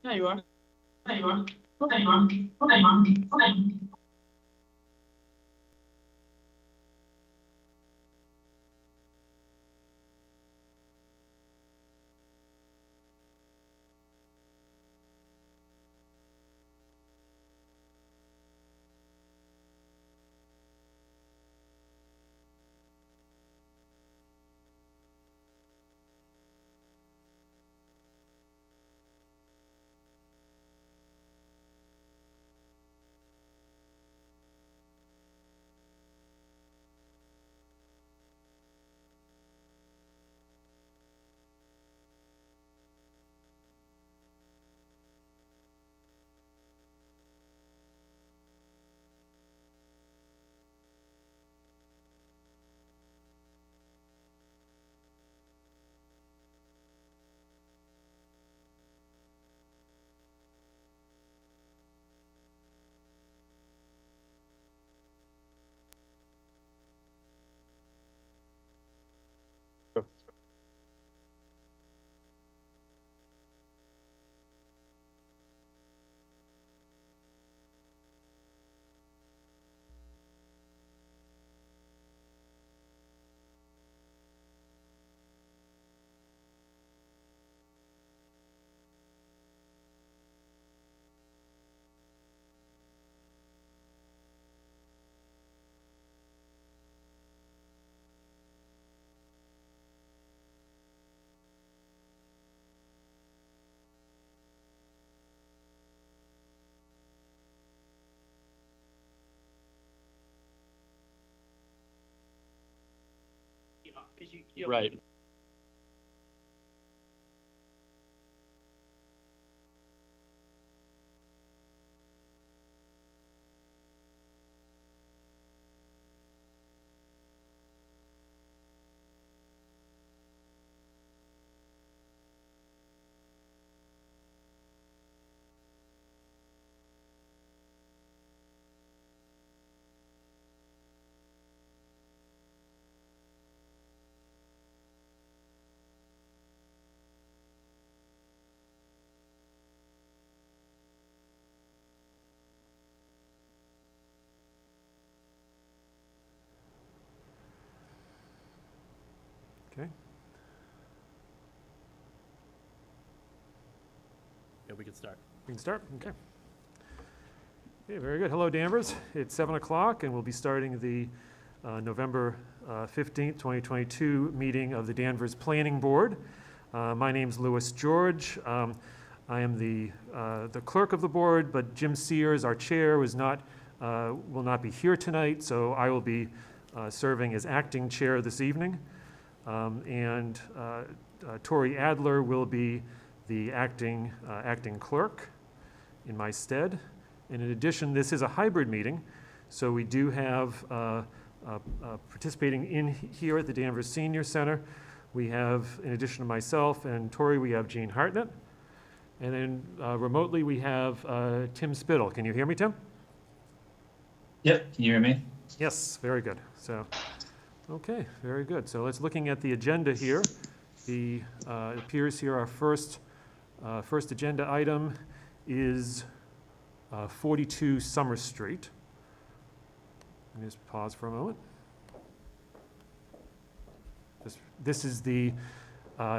There you are. There you are. There you are. There you are. Right. Okay. Yeah, we can start. We can start? Okay. Okay, very good. Hello, Danvers. It's 7 o'clock, and we'll be starting the November 15th, 2022 meeting of the Danvers Planning Board. My name's Louis George. I am the clerk of the board, but Jim Sears, our chair, will not be here tonight, so I will be serving as acting chair this evening. And Tori Adler will be the acting clerk in my stead. And in addition, this is a hybrid meeting, so we do have participating in here at the Danvers Senior Center. We have, in addition to myself and Tori, we have Jean Hartnett. And then remotely, we have Tim Spittle. Can you hear me, Tim? Yep, can you hear me? Yes, very good. So, okay, very good. So let's looking at the agenda here. It appears here our first agenda item is 42 Summer Street. Let me just pause for a moment. This is the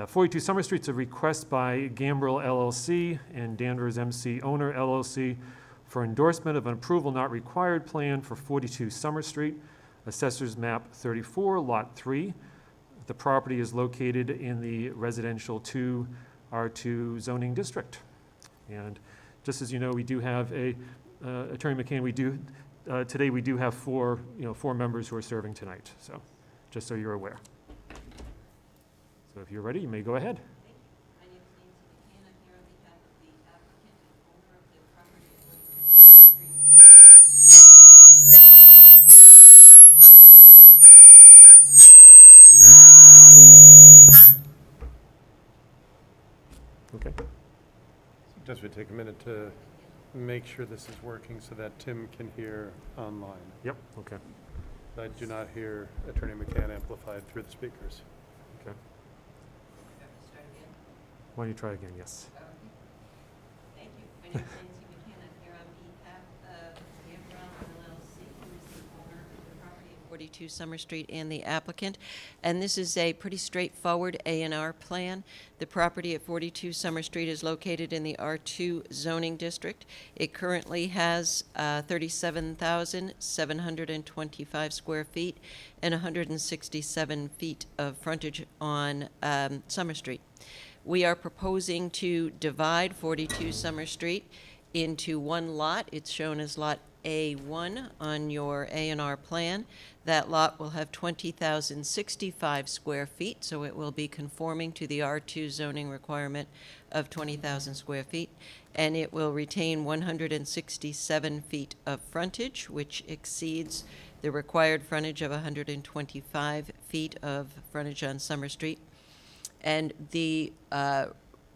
42 Summer Street's a request by Gambrill LLC and Danvers MC Owner LLC for endorsement of an approval not required plan for 42 Summer Street, Assessors Map 34, Lot 3. The property is located in the Residential 2 R2 zoning district. And just as you know, we do have Attorney McCann, today we do have four members who are serving tonight, so just so you're aware. So if you're ready, you may go ahead. My name is Nancy McCann. I'm here on behalf of the applicant and owner of the property at 42 Street. Okay. Just would take a minute to make sure this is working so that Tim can hear online. Yep, okay. I do not hear Attorney McCann amplified through the speakers. Okay. Start again. Why don't you try again? Yes. Thank you. My name is Nancy McCann. I'm here on behalf of Gambrill LLC, who is the owner of the property at 42 Summer Street and the applicant. And this is a pretty straightforward A&R plan. The property at 42 Summer Street is located in the R2 zoning district. It currently has 37,725 square feet and 167 feet of frontage on Summer Street. We are proposing to divide 42 Summer Street into one lot. It's shown as Lot A1 on your A&R plan. That lot will have 20,065 square feet, so it will be conforming to the R2 zoning requirement of 20,000 square feet, and it will retain 167 feet of frontage, which exceeds the required frontage of 125 feet of frontage on Summer Street. And the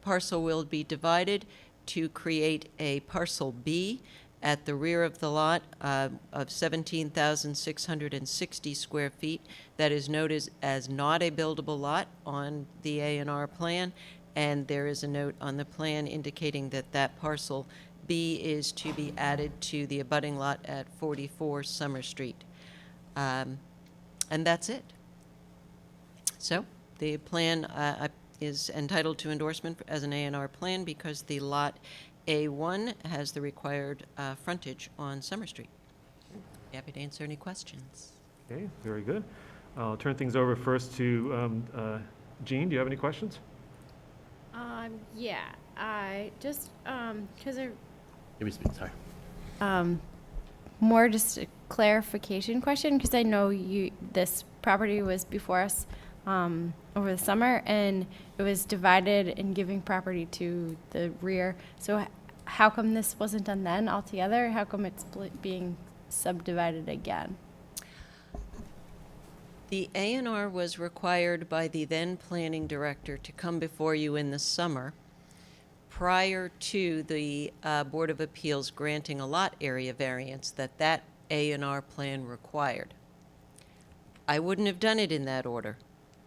parcel will be divided to create a parcel B at the rear of the lot of 17,660 square feet. That is noted as not a buildable lot on the A&R plan, and there is a note on the plan indicating that that parcel B is to be added to the abutting lot at 44 Summer Street. And that's it. So the plan is entitled to endorsement as an A&R plan because the lot A1 has the required frontage on Summer Street. Happy to answer any questions. Okay, very good. I'll turn things over first to Jean. Do you have any questions? Yeah, I just, because Give me speak, sorry. more just a clarification question, because I know this property was before us over the summer, and it was divided and giving property to the rear. So how come this wasn't done then altogether? How come it's being subdivided again? The A&R was required by the then planning director to come before you in the summer prior to the Board of Appeals granting a lot area variance that A&R plan required. I wouldn't have done it in that order.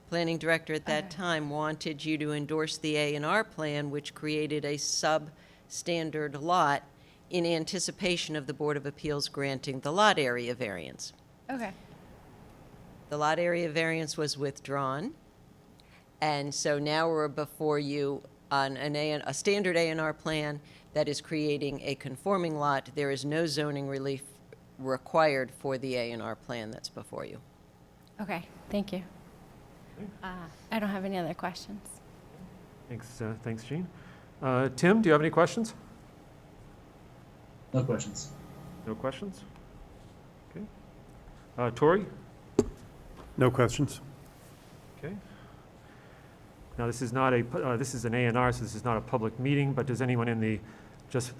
Planning director at that time wanted you to endorse the A&R plan, which created a substandard lot in anticipation of the Board of Appeals granting the lot area variance. Okay. The lot area variance was withdrawn, and so now we're before you on a standard A&R plan that is creating a conforming lot. There is no zoning relief required for the A&R plan that's before you. Okay, thank you. I don't have any other questions. Thanks, Jean. Tim, do you have any questions? No questions. No questions? Okay. Tori? No questions. Okay. Now, this is not this is an A&R, so this is not a public meeting, but does anyone in the Just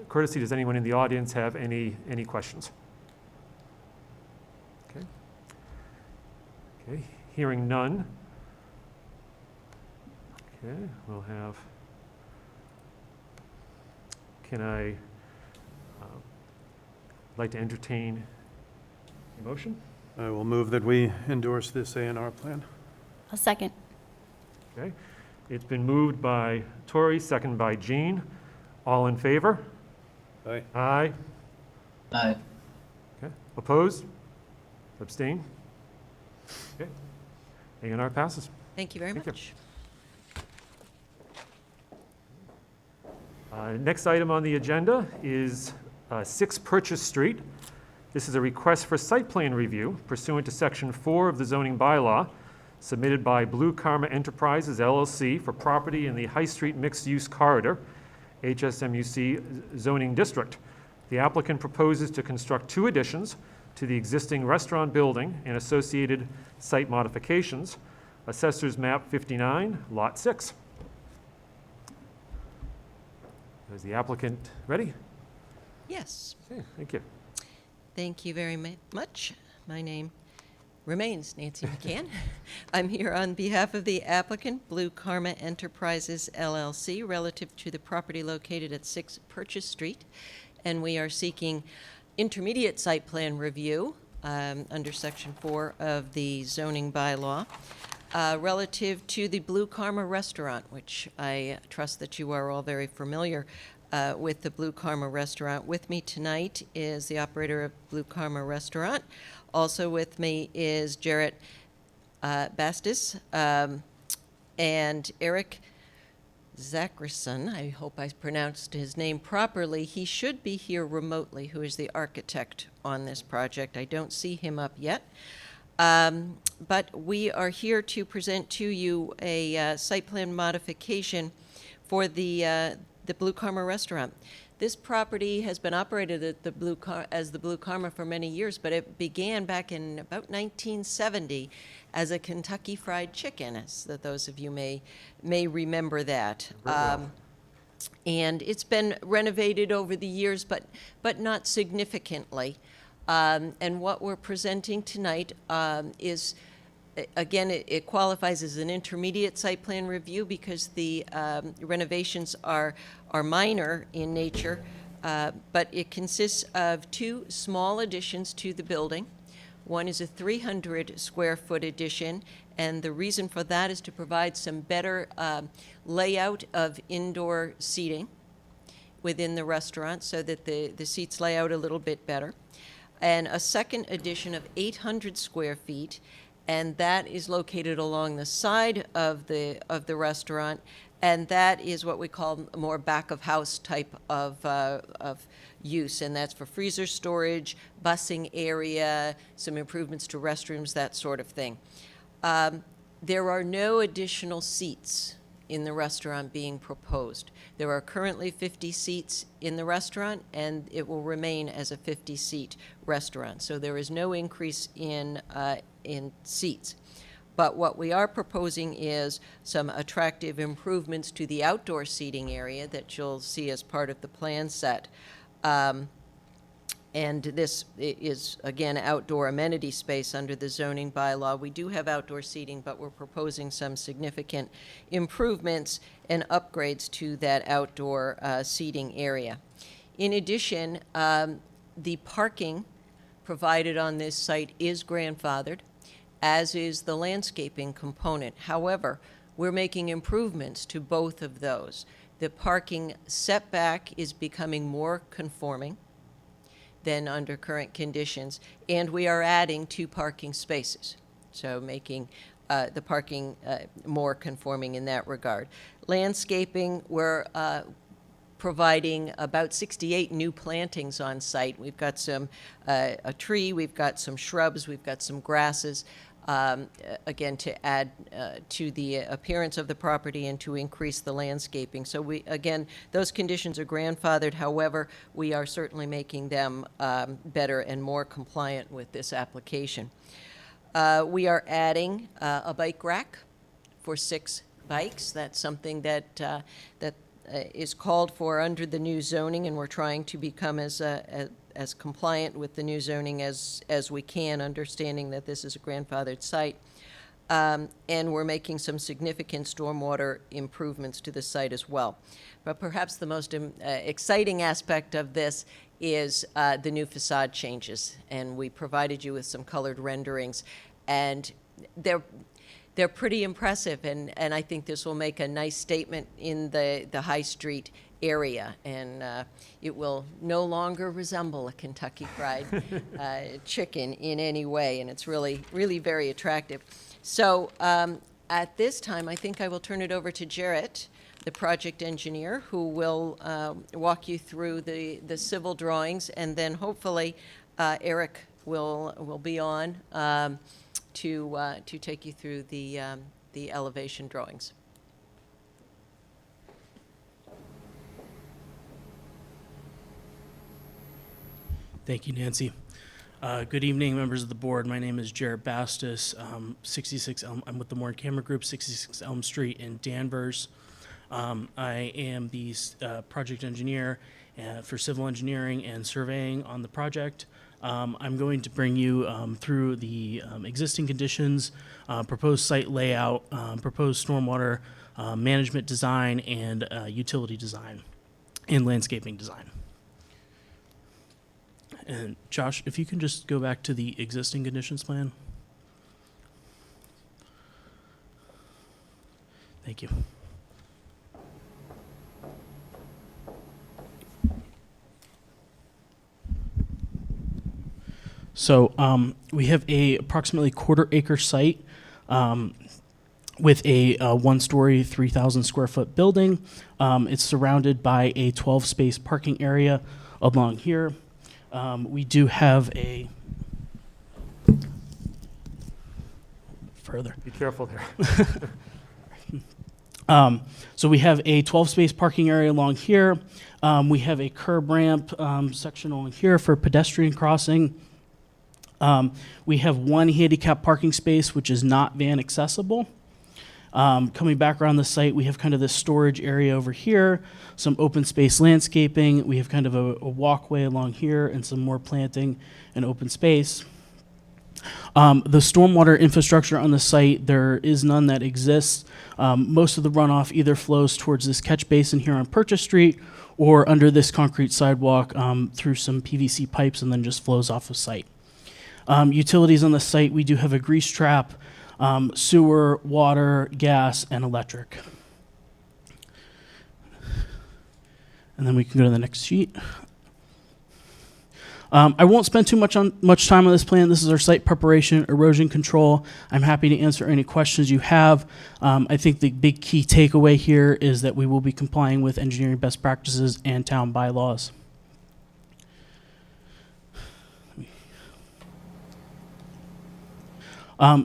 courtesy, does anyone in the audience have any questions? Okay. Okay, hearing none. Okay, we'll have, can I like to entertain a motion? I will move that we endorse this A&R plan. A second. Okay, it's been moved by Tori, second by Jean. All in favor? Aye. Aye. Aye. Okay, opposed? Abstain? Okay, A&R passes. Thank you very Thank you. much. Next item on the agenda is 6 Purchase Street. This is a request for site plan review pursuant to Section 4 of the zoning bylaw, submitted by Blue Karma Enterprises LLC for property in the High Street Mixed-Use Corridor, HSMUC zoning district. The applicant proposes to construct 2 additions to the existing restaurant building and associated site modifications. Assessors Map 59, Lot 6. Is the applicant ready? Yes. Okay, thank you. Thank you very much. My name remains Nancy McCann. I'm here on behalf of the applicant, Blue Karma Enterprises LLC, relative to the property located at 6 Purchase Street. And we are seeking intermediate site plan review under Section 4 of the zoning bylaw relative to the Blue Karma restaurant, which I trust that you are all very familiar with the Blue Karma restaurant. With me tonight is the operator of Blue Karma restaurant. Also with me is Jarrett Bastis and Eric Zackerson. I hope I pronounced his name properly. He should be here remotely, who is the architect on this project. I don't see him up yet. But we are here to present to you a site plan modification for the Blue Karma restaurant. This property has been operated at as the Blue Karma for many years, but it began back in about 1970 as a Kentucky Fried Chicken, as that those of you may remember that. And it's been renovated over the years, but not significantly. And what we're presenting tonight is, again, it qualifies as an intermediate site plan review because the renovations are minor in nature, but it consists of 2 small additions to the building. One is a 300 square foot addition, and the reason for that is to provide some better layout of indoor seating within the restaurant so that the seats lay out a little bit better. And a second addition of 800 square feet, and that is located along the side of the restaurant, and that is what we call a more back-of-house type of use, and that's for freezer storage, busing area, some improvements to restrooms, that sort of thing. There are no additional seats in the restaurant being proposed. There are currently 50 seats in the restaurant, and it will remain as a 50-seat restaurant. So there is no increase in seats. But what we are proposing is some attractive improvements to the outdoor seating area that you'll see as part of the plan set. And this is, again, outdoor amenity space under the zoning bylaw. We do have outdoor seating, but we're proposing some significant improvements and upgrades to that outdoor seating area. In addition, the parking provided on this site is grandfathered, as is the landscaping component. However, we're making improvements to both of those. The parking setback is becoming more conforming than under current conditions, and we are adding 2 parking spaces, so making the parking more conforming in that regard. Landscaping, we're providing about 68 new plantings on site. We've got a tree, we've got some shrubs, we've got some grasses, again, to add to the appearance of the property and to increase the landscaping. So again, those conditions are grandfathered. However, we are certainly making them better and more compliant with this application. We are adding a bike rack for 6 bikes. That's something that is called for under the new zoning, and we're trying to become as compliant with the new zoning as we can, understanding that this is a grandfathered site. And we're making some significant stormwater improvements to the site as well. But perhaps the most exciting aspect of this is the new facade changes. And we provided you with some colored renderings. And they're pretty impressive, and I think this will make a nice statement in the High Street area, and it will no longer resemble a Kentucky Fried Chicken in any way, and it's really, really very attractive. So at this time, I think I will turn it over to Jarrett, the project engineer, who will walk you through the civil drawings, and then hopefully Eric will be on to take you through the elevation drawings. Thank you, Nancy. Good evening, members of the board. My name is Jarrett Bastis, 66 Elm. I'm with the Moore Camera Group, 66 Elm Street in Danvers. I am the project engineer for civil engineering and surveying on the project. I'm going to bring you through the existing conditions, proposed site layout, proposed stormwater management design, and utility design and landscaping design. And Josh, if you can just go back to the existing conditions plan. Thank you. So we have a approximately quarter-acre site with a one-story, 3,000 square foot building. It's surrounded by a 12-space parking area along here. We do have a further. Be careful there. So we have a 12-space parking area along here. We have a curb ramp section along here for pedestrian crossing. We have one handicap parking space, which is not van accessible. Coming back around the site, we have kind of this storage area over here, some open space landscaping. We have kind of a walkway along here and some more planting and open space. The stormwater infrastructure on the site, there is none that exists. Most of the runoff either flows towards this catch basin here on Purchase Street or under this concrete sidewalk through some PVC pipes and then just flows off of site. Utilities on the site, we do have a grease trap, sewer, water, gas, and electric. And then we can go to the next sheet. I won't spend too much time on this plan. This is our site preparation, erosion control. I'm happy to answer any questions you have. I think the big key takeaway here is that we will be complying with engineering best practices and town bylaws.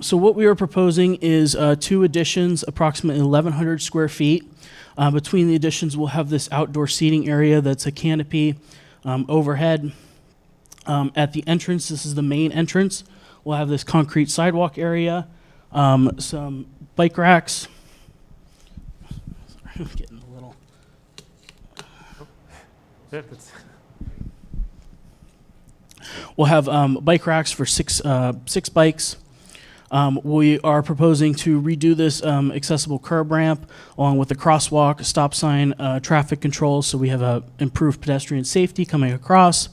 So what we are proposing is two additions, approximately 1,100 square feet. Between the additions, we'll have this outdoor seating area that's a canopy overhead. At the entrance, this is the main entrance, we'll have this concrete sidewalk area, some bike racks. Sorry, I'm getting a little... Yeah, that's- We'll have bike racks for six bikes. We are proposing to redo this accessible curb ramp along with the crosswalk, stop sign, traffic controls, so we have improved pedestrian safety coming across.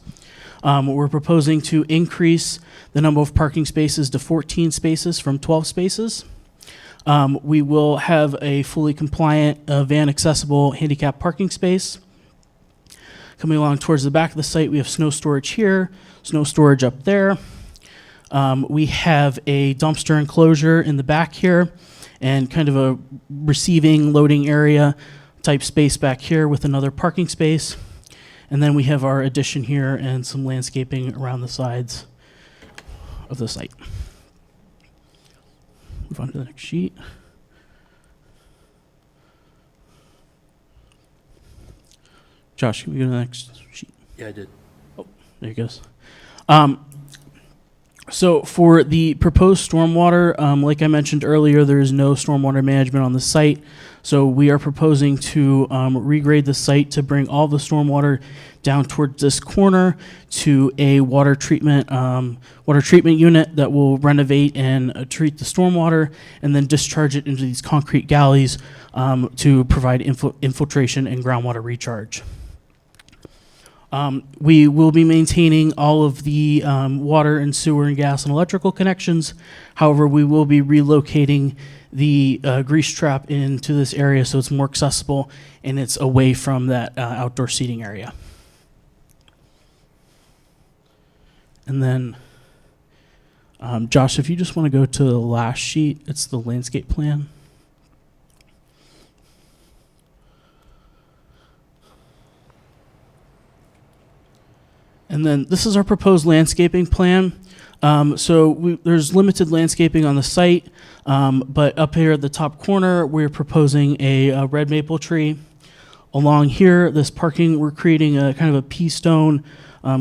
We're proposing to increase the number of parking spaces to 14 spaces from 12 spaces. We will have a fully compliant van accessible handicap parking space. Coming along towards the back of the site, we have snow storage here, snow storage up there. We have a dumpster enclosure in the back here and kind of a receiving loading area type space back here with another parking space. And then we have our addition here and some landscaping around the sides of the site. Move on to the next sheet. Josh, can we go to the next sheet? Yeah, I did. There he goes. So for the proposed stormwater, like I mentioned earlier, there is no stormwater management on the site. So we are proposing to regrade the site to bring all the stormwater down towards this corner to a water treatment unit that will renovate and treat the stormwater and then discharge it into these concrete galleys to provide infiltration and groundwater recharge. We will be maintaining all of the water and sewer and gas and electrical connections. However, we will be relocating the grease trap into this area so it's more accessible and it's away from that outdoor seating area. And then, Josh, if you just want to go to the last sheet, it's the landscape plan. And then this is our proposed landscaping plan. There's limited landscaping on the site, but up here at the top corner, we're proposing a red maple tree. Along here, this parking, we're creating a kind of a pea stone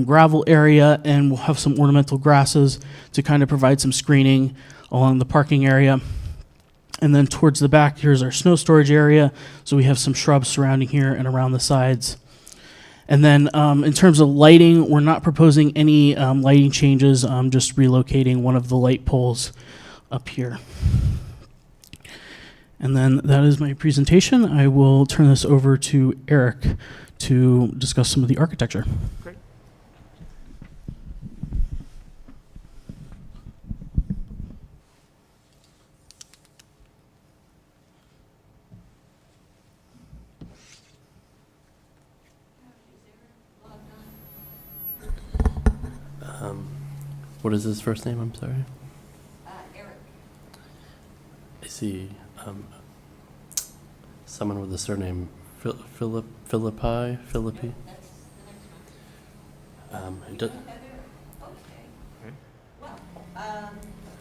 gravel area, and we'll have some ornamental grasses to kind of provide some screening along the parking area. And then towards the back, here's our snow storage area. So we have some shrubs surrounding here and around the sides. And then in terms of lighting, we're not proposing any lighting changes. I'm just relocating one of the light poles up here. And then that is my presentation. I will turn this over to Eric to discuss some of the architecture. Great. What is his first name? I'm sorry. Eric. I see someone with the surname Philippi.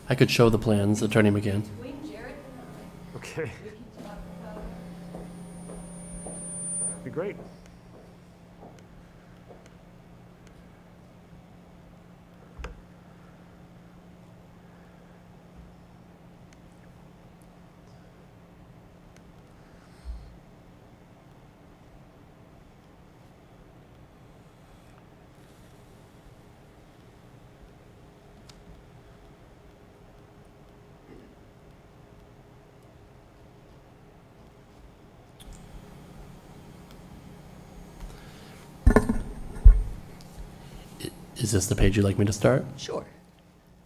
I could show the plans, Attorney McGann. Okay. That'd be great. Is this the page you'd like me to start? Sure.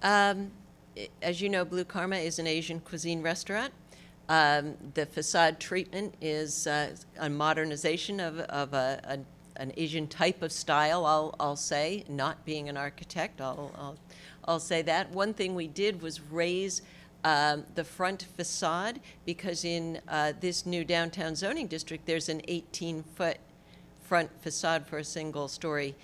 As you know, Blue Karma is an Asian cuisine restaurant. The facade treatment is a modernization of an Asian type of style, I'll say. Not being an architect, I'll say that. One thing we did was raise the front facade because in this new downtown zoning district, there's an 18-foot front facade for a single-story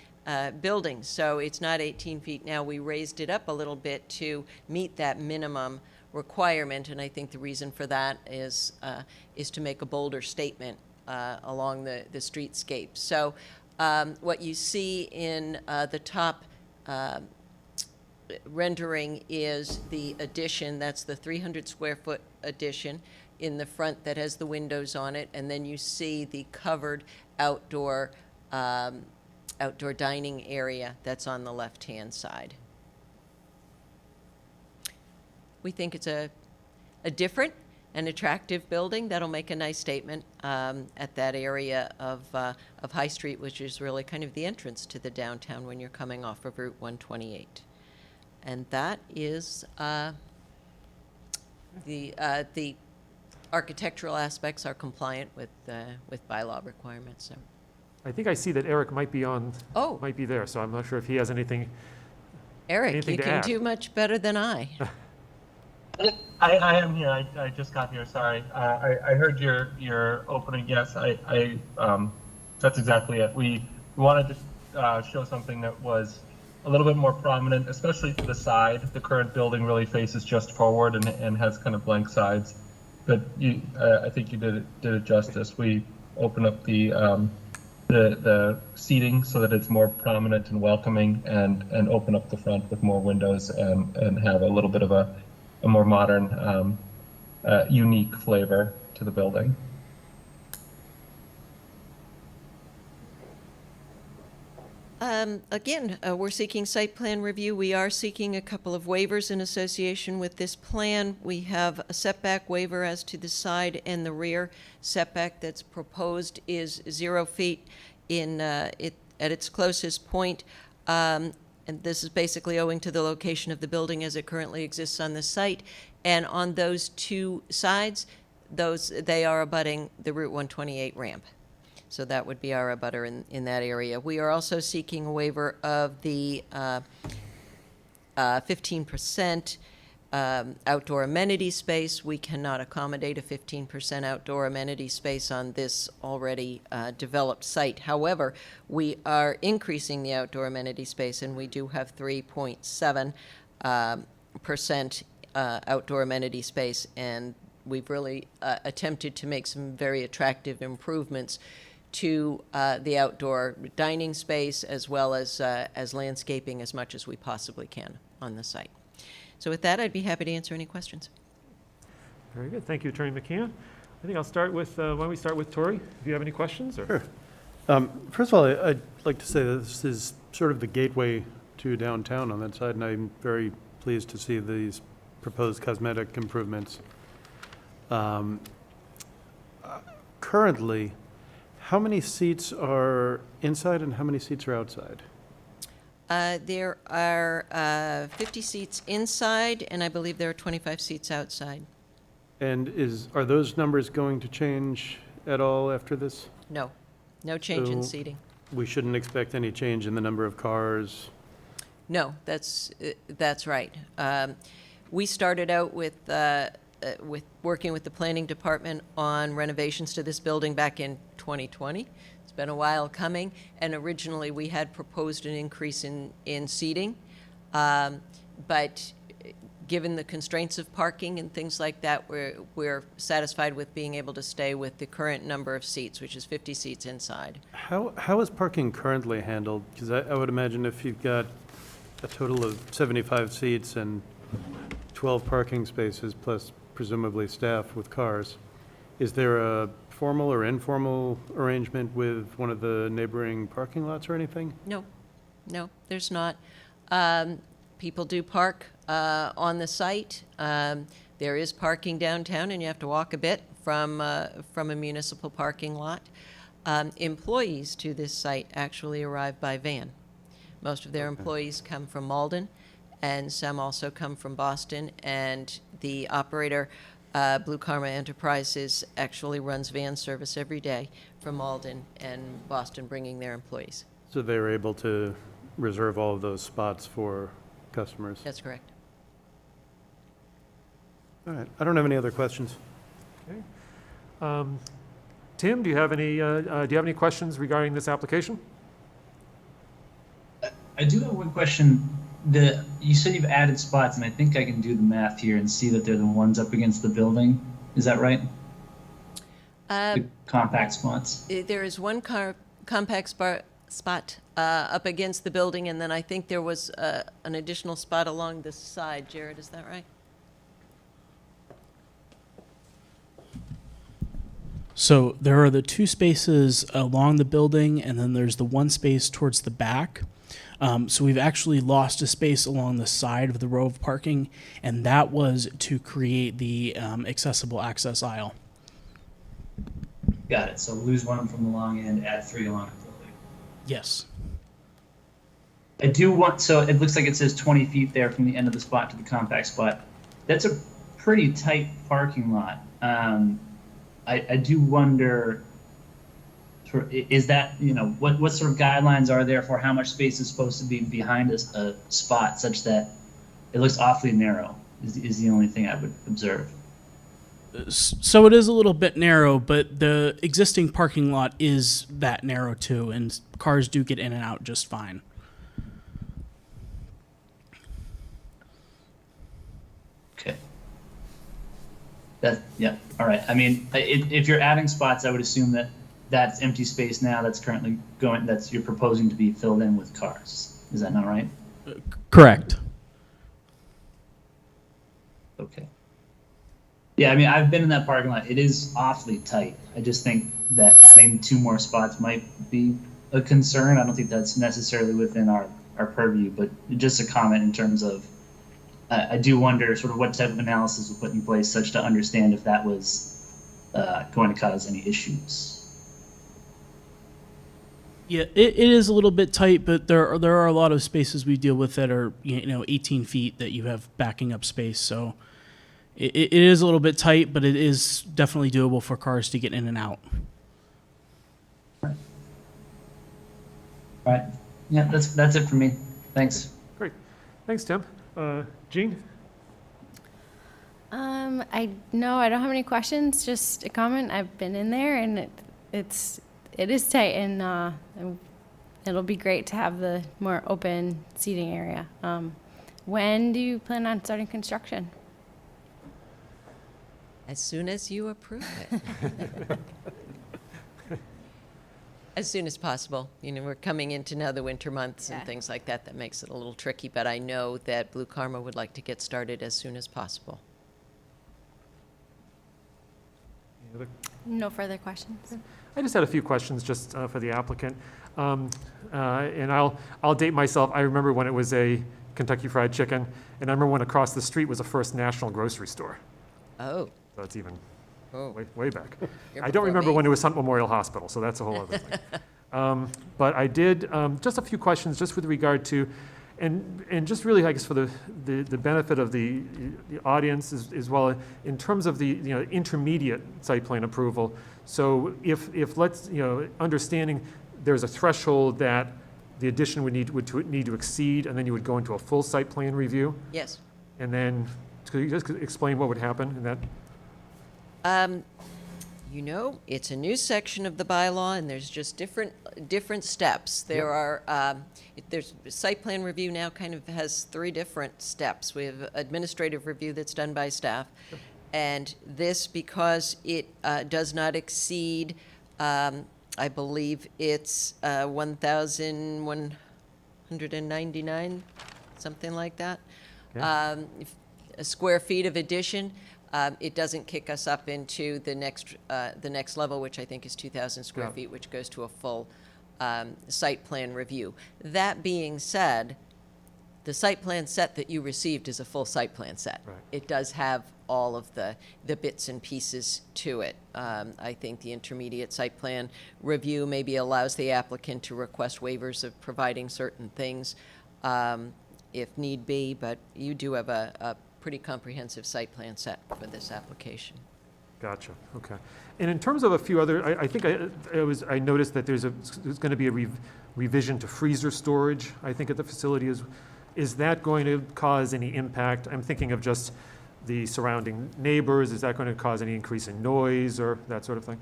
building. So it's not 18 feet now. We raised it up a little bit to meet that minimum requirement, and I think the reason for that is to make a bolder statement along the streetscape. So what you see in the top rendering is the addition. That's the 300 square foot addition in the front that has the windows on it, and then you see the covered outdoor dining area that's on the left-hand side. We think it's a different and attractive building that'll make a nice statement at that area of High Street, which is really kind of the entrance to the downtown when you're coming off of Route 128. And that is the architectural aspects are compliant with bylaw requirements. So. I think I see that Eric might be might be there, so I'm not sure if he has anything. Eric, anything you to can add. do much better than I. I am here. I just got here. Sorry. I heard your opening. Yes, that's exactly it. We wanted to show something that was a little bit more prominent, especially to the side. The current building really faces just forward and has kind of blank sides. But I think you did it justice. We opened up the the seating so that it's more prominent and welcoming, and open up the front with more windows and have a little bit of a more modern, unique flavor to the building. Again, we're seeking site plan review. We are seeking a couple of waivers in association with this plan. We have a setback waiver as to the side and the rear. Setback that's proposed is 0 feet at its closest point. And this is basically owing to the location of the building as it currently exists on the site. And on those two sides, they are abutting the Route 128 ramp. So that would be our abutter in that area. We are also seeking a waiver of the 15% outdoor amenity space. We cannot accommodate a 15% outdoor amenity space on this already developed site. However, we are increasing the outdoor amenity space, and we do have 3.7% outdoor amenity space, and we've really attempted to make some very attractive improvements to the outdoor dining space, as well as landscaping as much as we possibly can on the site. So with that, I'd be happy to answer any questions. Very good. Thank you, Attorney McCann. I think I'll start with, why don't we start with Tori? If you have any questions? Or? Sure. First of all, I'd like to say that this is sort of the gateway to downtown on that side, and I'm very pleased to see these proposed cosmetic improvements. Currently, how many seats are inside and how many seats are outside? There are 50 seats inside, and I believe there are 25 seats outside. And are those numbers going to change at all after this? No, no change in So- seating. We shouldn't expect any change in the number of cars? No, that's right. We started out with working with the planning department on renovations to this building back in 2020. It's been a while coming, and originally we had proposed an increase in seating, but given the constraints of parking and things like that, we're satisfied with being able to stay with the current number of seats, which is 50 seats inside. How is parking currently handled? Because I would imagine if you've got a total of 75 seats and 12 parking spaces, plus presumably staff with cars, is there a formal or informal arrangement with one of the neighboring parking lots or anything? No, there's not. People do park on the site. There is parking downtown, and you have to walk a bit from a municipal parking lot. Employees to this site actually arrive by van. Most of their employees come from Malden, and some also come from Boston, and the operator, Blue Karma Enterprises, actually runs van service every day from Malden and Boston, bringing their employees. So they're able to reserve all of those spots for customers? That's correct. All right, I don't have any other questions. Okay. Tim, do you have any questions regarding this application? I do have one question. You said you've added spots, and I think I can do the math here and see that they're the ones up against the building. Is that right? The compact spots. There is one compact spot up against the building, and then I think there was an additional spot along the side. Jared, is that right? So there are the two spaces along the building, and then there's the one space towards the back. So we've actually lost a space along the side of the row of parking, and that was to create the accessible access aisle. Got it. So lose one from the long end, add 3 along the building. Yes. I do want, so it looks like it says 20 feet there from the end of the spot to the compact spot. That's a pretty tight parking lot. I do wonder, is that, what sort of guidelines are there for how much space is supposed to be behind a spot such that it looks awfully narrow is the only thing I would observe. So it is a little bit narrow, but the existing parking lot is that narrow too, and cars do get in and out just fine. Okay. Yeah, all right. I mean, if you're adding spots, I would assume that that's empty space now that's currently you're proposing to be filled in with cars. Is that not right? Correct. Okay. Yeah, I mean, I've been in that parking lot. It is awfully tight. I just think that adding 2 more spots might be a concern. I don't think that's necessarily within our purview, but just a comment in terms of, I do wonder sort of what type of analysis was put in place such to understand if that was going to cause any issues. Yeah, it is a little bit tight, but there are a lot of spaces we deal with that are 18 feet that you have backing up space. So it is a little bit tight, but it is definitely doable for cars to get in and out. All right. Yeah, that's it for me. Thanks. Great. Thanks, Tim. Jean? I don't have any questions, just a comment. I've been in there and it is tight, and it'll be great to have the more open seating area. When do you plan on starting construction? As soon as you approve it. As soon as possible. We're coming into now the winter months and Yeah. things like that. That makes it a little tricky, but I know that Blue Karma would like to get started as soon as possible. Any other- No further questions. I just had a few questions just for the applicant. And I'll date myself. I remember when it was a Kentucky Fried Chicken, and I remember when across the street was a First National grocery store. Oh, So that's even oh. way back. You're I don't before remember me. when it was Hunt Memorial Hospital, so that's a whole other thing. But I did, just a few questions just with regard to, and just really, I guess, for the benefit of the audience as well, in terms of the, intermediate site plan approval. So if let's, understanding there's a threshold that the addition would need to exceed, and then you would go into a full site plan review, Yes. and then, could you just explain what would happen in that? It's a new section of the bylaw, and there's just different steps. There are, there's site plan review now kind of has 3 different steps. We have administrative review that's done by staff, and this, because it does not exceed, I believe it's 1,199, something like that, square feet of addition. It doesn't kick us up into the next level, which I think is 2,000 square Yeah. feet, which goes to a full site plan review. That being said, the site plan set that you received is a full site plan set. Right. It does have all of the bits and pieces to it. I think the intermediate site plan review maybe allows the applicant to request waivers of providing certain things if need be, but you do have a pretty comprehensive site plan set for this application. Gotcha, okay. And in terms of a few other, I think I noticed that there's going to be a revision to freezer storage, I think, at the facility. Is that going to cause any impact? I'm thinking of just the surrounding neighbors. Is that going to cause any increase in noise or that sort of thing?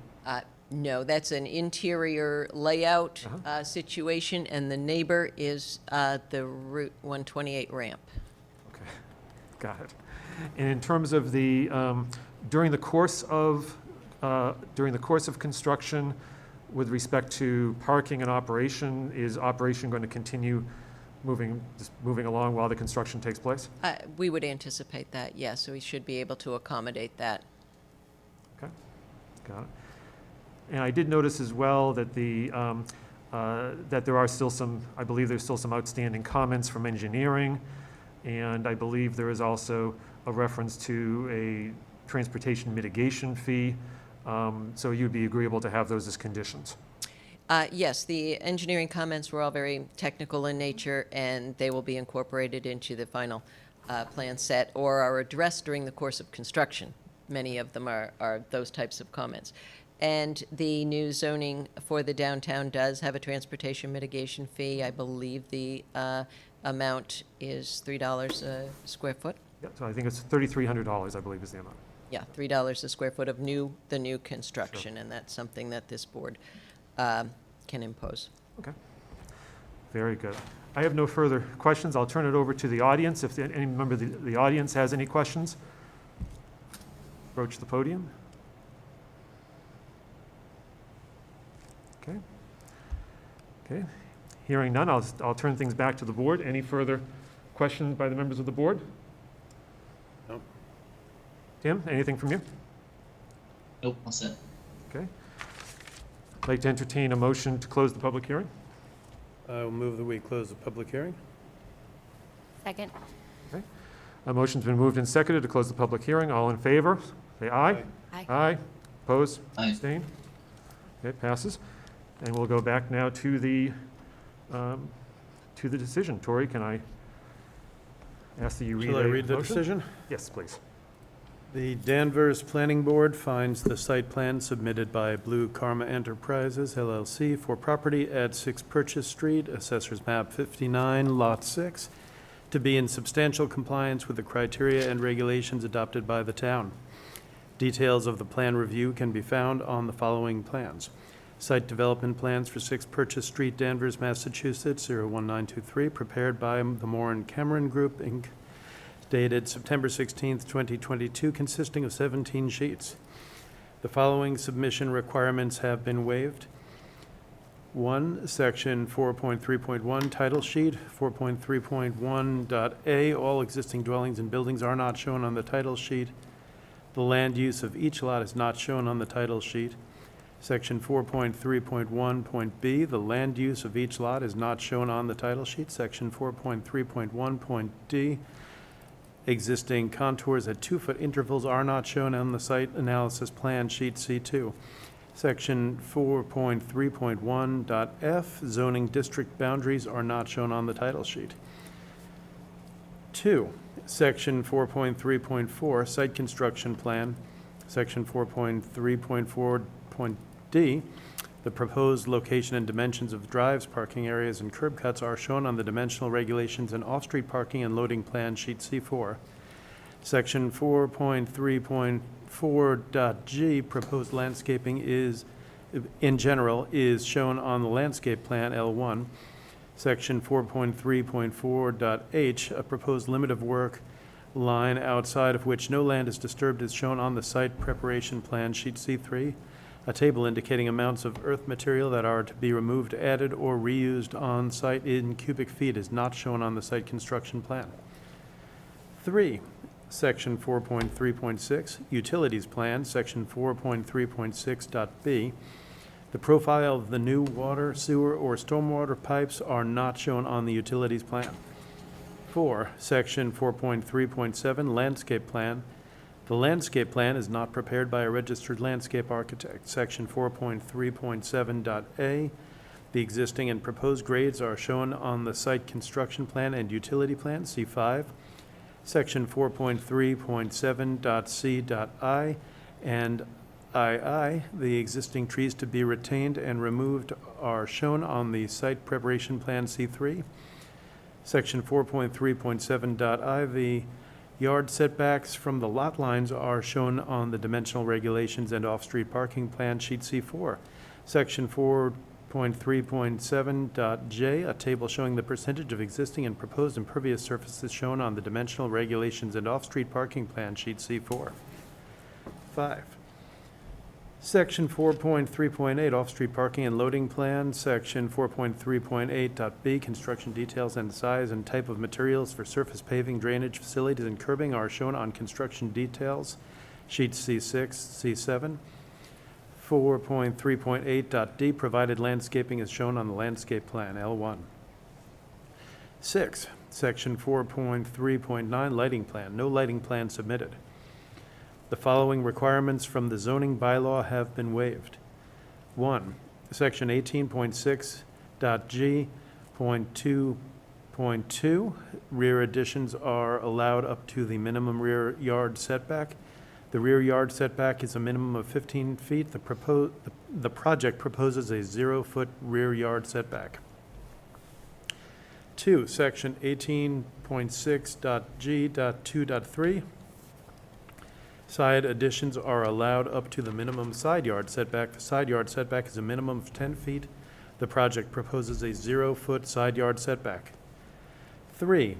No, that's an interior layout situation, and the neighbor is the Route 128 ramp. Okay, got it. And in terms of the, during the course of construction, with respect to parking and operation, is operation going to continue moving along while the construction takes place? We would anticipate that, yes, so we should be able to accommodate that. Okay, got it. And I did notice as well that that there are still I believe there's still some outstanding comments from engineering, and I believe there is also a reference to a transportation mitigation fee. So you'd be agreeable to have those as conditions? Yes, the engineering comments were all very technical in nature, and they will be incorporated into the final plan set or are addressed during the course of construction. Many of them are those types of comments. And the new zoning for the downtown does have a transportation mitigation fee. I believe the amount is $3 a square foot. Yeah, so I think it's $3,300, I believe, is the amount. Yeah, $3 a square foot of the new construction, and that's something that this board can impose. Okay. Very good. I have no further questions. I'll turn it over to the audience. If any member of the audience has any questions, approach the podium. Okay. Okay. Hearing none, I'll turn things back to the board. Any further questions by the members of the board? No. Tim, anything from you? Nope, all set. Okay. I'd like to entertain a motion to close the public hearing. I will move that we close the public hearing. Second. A motion's been moved and seconded to close the public hearing. All in favor, say aye. Aye. Aye. Oppose? Aye. Abstain? Okay, passes. And we'll go back now to the decision. Tori, can I ask that you read Shall I a read the motion? decision? Yes, please. The Danvers Planning Board finds the site plan submitted by Blue Karma Enterprises LLC for property at 6 Purchase Street, Assessors Map 59, Lot 6, to be in substantial compliance with the criteria and regulations adopted by the town. Details of the plan review can be found on the following plans. Site development plans for 6 Purchase Street, Danvers, Massachusetts, 01923, prepared by the Moore and Cameron Group, Inc., dated September 16th, 2022, consisting of 17 sheets. The following submission requirements have been waived. 1, Section 4.3.1 Title Sheet, 4.3.1.a, all existing dwellings and buildings are not shown on the title sheet. The land use of each lot is not shown on the title sheet. Section 4.3.1.b, the land use of each lot is not shown on the title sheet. Section 4.3.1.d, existing contours at 2-foot intervals are not shown on the site analysis plan sheet C2. Section 4.3.1.f, zoning district boundaries are not shown on the title sheet. 2, Section 4.3.4, site construction plan. Section 4.3.4.d, the proposed location and dimensions of drives, parking areas, and curb cuts are shown on the dimensional regulations and off-street parking and loading plan sheet C4. Section 4.3.4.g, proposed landscaping is, in general, is shown on the landscape plan L1. Section 4.3.4.h, a proposed limit of work line outside of which no land is disturbed is shown on the site preparation plan sheet C3. A table indicating amounts of earth material that are to be removed, added, or reused on site in cubic feet is not shown on the site construction plan. 3, Section 4.3.6, Utilities Plan, Section 4.3.6.b. The profile of the new water, sewer, or stormwater pipes are not shown on the Utilities Plan. 4, Section 4.3.7, Landscape Plan. The landscape plan is not prepared by a registered landscape architect. Section 4.3.7.a, the existing and proposed grades are shown on the site construction plan and utility plan, C5. Section 4.3.7.c.i and II, the existing trees to be retained and removed are shown on the site preparation plan, C3. Section 4.3.7.i, the yard setbacks from the lot lines are shown on the dimensional regulations and off-street parking plan sheet C4. Section 4.3.7.j, a table showing the percentage of existing and proposed impervious surfaces shown on the dimensional regulations and off-street parking plan sheet C4. 5. Section 4.3.8, off-street parking and loading plan. Section 4.3.8.b, construction details and size and type of materials for surface paving, drainage facilities, and curbing are shown on construction details, sheets C6, C7. 4.3.8.d, provided landscaping is shown on the landscape plan, L1. 6, Section 4.3.9, lighting plan, no lighting plan submitted. The following requirements from the zoning bylaw have been waived. 1, Section 18.6.g.2.2, rear additions are allowed up to the minimum rear yard setback. The rear yard setback is a minimum of 15 feet. The project proposes a 0-foot rear yard setback. 2, Section 18.6.g.2.3, side additions are allowed up to the minimum side yard setback. The side yard setback is a minimum of 10 feet. The project proposes a 0-foot side yard setback. 3,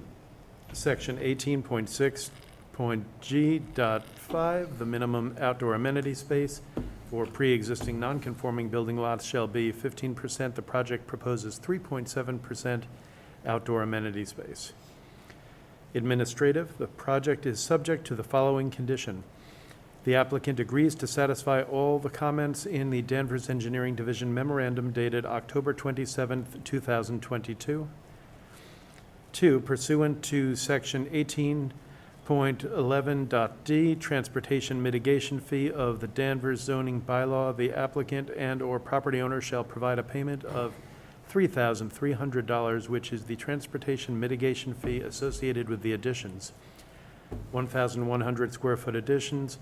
Section 18.6.g.5, the minimum outdoor amenity space. for pre-existing non-conforming building lots shall be 15%. The project proposes 3.7% outdoor amenity space. Administrative, the project is subject to the following condition. The applicant agrees to satisfy all the comments in the Danvers Engineering Division memorandum dated October 27th, 2022. 2, pursuant to section 18.11.d, transportation mitigation fee of the Danvers zoning bylaw, the applicant and/or property owner shall provide a payment of $3,300, which is the transportation mitigation fee associated with the additions. 1,100 square foot additions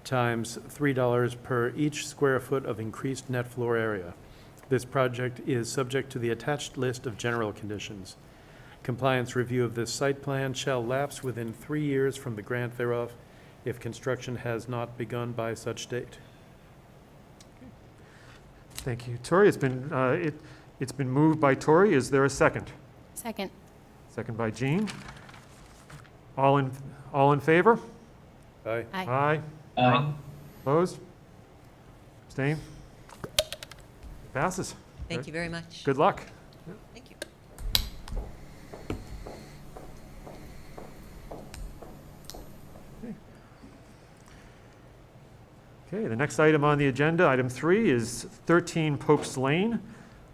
times $3 per each square foot of increased net floor area. This project is subject to the attached list of general conditions. Compliance review of this site plan shall lapse within 3 years from the grant thereof if construction has not begun by such date. Thank you, Tori. It's been moved by Tori. Is there a second? Second. Second by Jean. All in favor? Aye. Aye. Aye. Opposed? Abstain? Passes. Thank you very much. Good luck. Thank you. Okay, the next item on the agenda, item 3, is 13 Pope's Lane.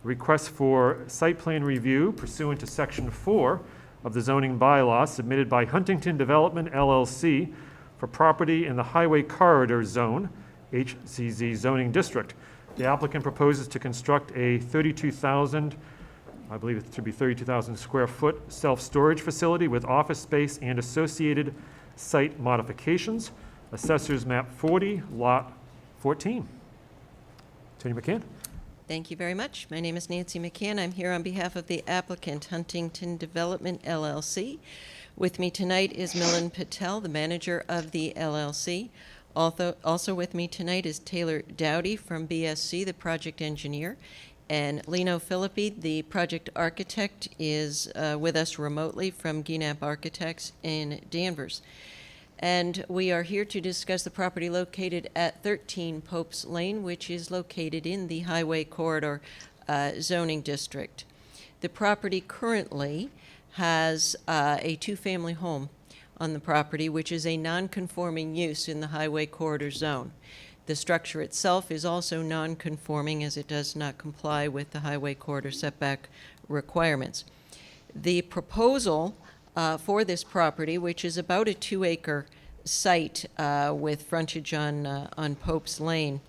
Request for site plan review pursuant to section 4 of the zoning bylaw submitted by Huntington Development LLC for property in the Highway Corridor Zone, HCZ zoning district. The applicant proposes to construct a 32,000, I believe it to be 32,000 square foot self-storage facility with office space and associated site modifications. Assessors map 40, lot 14. Attorney McCann. Thank you very much. My name is Nancy McCann. I'm here on behalf of the applicant, Huntington Development LLC. With me tonight is Milan Patel, the manager of the LLC. Also with me tonight is Taylor Dowdy from BSC, the project engineer. And Lino Filippi, the project architect, is with us remotely from Guinap Architects in Danvers. And we are here to discuss the property located at 13 Pope's Lane, which is located in the Highway Corridor zoning district. The property currently has a two-family home on the property, which is a non-conforming use in the Highway Corridor zone. The structure itself is also non-conforming as it does not comply with the Highway Corridor setback requirements. The proposal for this property, which is about a 2-acre site with frontage on Pope's Lane,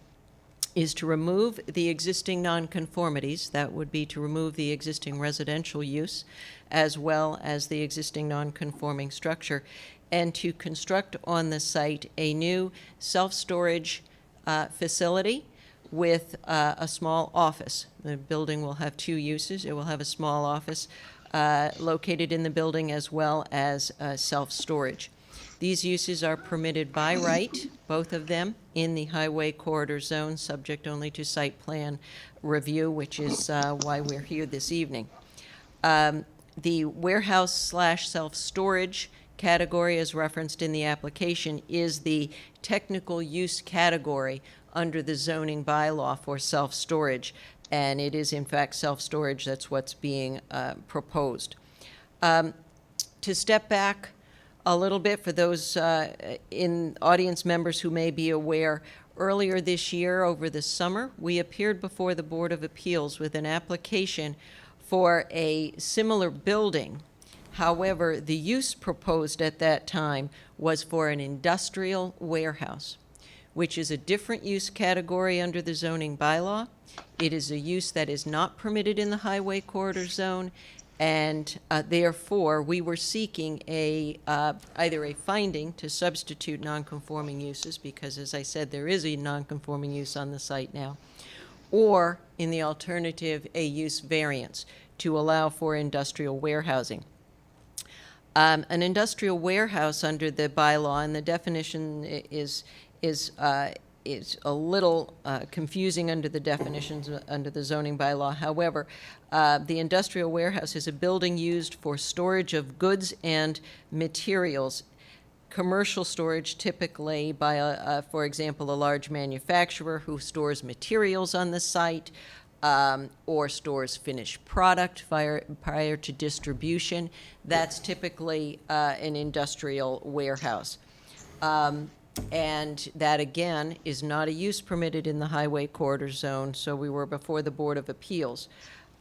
is to remove the existing nonconformities. That would be to remove the existing residential use as well as the existing nonconforming structure, and to construct on the site a new self-storage facility with a small office. The building will have 2 uses. It will have a small office located in the building as well as self-storage. These uses are permitted by right, both of them, in the Highway Corridor Zone, subject only to site plan review, which is why we're here this evening. The warehouse/self-storage category, as referenced in the application, is the technical use category under the zoning bylaw for self-storage, and it is in fact self-storage. That's what's being proposed. To step back a little bit for those in audience members who may be aware, earlier this year over the summer, we appeared before the Board of Appeals with an application for a similar building. However, the use proposed at that time was for an industrial warehouse, which is a different use category under the zoning bylaw. It is a use that is not permitted in the Highway Corridor Zone, and therefore we were seeking either a finding to substitute nonconforming uses, because as I said, there is a nonconforming use on the site now, or in the alternative, a use variance to allow for industrial warehousing. An industrial warehouse under the bylaw, and the definition is a little confusing under the definitions under the zoning bylaw. However, the industrial warehouse is a building used for storage of goods and materials commercial storage typically by, for example, a large manufacturer who stores materials on the site or stores finished product prior to distribution. That's typically an industrial warehouse. And that, again, is not a use permitted in the highway corridor zone, so we were before the Board of Appeals.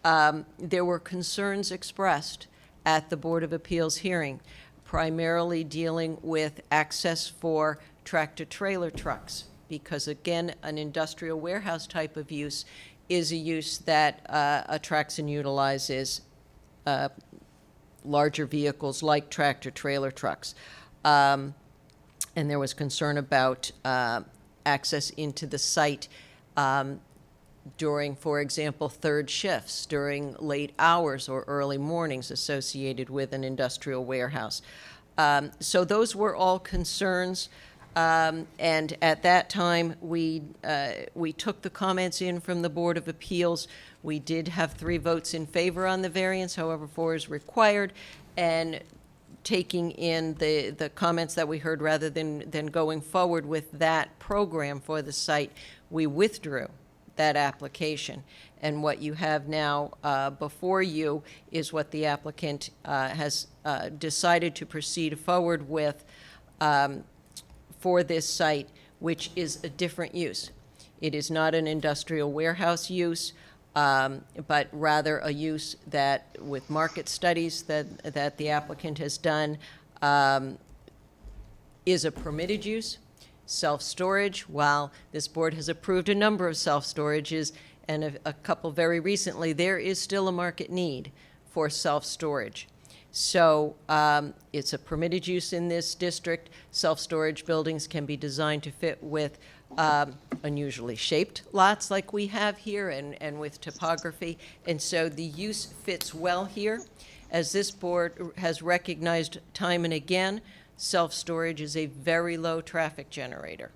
There were concerns expressed at the Board of Appeals hearing, primarily dealing with access for tractor-trailer trucks, because, again, an industrial warehouse type of use is a use that attracts and utilizes larger vehicles like tractor-trailer trucks. And there was concern about access into the site during, for example, third shifts, during late hours or early mornings associated with an industrial warehouse. So those were all concerns. And at that time, we took the comments in from the Board of Appeals. We did have 3 votes in favor on the variance, however, 4 is required. And taking in the comments that we heard, rather than going forward with that program for the site, we withdrew that application. And what you have now before you is what the applicant has decided to proceed forward with for this site, which is a different use. It is not an industrial warehouse use, but rather a use that, with market studies that the applicant has done, is a permitted use. Self-storage, while this board has approved a number of self-storages, and a couple very recently, there is still a market need for self-storage. So it's a permitted use in this district. Self-storage buildings can be designed to fit with unusually shaped lots like we have here, and with topography. And so the use fits well here. As this board has recognized time and again, self-storage is a very low traffic generator.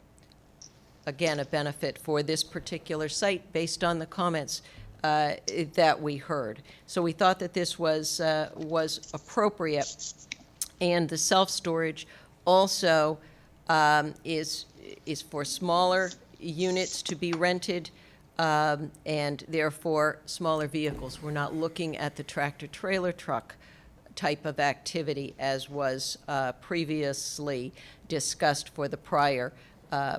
Again, a benefit for this particular site based on the comments that we heard. So we thought that this was appropriate. And the self-storage also is for smaller units to be rented, and therefore smaller vehicles. We're not looking at the tractor-trailer truck type of activity as was previously discussed for the prior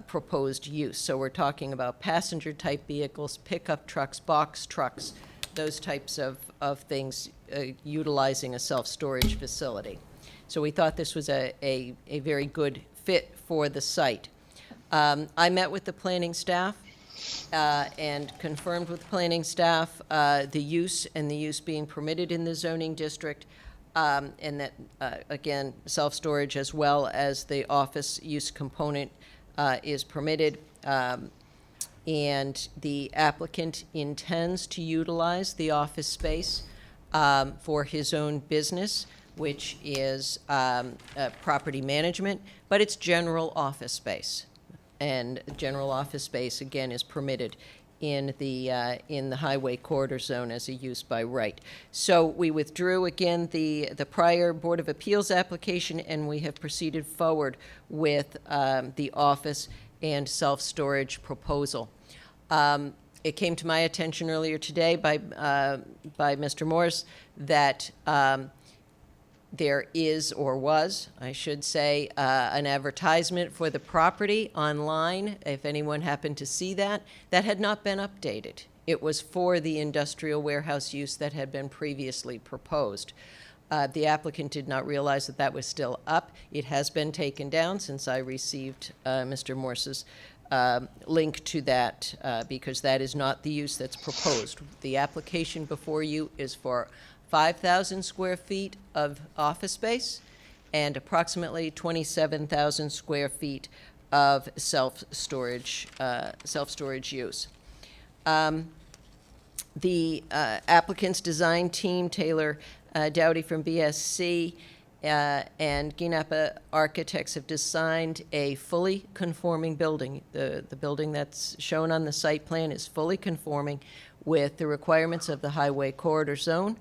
proposed use. So we're talking about passenger-type vehicles, pickup trucks, box trucks, those types of things utilizing a self-storage facility. So we thought this was a very good fit for the site. I met with the planning staff and confirmed with planning staff the use and the use being permitted in the zoning district, and that, again, self-storage as well as the office use component is permitted. And the applicant intends to utilize the office space for his own business, which is property management, but it's general office space. And general office space, again, is permitted in the highway corridor zone as a use by right. So we withdrew, again, the prior Board of Appeals application, and we have proceeded forward with the office and self-storage proposal. It came to my attention earlier today by Mr. Morse that there is, or was, I should say, an advertisement for the property online, if anyone happened to see that had not been updated. It was for the industrial warehouse use that had been previously proposed. The applicant did not realize that that was still up. It has been taken down since I received Mr. Morse's link to that, because that is not the use that's proposed. The application before you is for 5,000 square feet of office space and approximately 27,000 square feet of self-storage use. The applicant's design team, Taylor Dowdy from BSC and Ginapa Architects, have designed a fully conforming building. The building that's shown on the site plan is fully conforming with the requirements of the highway corridor zone.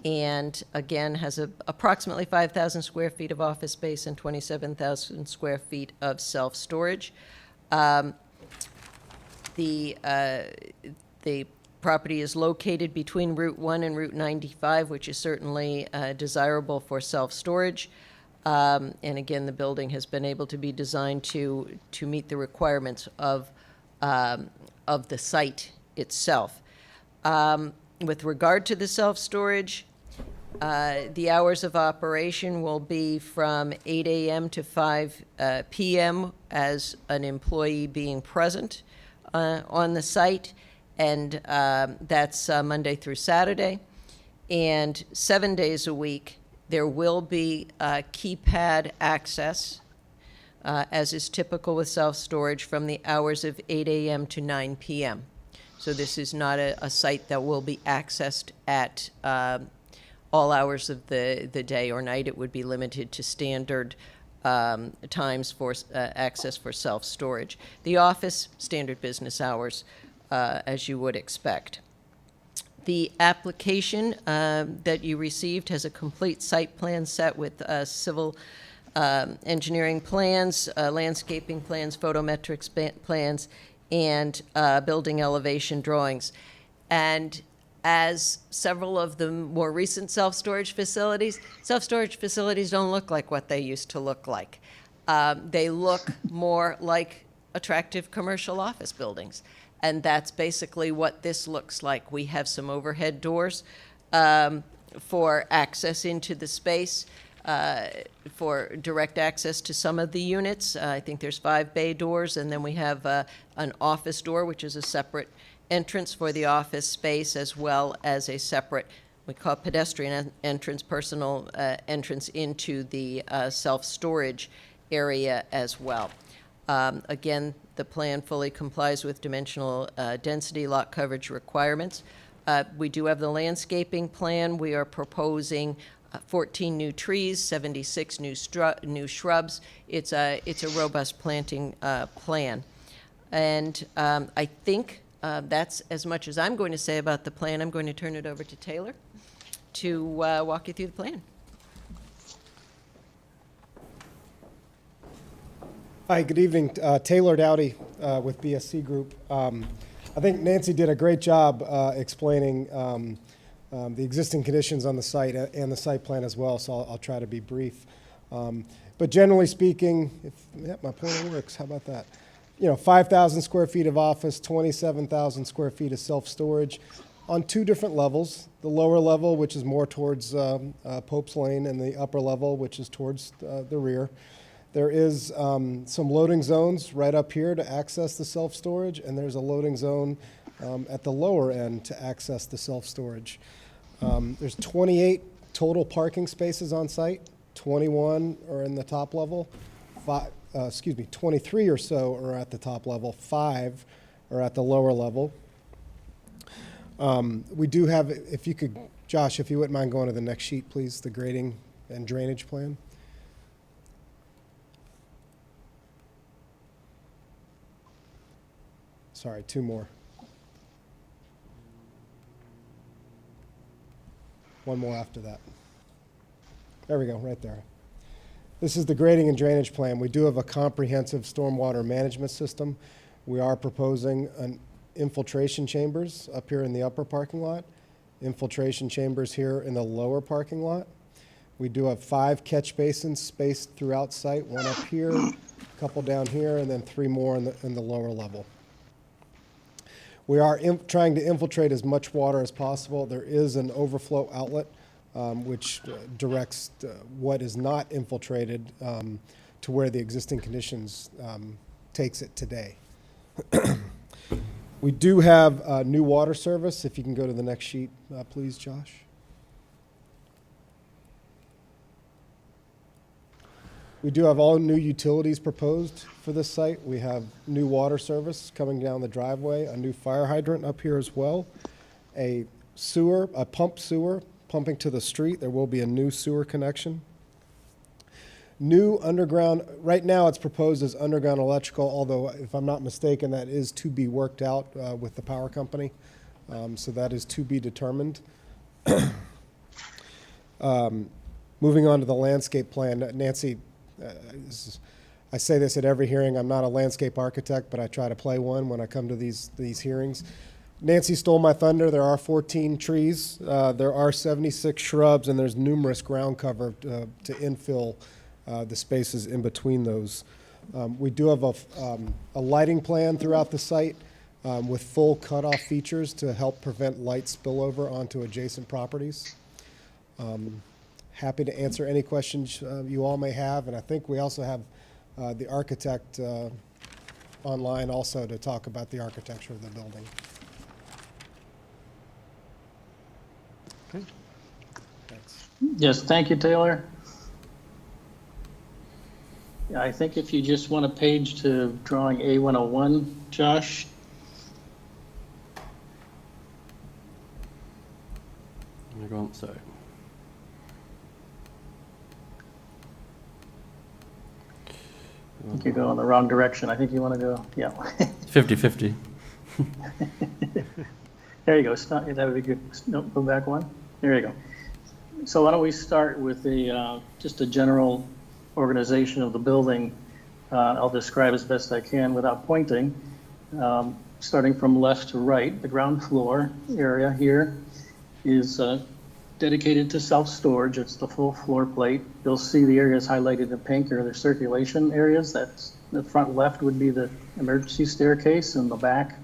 and again, has approximately 5,000 square feet of office space and 27,000 square feet of self-storage. The property is located between Route 1 and Route 95, which is certainly desirable for self-storage. And again, the building has been able to be designed to meet the requirements of the site itself. With regard to the self-storage, the hours of operation will be from 8 a.m. to 5 p.m. as an employee being present on the site, and that's Monday through Saturday. And 7 days a week, there will be keypad access, as is typical with self-storage, from the hours of 8 a.m. to 9 p.m. So this is not a site that will be accessed at all hours of the day or night. It would be limited to standard times for access for self-storage. The office, standard business hours, as you would expect. The application that you received has a complete site plan set with civil engineering plans, landscaping plans, photometrics plans, and building elevation drawings. And as several of the more recent self-storage facilities don't look like what they used to look like. They look more like attractive commercial office buildings. And that's basically what this looks like. We have some overhead doors for access into the space, for direct access to some of the units. I think there's 5 bay doors, and then we have an office door, which is a separate entrance for the office space, as well as a separate, we call it pedestrian entrance, personal entrance into the self-storage area as well. Again, the plan fully complies with dimensional density lot coverage requirements. We do have the landscaping plan. We are proposing 14 new trees, 76 new shrubs. It's a robust planting plan. And I think that's as much as I'm going to say about the plan. I'm going to turn it over to Taylor to walk you through the plan. Hi, good evening. Taylor Dowdy with BSC Group. I think Nancy did a great job explaining the existing conditions on the site and the site plan as well, so I'll try to be brief. But generally speaking, my pointer works, how about that? 5,000 square feet of office, 27,000 square feet of self-storage on 2 different levels. The lower level, which is more towards Pope's Lane, and the upper level, which is towards the rear. There is some loading zones right up here to access the self-storage, and there's a loading zone at the lower end to access the self-storage. There's 28 total parking spaces on site. 21 are in the top level. 23 or so are at the top level. 5 are at the lower level. We do have, if you could, Josh, if you wouldn't mind going to the next sheet, please, the grading and drainage plan. Sorry, 2 more. 1 more after that. There we go, right there. This is the grading and drainage plan. We do have a comprehensive stormwater management system. We are proposing an infiltration chambers up here in the upper parking lot, infiltration chambers here in the lower parking lot. We do have 5 catch basins spaced throughout site, 1 up here, a couple down here, and then 3 more in the lower level. We are trying to infiltrate as much water as possible. There is an overflow outlet which directs what is not infiltrated to where the existing conditions takes it today. We do have new water service. If you can go to the next sheet, please, Josh. We do have all new utilities proposed for this site. We have new water service coming down the driveway, a new fire hydrant up here as well, a pump sewer pumping to the street. There will be a new sewer connection. New underground, right now it's proposed as underground electrical, although if I'm not mistaken, that is to be worked out with the power company. So that is to be determined. Moving on to the landscape plan, Nancy, I say this at every hearing, I'm not a landscape architect, but I try to play one when I come to these hearings. Nancy stole my thunder. There are 14 trees, there are 76 shrubs, and there's numerous ground cover to infill the spaces in between those. We do have a lighting plan throughout the site with full cutoff features to help prevent light spillover onto adjacent properties. Happy to answer any questions you all may have, and I think we also have the architect online also to talk about the architecture of the building. Okay. Thanks. Yes, thank you, Taylor. Yeah, I think if you just want a page to drawing A101, Josh. You're going, sorry. I think you're going the wrong direction. I think you want to go, yeah. 50-50. There you go. Stop. That would be good. No, go back one. There you go. So why don't we start with just a general organization of the building. I'll describe as best I can without pointing. Starting from left to right, the ground floor area here is dedicated to self-storage. It's the full floor plate. You'll see the areas highlighted in pink are the circulation areas. That's the front left would be the emergency staircase, and the back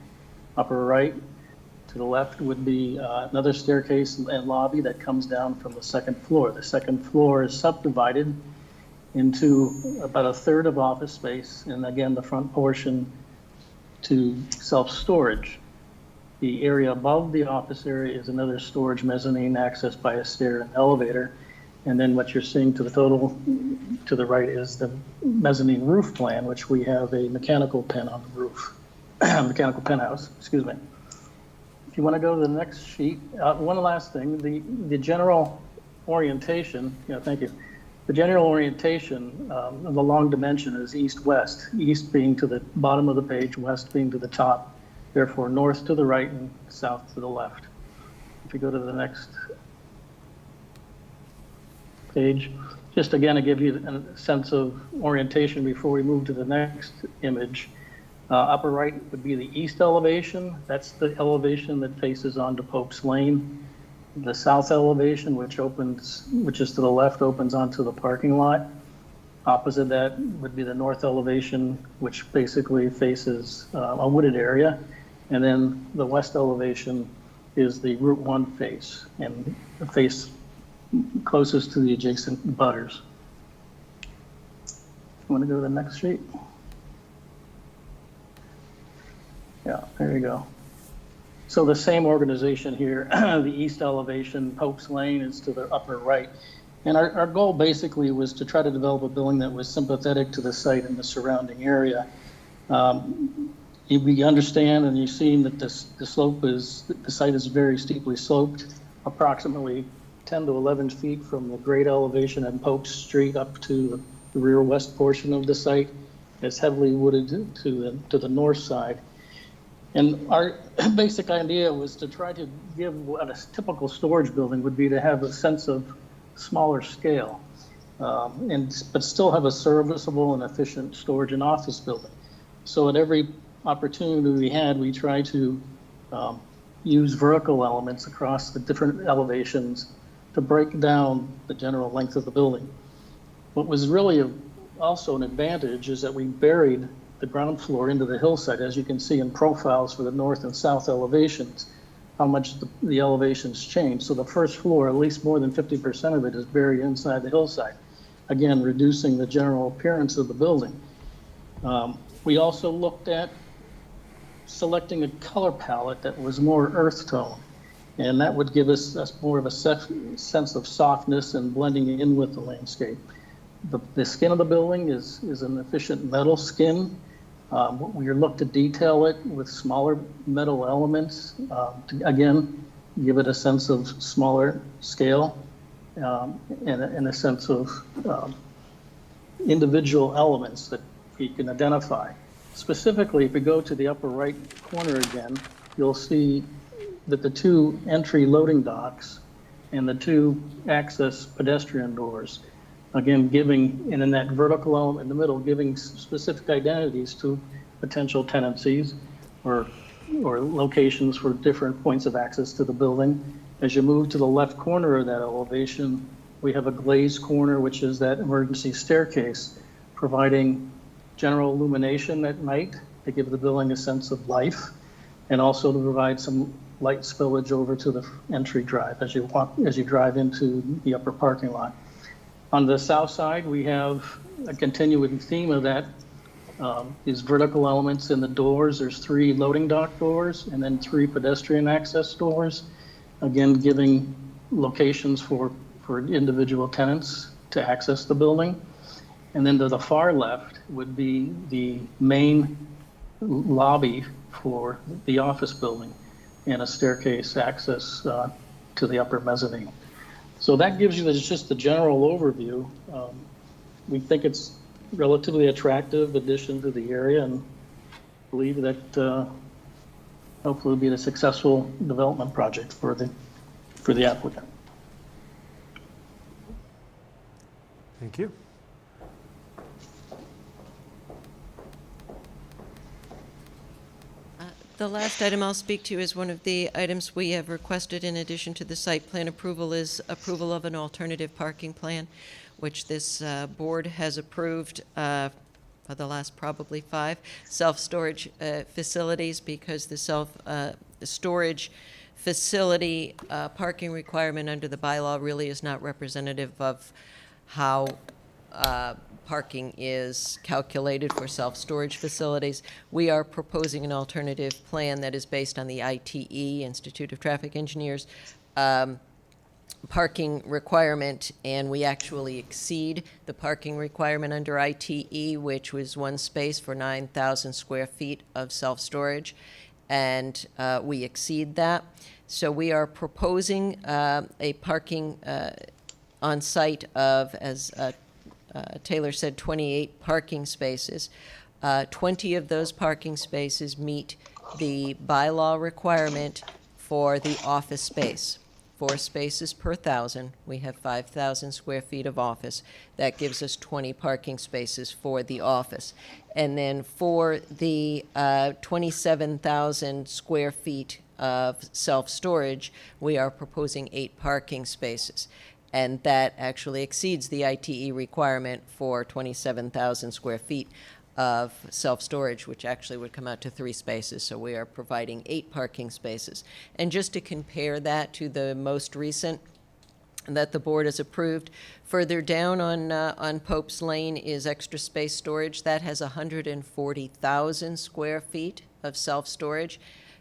upper right to the left would be another staircase and lobby that comes down from the second floor. The second floor is subdivided into about a third of office space, and again, the front portion to self-storage. The area above the office area is another storage mezzanine accessed by a stair and elevator. And then what you're seeing to the total to the right is the mezzanine roof plan, which we have a mechanical pen on the roof, mechanical penthouse, excuse me. If you want to go to the next sheet, one last thing, the general orientation, thank you. The general orientation of the long dimension is east-west, east being to the bottom of the page, west being to the top. Therefore, north to the right and south to the left. If you go to the next page, just again to give you a sense of orientation before we move to the next image. Upper right would be the east elevation. That's the elevation that faces onto Pope's Lane. The south elevation, which is to the left, opens onto the parking lot. Opposite that would be the north elevation, which basically faces a wooded area. And then the west elevation is the Route 1 face, and the face closest to the adjacent butters. You want to go to the next sheet? Yeah, there you go. So the same organization here, the east elevation, Pope's Lane is to the upper right. And our goal basically was to try to develop a building that was sympathetic to the site and the surrounding area. We understand and you've seen that the site is very steeply sloped, approximately 10 to 11 feet from the grade elevation in Pope Street up to the rear west portion of the site. It's heavily wooded to the north side. And our basic idea was to try to give what a typical storage building would be, to have a sense of smaller scale, but still have a serviceable and efficient storage and office building. So at every opportunity we had, we tried to use vertical elements across the different elevations to break down the general length of the building. What was really also an advantage is that we buried the ground floor into the hillside, as you can see in profiles for the north and south elevations, how much the elevations change. So the first floor, at least more than 50% of it is buried inside the hillside, again, reducing the general appearance of the building. We also looked at selecting a color palette that was more earth tone, and that would give us more of a sense of softness and blending in with the landscape. The skin of the building is an efficient metal skin. We look to detail it with smaller metal elements to, again, give it a sense of smaller scale and a sense of individual elements that you can identify. Specifically, if we go to the upper right corner again, you'll see that the two entry loading docks and the 2 access pedestrian doors. Again, giving, and in that vertical element in the middle, giving specific identities to potential tenancies or locations for different points of access to the building. As you move to the left corner of that elevation, we have a glazed corner, which is that emergency staircase, providing general illumination at night to give the building a sense of life, and also to provide some light spillage over to the entry drive as you drive into the upper parking lot. On the south side, we have a continuing theme of that. These vertical elements in the doors. There's 3 loading dock doors and then 3 pedestrian access doors. Again, giving locations for individual tenants to access the building. And then to the far left would be the main lobby for the office building and a staircase access to the upper mezzanine. So that gives you just the general overview. We think it's relatively attractive addition to the area and believe that hopefully will be a successful development project for the applicant. Thank you. The last item I'll speak to is one of the items we have requested in addition to the site plan approval is approval of an alternative parking plan, which this board has approved for the last probably 5 self-storage facilities, because the self-storage facility parking requirement under the bylaw really is not representative of how parking is calculated for self-storage facilities. We are proposing an alternative plan that is based on the ITE, Institute of Traffic Engineers, parking requirement, and we actually exceed the parking requirement under ITE, which was 1 space for 9,000 square feet of self-storage, and we exceed that. So we are proposing a parking on site of, as Taylor said, 28 parking spaces. 20 of those parking spaces meet the bylaw requirement for the office space. 4 spaces per 1,000. We have 5,000 square feet of office. That gives us 20 parking spaces for the office. And then for the 27,000 square feet of self-storage, we are proposing 8 parking spaces. And that actually exceeds the ITE requirement for 27,000 square feet of self-storage, which actually would come out to 3 spaces. So we are providing 8 parking spaces. And just to compare that to the most recent that the board has approved, further down on Pope's Lane is Extra Space Storage. That has 140,000 square feet of self-storage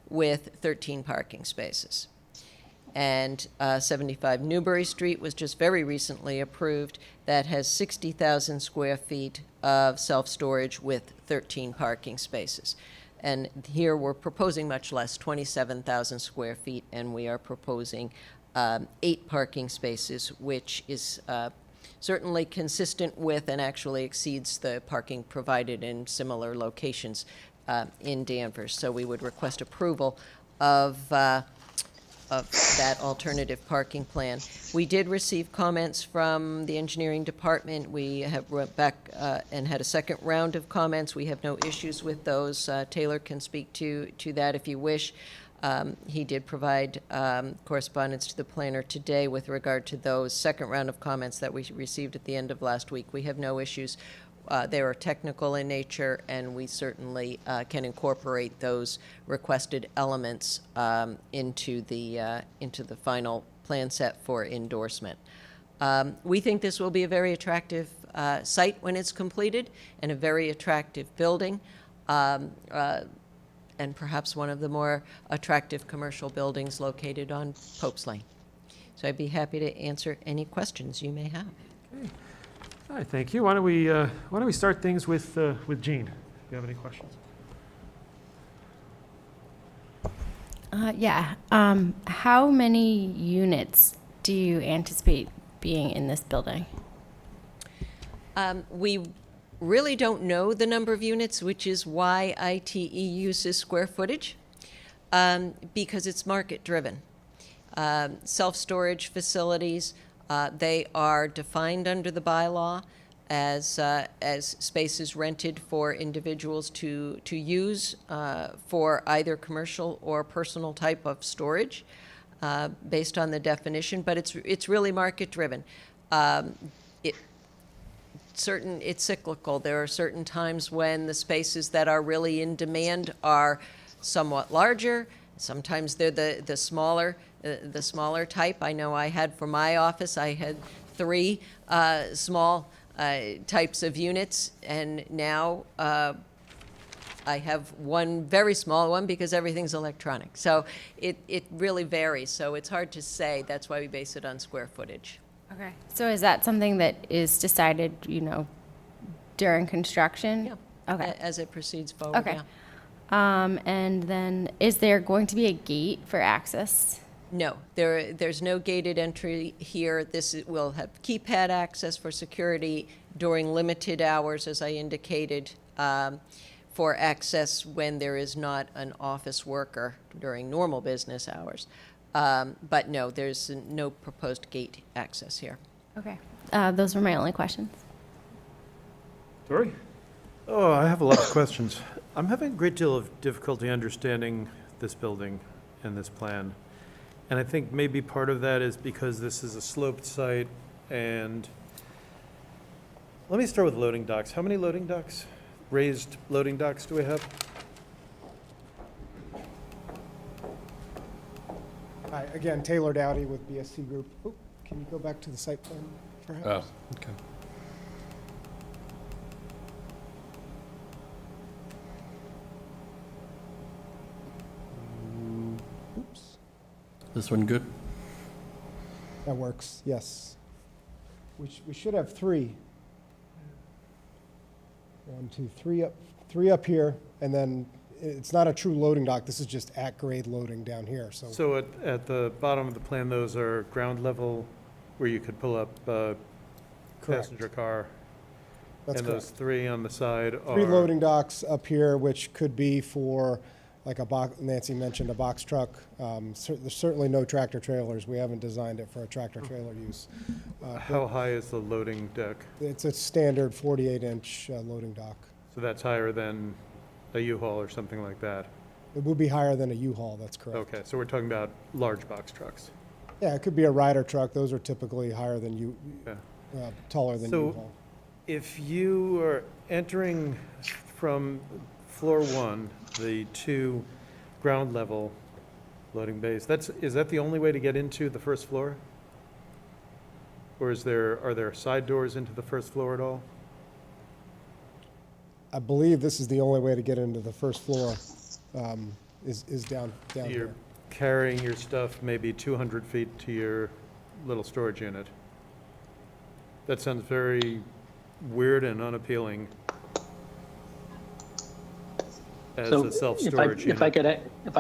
with 13 parking spaces. And 75 Newbury Street was just very recently approved. That has 60,000 square feet of self-storage with 13 parking spaces. And here we're proposing much less, 27,000 square feet, and we are proposing 8 parking spaces, which is certainly consistent with and actually exceeds the parking provided in similar locations in Danvers. So we would request approval of that alternative parking plan. We did receive comments from the engineering department. We have went back and had a second round of comments. We have no issues with those. Taylor can speak to that if you wish. He did provide correspondence to the planner today with regard to those second round of comments that we received at the end of last week. We have no issues. They are technical in nature, and we certainly can incorporate those requested elements into the final plan set for endorsement. We think this will be a very attractive site when it's completed, and a very attractive building, and perhaps one of the more attractive commercial buildings located on Pope's Lane. So I'd be happy to answer any questions you may have. Okay. All right, thank you. Why don't we start things with Jean? Do you have any questions? Yeah. How many units do you anticipate being in this building? We really don't know the number of units, which is why ITE uses square footage, because it's market driven. Self-storage facilities, they are defined under the bylaw as spaces rented for individuals to use for either commercial or personal type of storage, based on the definition, but it's really market-driven. It's cyclical. There are certain times when the spaces that are really in demand are somewhat larger. Sometimes they're the smaller type. I know I had for my office, I had 3 small types of units, and now I have one very small one because everything's electronic. So it really varies. So it's hard to say. That's why we base it on square footage. Okay. So is that something that is decided, during construction? Yeah. Okay. As it proceeds forward. Okay. Yeah. And then is there going to be a gate for access? No, there's no gated entry here. Will have keypad access for security during limited hours, as I indicated, for access when there is not an office worker during normal business hours. But no, there's no proposed gate access here. Okay. Those were my only questions. Tori? Oh, I have a lot of questions. I'm having a great deal of difficulty understanding this building and this plan. And I think maybe part of that is because this is a sloped site, and let me start with loading docks. How many loading docks, raised loading docks do we have? Hi, again, Taylor Dowdy with BSC Group. Oh, can you go back to the site plan, perhaps? Oh, okay. Oops, This one good? that works, yes. We should have 3. 1, 2, 3 up here, and then it's not a true loading dock. This is just at-grade loading down here, so. So at the bottom of the plan, those are ground level where you could pull up a Correct. passenger car? That's And those correct. 3 on the side are? 3 loading docks up here, which could be for, like a box, Nancy mentioned, a box truck. There's certainly no tractor trailers. We haven't designed it for a tractor trailer use. How high is the loading deck? It's a standard 48-inch loading dock. So that's higher than a U-Haul or something like that? It would be higher than a U-Haul, that's correct. Okay, so we're talking about large box trucks. Yeah, it could be a rider truck. Those are typically higher than Yeah. taller than So- U-Haul. If you are entering from floor 1, the 2 ground level loading bays, is that the only way to get into the first floor? Or are there side doors into the first floor at all? I believe this is the only way to get into the first floor, is down You're here. carrying your stuff maybe 200 feet to your little storage unit. That sounds very weird and unappealing as So a self-storage unit. if I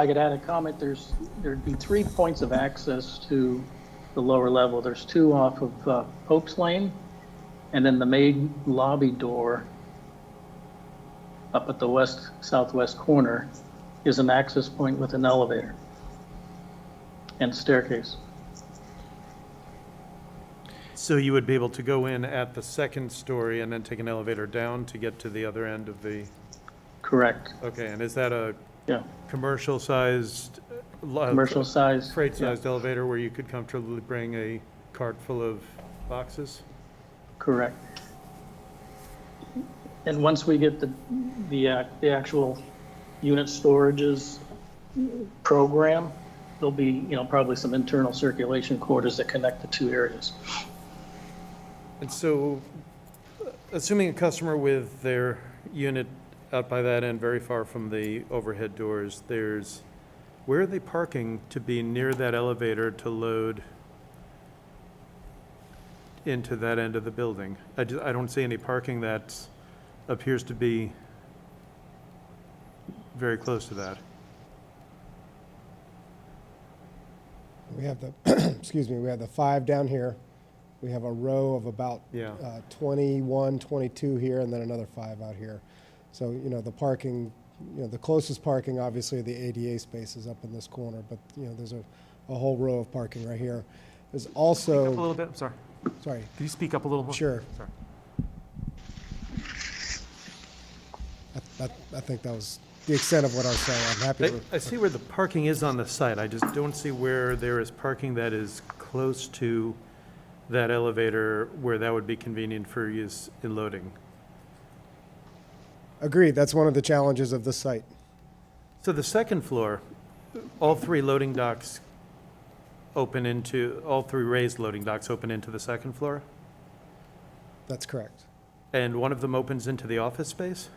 could add a comment, there'd be 3 points of access to the lower level. There's 2 off of Pope's Lane, and then the main lobby door up at the southwest corner is an access point with an elevator and staircase. So you would be able to go in at the second story and then take an elevator down to get to the other end of the, Correct. okay, and is that a Yeah. commercial-sized? Commercial size. yeah. Freight-sized elevator where you could comfortably bring a cart full of boxes? Correct. And once we get the actual unit storages program, there'll be, probably some internal circulation quarters that connect the 2 areas. And so, assuming a customer with their unit out by that end, very far from the overhead doors, where are they parking to be near that elevator to load into that end of the building? I don't see any parking that appears to be very close to that. We have excuse me, we have the 5 down here. We have a row of about Yeah. 21, 22 here, and then another 5 out here. So, the parking the closest parking, obviously, the ADA spaces up in this corner, but, there's a whole row of parking right here. There's Speak up a also, little bit, I'm sorry. sorry, Could you speak up a little more? sure. Sorry. I think that was the extent of what I was saying. I'm happy to. I see where the parking is on the site. I just don't see where there is parking that is close to that elevator where that would be convenient for use in loading. Agreed, that's one of the challenges of this site. So the second floor, all three loading docks open into, all three raised loading docks open into the second floor? That's correct. And one of them opens into the office space?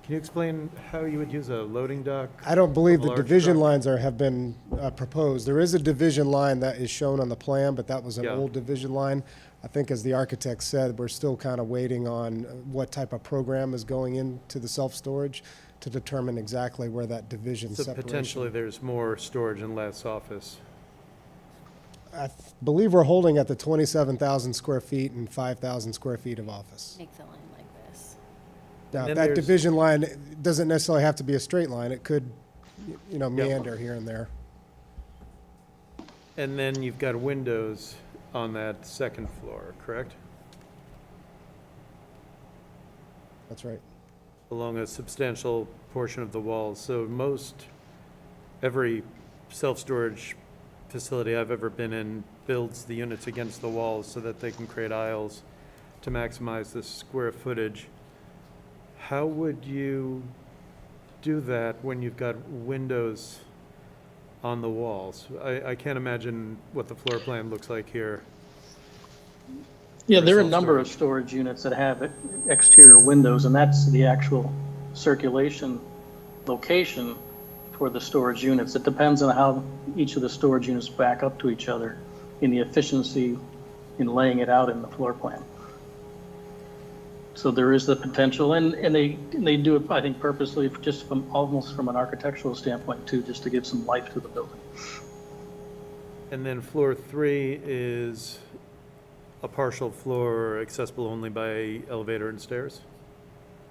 Can you explain how you would use a loading dock? I don't believe of a the large division truck? lines have been proposed. There is a division line that is shown on the plan, but that was an Yeah. old division line. I think, as the architect said, we're still kind of waiting on what type of program is going into the self-storage to determine exactly where that division So separation. potentially there's more storage and less office. I believe we're holding at the 27,000 square feet and 5,000 square feet of office. Make the line like this. Now, And if then that there's- division line doesn't necessarily have to be a straight line. It could, Yeah. meander here and there. And then you've got windows on that second floor, correct? That's right. Along a substantial portion of the walls. So every self-storage facility I've ever been in builds the units against the walls so that they can create aisles to maximize the square footage. How would you do that when you've got windows on the walls? I can't imagine what the floor plan looks like here. Yeah, For there are a number self-storage. of storage units that have exterior windows, and that's the actual circulation location for the storage units. It depends on how each of the storage units back up to each other in the efficiency in laying it out in the floor plan. So there is the potential, and they do it, I think, purposely, just almost from an architectural standpoint too, just to give some life to the building. And then floor 3 is a partial floor accessible only by elevator and stairs?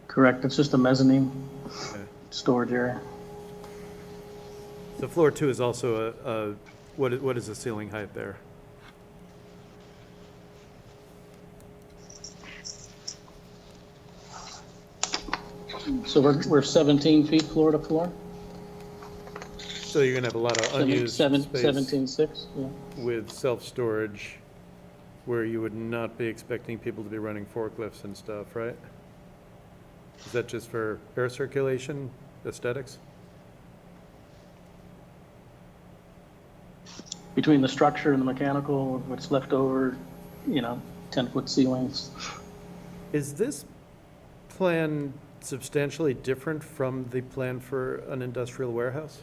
Correct, it's just a mezzanine Okay. storage area. So floor 2 is also what is the ceiling height there? So we're 17 feet floor to floor? So you're gonna have a lot of unused space 17.6, yeah. with self-storage where you would not be expecting people to be running forklifts and stuff, right? Is that just for air circulation, aesthetics? Between the structure and the mechanical, what's left over, 10-foot ceilings. Is this plan substantially different from the plan for an industrial warehouse?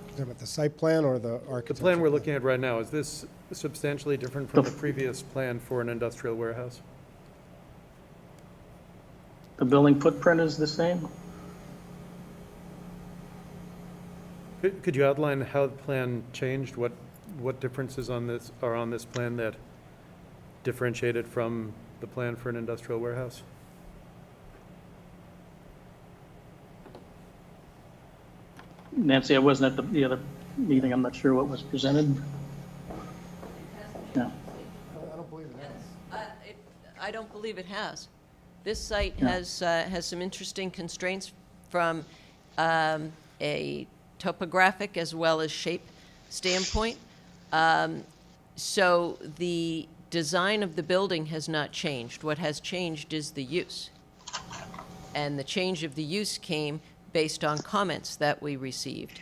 Is that the site plan or the The architecture? plan we're looking at right now, is this substantially different from the previous plan for an industrial warehouse? The building footprint is the same? Could you outline how the plan changed? What differences are on this plan that differentiated from the plan for an industrial warehouse? Nancy, I wasn't at the other meeting, I'm not sure what was presented. Yeah. I don't believe it has. This site Yeah. has some interesting constraints from a topographic as well as shape standpoint. So the design of the building has not changed. What has changed is the use. And the change of the use came based on comments that we received.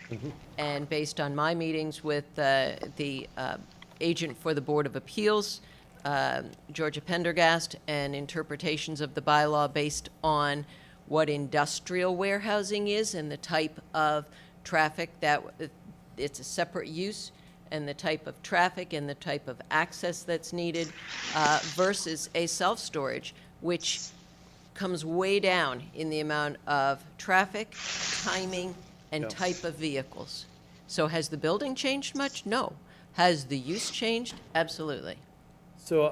And based on my meetings with the agent for the Board of Appeals, Georgia Pendergast, and interpretations of the bylaw based on what industrial warehousing is and the type of traffic that it's a separate use, and the type of traffic and the type of access that's needed versus a self-storage, which comes way down in the amount of traffic, timing, and Yeah. type of vehicles. So has the building changed much? No. Has the use changed? Absolutely. So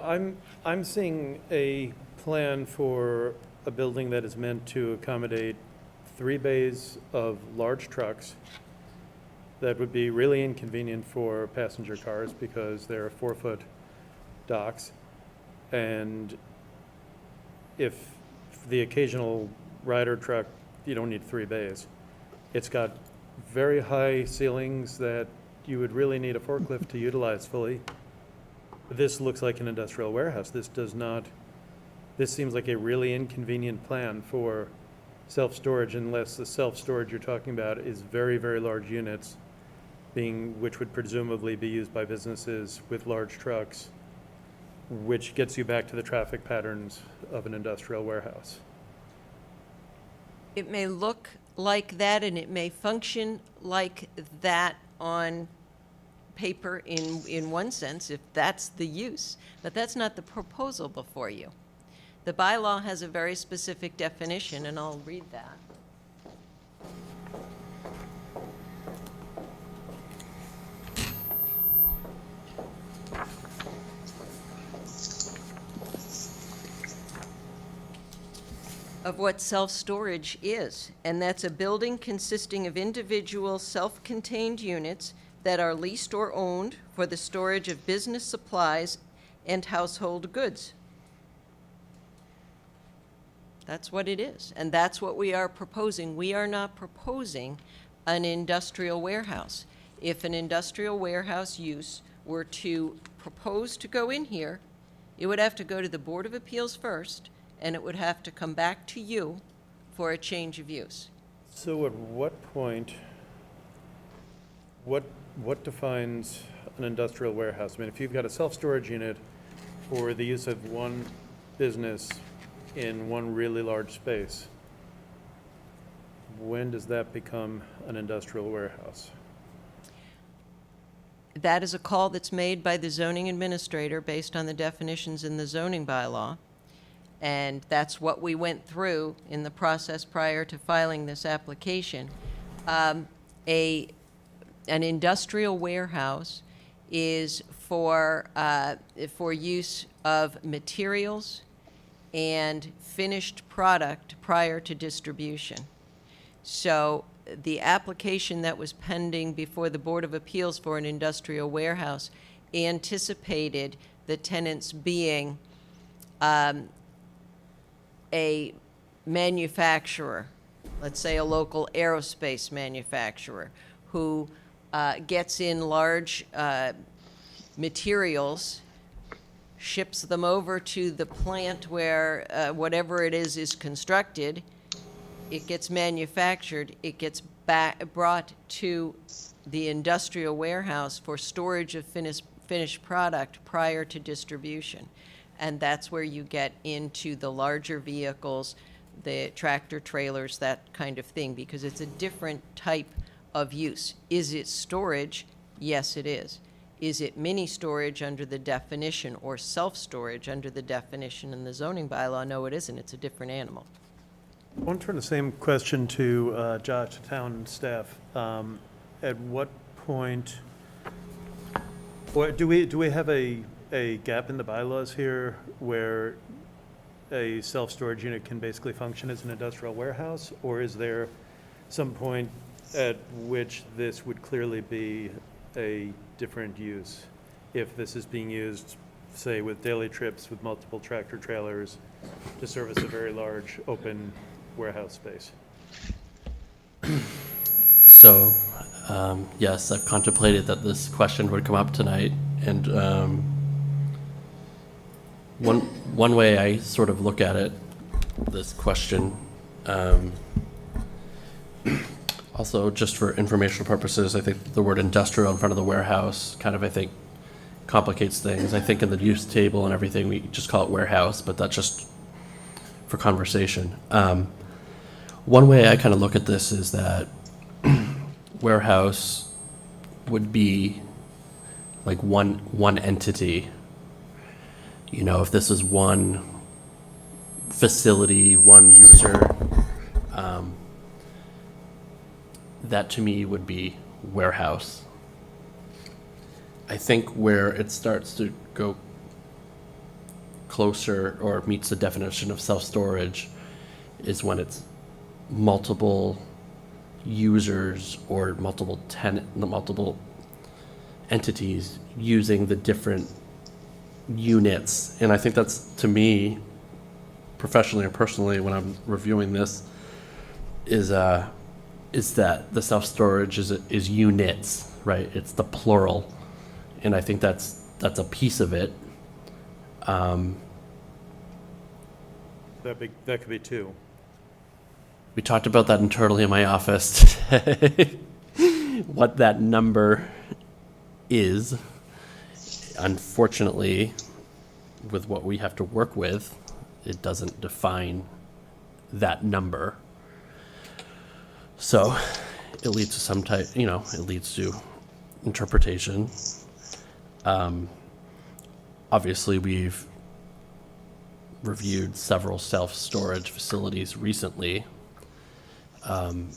I'm seeing a plan for a building that is meant to accommodate 3 bays of large trucks that would be really inconvenient for passenger cars because they're 4-foot docks. And if the occasional rider truck, you don't need 3 bays. It's got very high ceilings that you would really need a forklift to utilize fully. This looks like an industrial warehouse. This seems like a really inconvenient plan for self-storage unless the self-storage you're talking about is very, very large units, which would presumably be used by businesses with large trucks, which gets you back to the traffic patterns of an industrial warehouse. It may look like that and it may function like that on paper in one sense, if that's the use, but that's not the proposal before you. The bylaw has a very specific definition, and I'll read that. Of what self-storage is, and that's a building consisting of individual self-contained units that are leased or owned for the storage of business supplies and household goods. That's what it is, and that's what we are proposing. We are not proposing an industrial warehouse. If an industrial warehouse use were to propose to go in here, it would have to go to the Board of Appeals first, and it would have to come back to you for a change of use. So at what point, what defines an industrial warehouse? I mean, if you've got a self-storage unit for the use of one business in one really large space, when does that become an industrial warehouse? That is a call that's made by the zoning administrator based on the definitions in the zoning bylaw. And that's what we went through in the process prior to filing this application. An industrial warehouse is for use of materials and finished product prior to distribution. So the application that was pending before the Board of Appeals for an industrial warehouse anticipated the tenants being a manufacturer, let's say a local aerospace manufacturer, who gets in large materials, ships them over to the plant where whatever it is constructed, it gets manufactured, it gets brought to the industrial warehouse for storage of finished product prior to distribution. And that's where you get into the larger vehicles, the tractor trailers, that kind of thing, because it's a different type of use. Is it storage? Yes, it is. Is it mini storage under the definition or self-storage under the definition in the zoning bylaw? No, it isn't. It's a different animal. I want to turn the same question to Josh, the town staff. At what point, or do we have a gap in the bylaws here where a self-storage unit can basically function as an industrial warehouse? Or is there some point at which this would clearly be a different use? If this is being used, say, with daily trips with multiple tractor trailers to service a very large open warehouse space? So, yes, I've contemplated that this question would come up tonight, and one way I sort of look at it, this question, also just for informational purposes, I think the word industrial in front of the warehouse kind of, I think, complicates things. I think in the use table and everything, we just call it warehouse, but that's just for conversation. One way I kind of look at this is that warehouse would be like one entity. You know, if this is one facility, one user, that to me would be warehouse. I think where it starts to go closer or meets the definition of self-storage is when it's multiple users or multiple entities using the different units. And I think that's, to me, professionally or personally, when I'm reviewing this, is that the self-storage is units, right? It's the plural. And I think that's a piece of it. That could be two. We talked about that internally in my office today. What that number is. Unfortunately, with what we have to work with, it doesn't define that number. So it leads to some type, it leads to interpretation. Obviously, we've reviewed several self-storage facilities recently. And,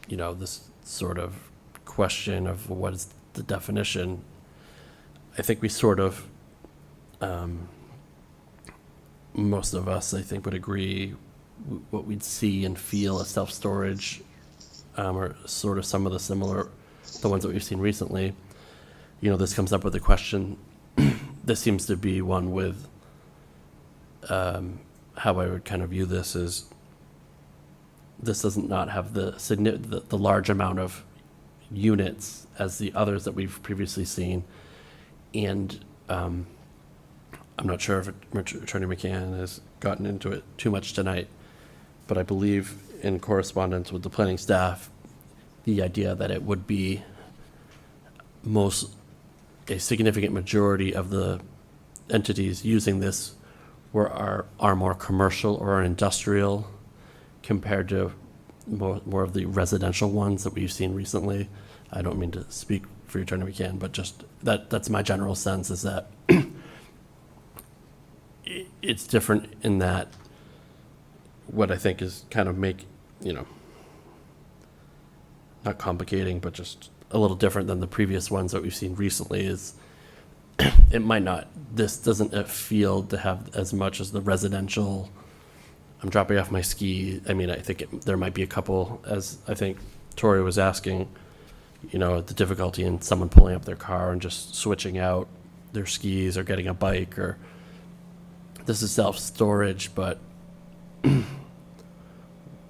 this sort of question of what is the definition, I think we sort of, most of us, I think, would agree what we'd see and feel as self-storage, or sort of some of the ones that we've seen recently. This comes up with the question, this seems to be one with, how I would kind of view this is, this does not have the large amount of units as the others that we've previously seen. And I'm not sure if Attorney McCann has gotten into it too much tonight, but I believe in correspondence with the planning staff, the idea that it would be a significant majority of the entities using this are more commercial or industrial compared to more of the residential ones that we've seen recently. I don't mean to speak for Attorney McCann, but just that's my general sense, is that it's different in that what I think is kind of not complicating, but just a little different than the previous ones that we've seen recently is this doesn't feel to have as much as the residential, I'm dropping off my ski. I mean, I think there might be a couple, as I think Tori was asking, the difficulty in someone pulling up their car and just switching out their skis or getting a bike, or this is self-storage, but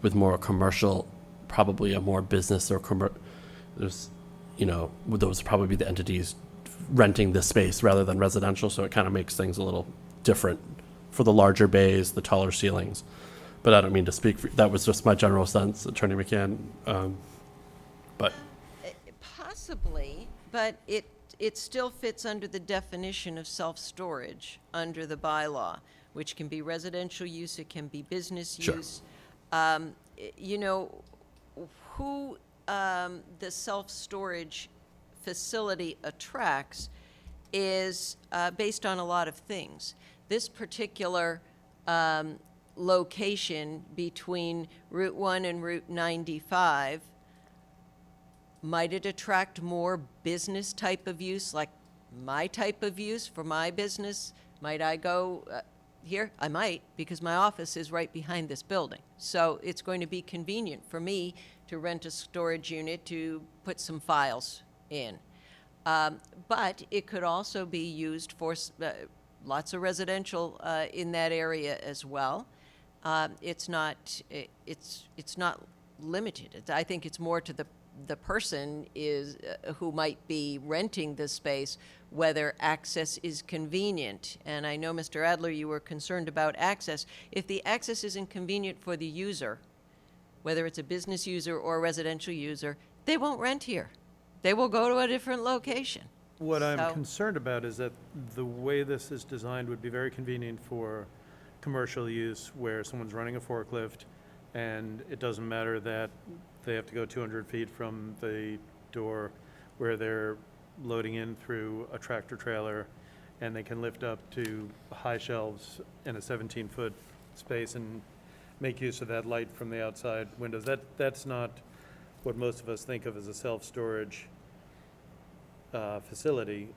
with more commercial, probably a more business or there's, would those probably be the entities renting the space rather than residential. So it kind of makes things a little different for the larger bays, the taller ceilings. But I don't mean to speak for, that was just my general sense, Attorney McCann. But Possibly, but it still fits under the definition of self-storage under the bylaw, which can be residential use, it can be business Sure. use. Who the self-storage facility attracts is based on a lot of things. This particular location between Route 1 and Route 95, might it attract more business type of use, like my type of use for my business? Might I go here? I might, because my office is right behind this building. So it's going to be convenient for me to rent a storage unit to put some files in. But it could also be used for lots of residential in that area as well. It's not limited. I think it's more to the person is who might be renting the space, whether access is convenient. And I know, Mr. Adler, you were concerned about access. If the access isn't convenient for the user, whether it's a business user or a residential user, they won't rent here. They will go to a different location. What I'm So- concerned about is that the way this is designed would be very convenient for commercial use where someone's running a forklift and it doesn't matter that they have to go 200 feet from the door where they're loading in through a tractor trailer, and they can lift up to high shelves in a 17-foot space and make use of that light from the outside windows. That's not what most of us think of as a self-storage facility.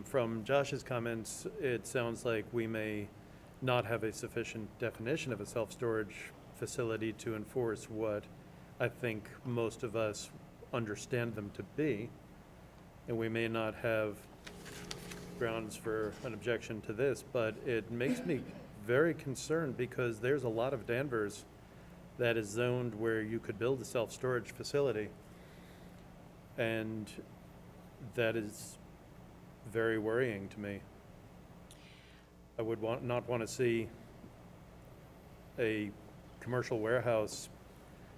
From Josh's comments, it sounds like we may not have a sufficient definition of a self-storage facility to enforce what I think most of us understand them to be. And we may not have grounds for an objection to this, but it makes me very concerned because there's a lot of Danvers that is zoned where you could build a self-storage facility. And that is very worrying to me. I would not want to see a commercial warehouse,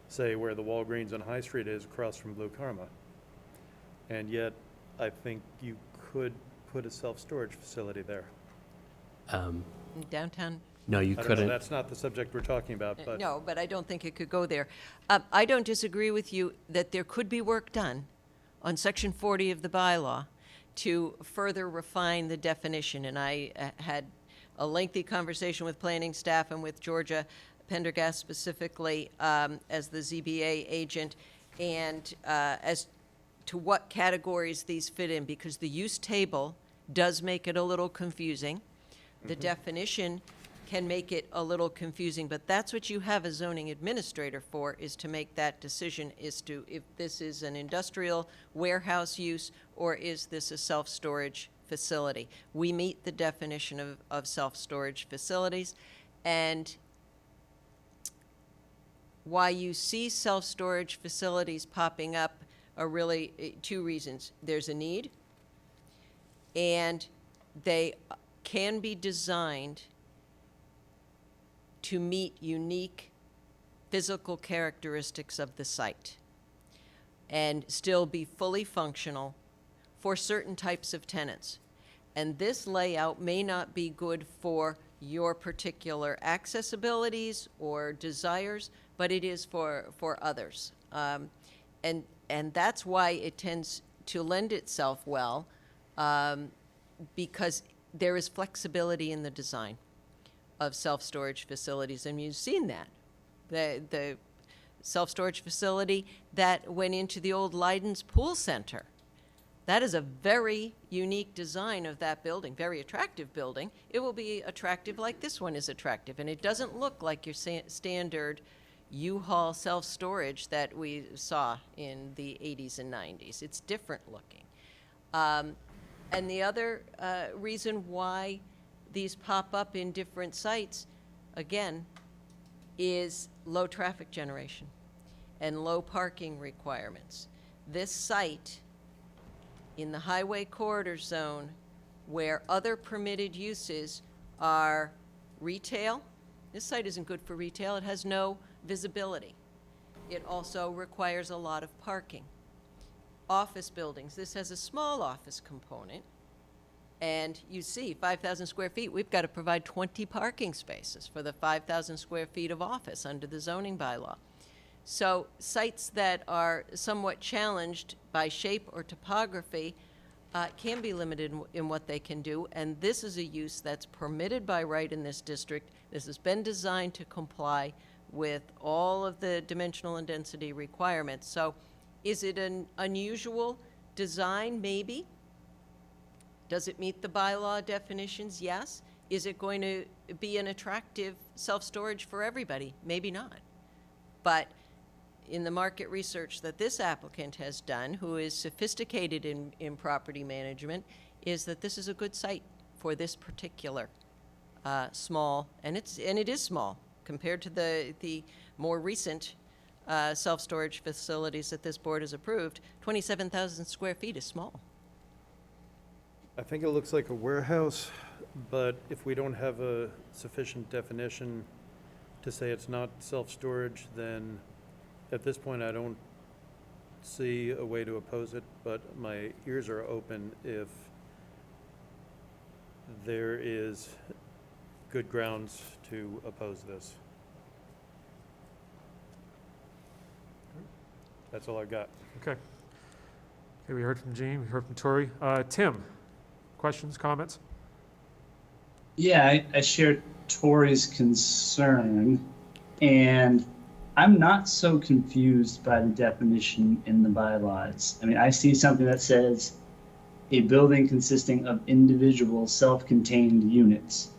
say where the Walgreens on High Street is across from Blue Karma. And yet, I think you could put a self-storage facility there. Downtown? No, you I don't know, couldn't. that's not the subject we're talking about, but. No, but I don't think it could go there. I don't disagree with you that there could be work done on Section 40 of the bylaw to further refine the definition. And I had a lengthy conversation with planning staff and with Georgia Pendergast specifically as the ZBA agent, and as to what categories these fit in, because the use table does make it a little confusing. The definition can make it a little confusing, but that's what you have a zoning administrator for, is to make that decision as to if this is an industrial warehouse use or is this a self-storage facility. We meet the definition of self-storage facilities, and why you see self-storage facilities popping up are really two reasons. There's a need, and they can be designed to meet unique physical characteristics of the site and still be fully functional for certain types of tenants. And this layout may not be good for your particular accessibilities or desires, but it is for others. And that's why it tends to lend itself well, because there is flexibility in the design of self-storage facilities, and you've seen that. The self-storage facility that went into the old Leiden's Pool Center, that is a very unique design of that building, very attractive building. It will be attractive like this one is attractive, and it doesn't look like your standard U-Haul self-storage that we saw in the 80s and 90s. It's different looking. And the other reason why these pop up in different sites, again, is low traffic generation and low parking requirements. This site in the highway corridor zone, where other permitted uses are retail, this site isn't good for retail. It has no visibility. It also requires a lot of parking. Office buildings, this has a small office component. And you see, 5,000 square feet, we've got to provide 20 parking spaces for the 5,000 square feet of office under the zoning bylaw. So sites that are somewhat challenged by shape or topography can be limited in what they can do. And this is a use that's permitted by right in this district. This has been designed to comply with all of the dimensional and density requirements. So is it an unusual design? Maybe. Does it meet the bylaw definitions? Yes. Is it going to be an attractive self-storage for everybody? Maybe not. But in the market research that this applicant has done, who is sophisticated in property management, is that this is a good site for this particular small, and it is small compared to the more recent self-storage facilities that this board has approved. 27,000 square feet is small. I think it looks like a warehouse, but if we don't have a sufficient definition to say it's not self-storage, then at this point I don't see a way to oppose it, but my ears are open if there is good grounds to oppose this. That's all I got. Okay. Okay, we heard from Gene, we heard from Tori. Tim, questions, comments? Yeah, I share Tori's concern, and I'm not so confused by the definition in the bylaws. I mean, I see something that says a building consisting of individual self-contained units.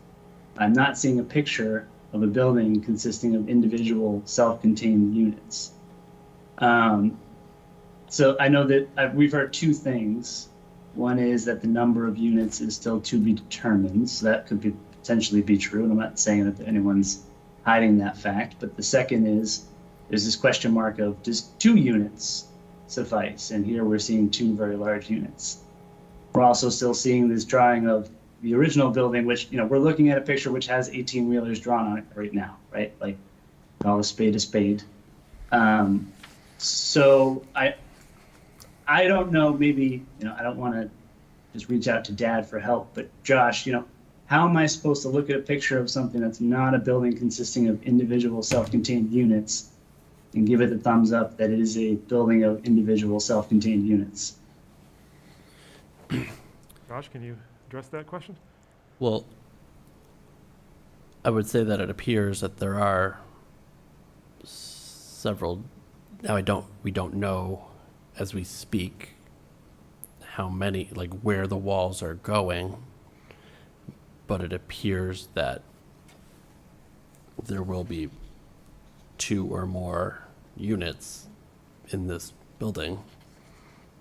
I'm not seeing a picture of a building consisting of individual self-contained units. So I know that we've heard two things. One is that the number of units is still to be determined, so that could potentially be true, and I'm not saying that anyone's hiding that fact. But the second is there's this question mark of, does 2 units suffice? And here we're seeing 2 very large units. We're also still seeing this drawing of the original building, which, we're looking at a picture which has 18-wheelers drawn on it right now, right? Like, call a spade a spade. So I don't know, maybe, I don't want to just reach out to Dad for help, but Josh, how am I supposed to look at a picture of something that's not a building consisting of individual self-contained units and give it the thumbs up that it is a building of individual self-contained units? Josh, can you address that question? Well, I would say that it appears that there are several. Now we don't know as we speak how many, like where the walls are going, but it appears that there will be 2 or more units in this building.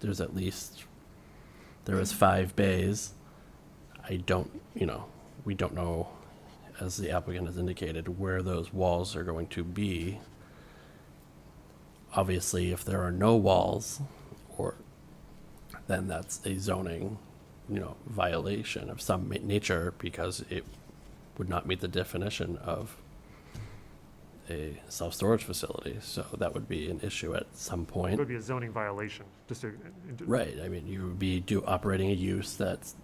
There is 5 bays. We don't know, as the applicant has indicated, where those walls are going to be. Obviously, if there are no walls, then that's a zoning, violation of some nature, because it would not meet the definition of a self-storage facility. So that would be an issue at some It point. would be a zoning violation, just to. Right. I mean, you would be operating a use that's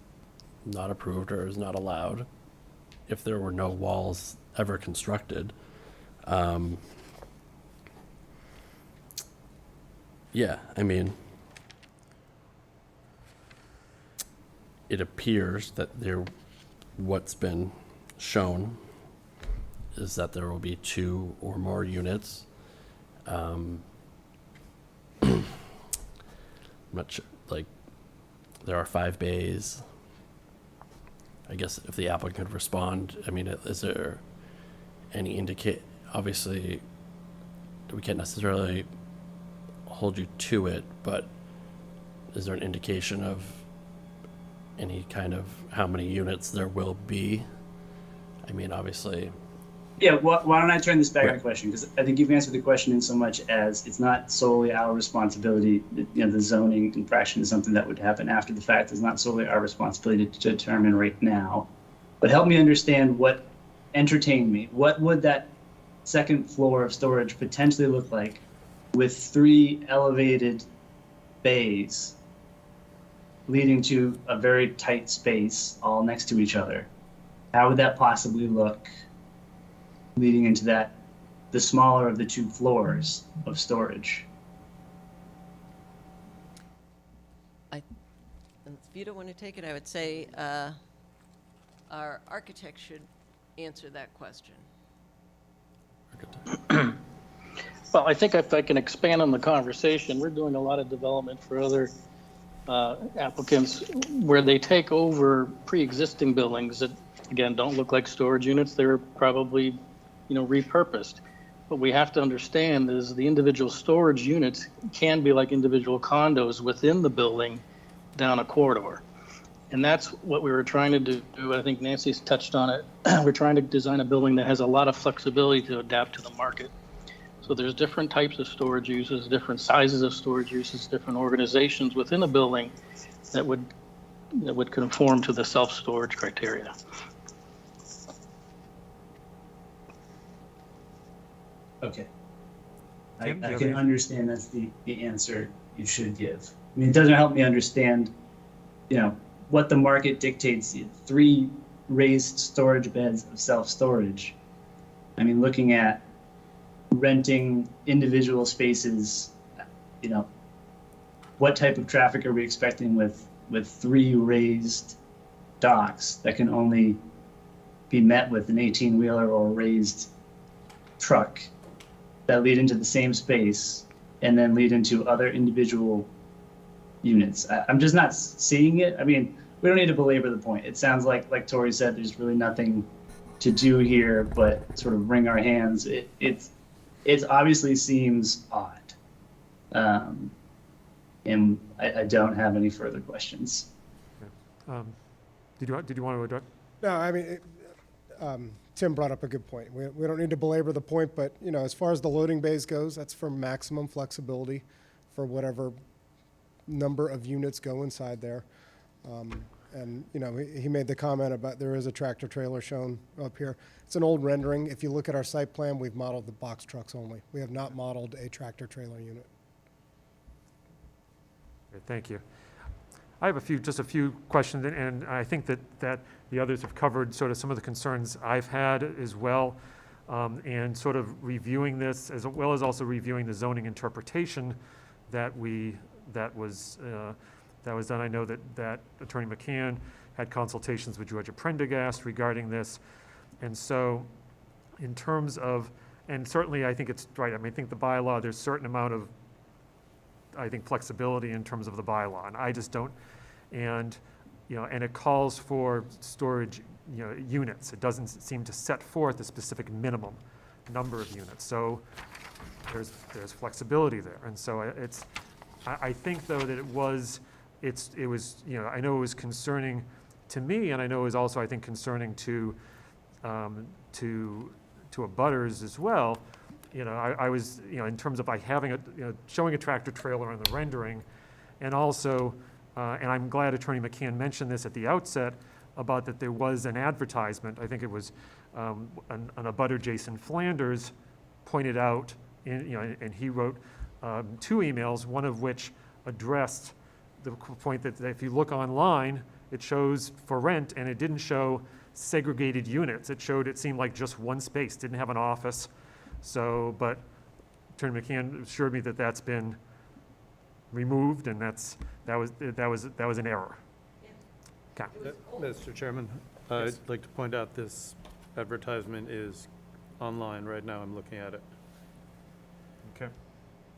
not approved or is not allowed if there were no walls ever constructed. Yeah, I mean, it appears that what's been shown is that there will be 2 or more units. I'm not sure, like, there are 5 bays. I guess if the applicant could respond, I mean, is there any obviously, we can't necessarily hold you to it, but is there an indication of any kind of how many units there will be? I mean, obviously. Yeah, why don't I turn this back on Right. the question? Because I think you've answered the question in so much as it's not solely our responsibility. The zoning infraction is something that would happen after the fact. It's not solely our responsibility to determine right now. But help me understand entertain me. What would that second floor of storage potentially look like with 3 elevated bays leading to a very tight space all next to each other? How would that possibly look leading into the smaller of the 2 floors of storage? If you don't want to take it, I would say our architect should answer that question. Well, I think if I can expand on the conversation, we're doing a lot of development for other applicants where they take over pre-existing buildings that, again, don't look like storage units. They're probably, repurposed. What we have to understand is the individual storage units can be like individual condos within the building down a corridor. And that's what we were trying to do. I think Nancy's touched on it. We're trying to design a building that has a lot of flexibility to adapt to the market. So there's different types of storage uses, different sizes of storage uses, different organizations within a building that would conform to the self-storage criteria. Okay. Tim, do I you can have understand that's the answer you should give. I mean, it doesn't help me understand, what the market dictates. 3 raised storage beds of self-storage. I mean, looking at renting individual spaces, what type of traffic are we expecting with 3 raised docks that can only be met with an 18-wheeler or a raised truck that lead into the same space and then lead into other individual units. I'm just not seeing it. I mean, we don't need to belabor the point. It sounds like Tori said, there's really nothing to do here but sort of wring our hands. It obviously seems odd. And I don't have any further questions. Did you want to address? No, I mean, Tim brought up a good point. We don't need to belabor the point, but, you know, as far as the loading bays goes, that's for maximum flexibility for whatever number of units go inside there. And, you know, he made the comment about there is a tractor trailer shown up here. It's an old rendering. If you look at our site plan, we've modeled the box trucks only. We have not modeled a tractor trailer unit. Okay, thank you. I have just a few questions, and I think that the others have covered sort of some of the concerns I've had as well, and sort of reviewing this, as well as also reviewing the zoning interpretation that was done. I know that Attorney McCann had consultations with Georgia Prendergast regarding this, and so in terms of, and certainly I think it's right. I mean, I think the bylaw, there's a certain amount of, I think, flexibility in terms of the bylaw, and I just don't, and, you know, and it calls for storage, you know, units. It doesn't seem to set forth a specific minimum number of units. So there's flexibility there, and so I think though that it was, you know, I know it was concerning to me, and I know it was also, I think, concerning to abutters as well. You know, I was, you know, in terms of by having showing a tractor trailer on the rendering, and also, and I'm glad Attorney McCann mentioned this at the outset about that there was an advertisement. I think it was an abutter, Jason Flanders, pointed out, and he wrote 2 emails, one of which addressed the point that if you look online, it shows for rent, and it didn't show segregated units. It seemed like just one space, didn't have an office. So, but Attorney McCann assured me that that's been removed, and that was an error. Okay. Mr. Chairman, I'd like to point out this advertisement is online right now. I'm looking at it. Okay.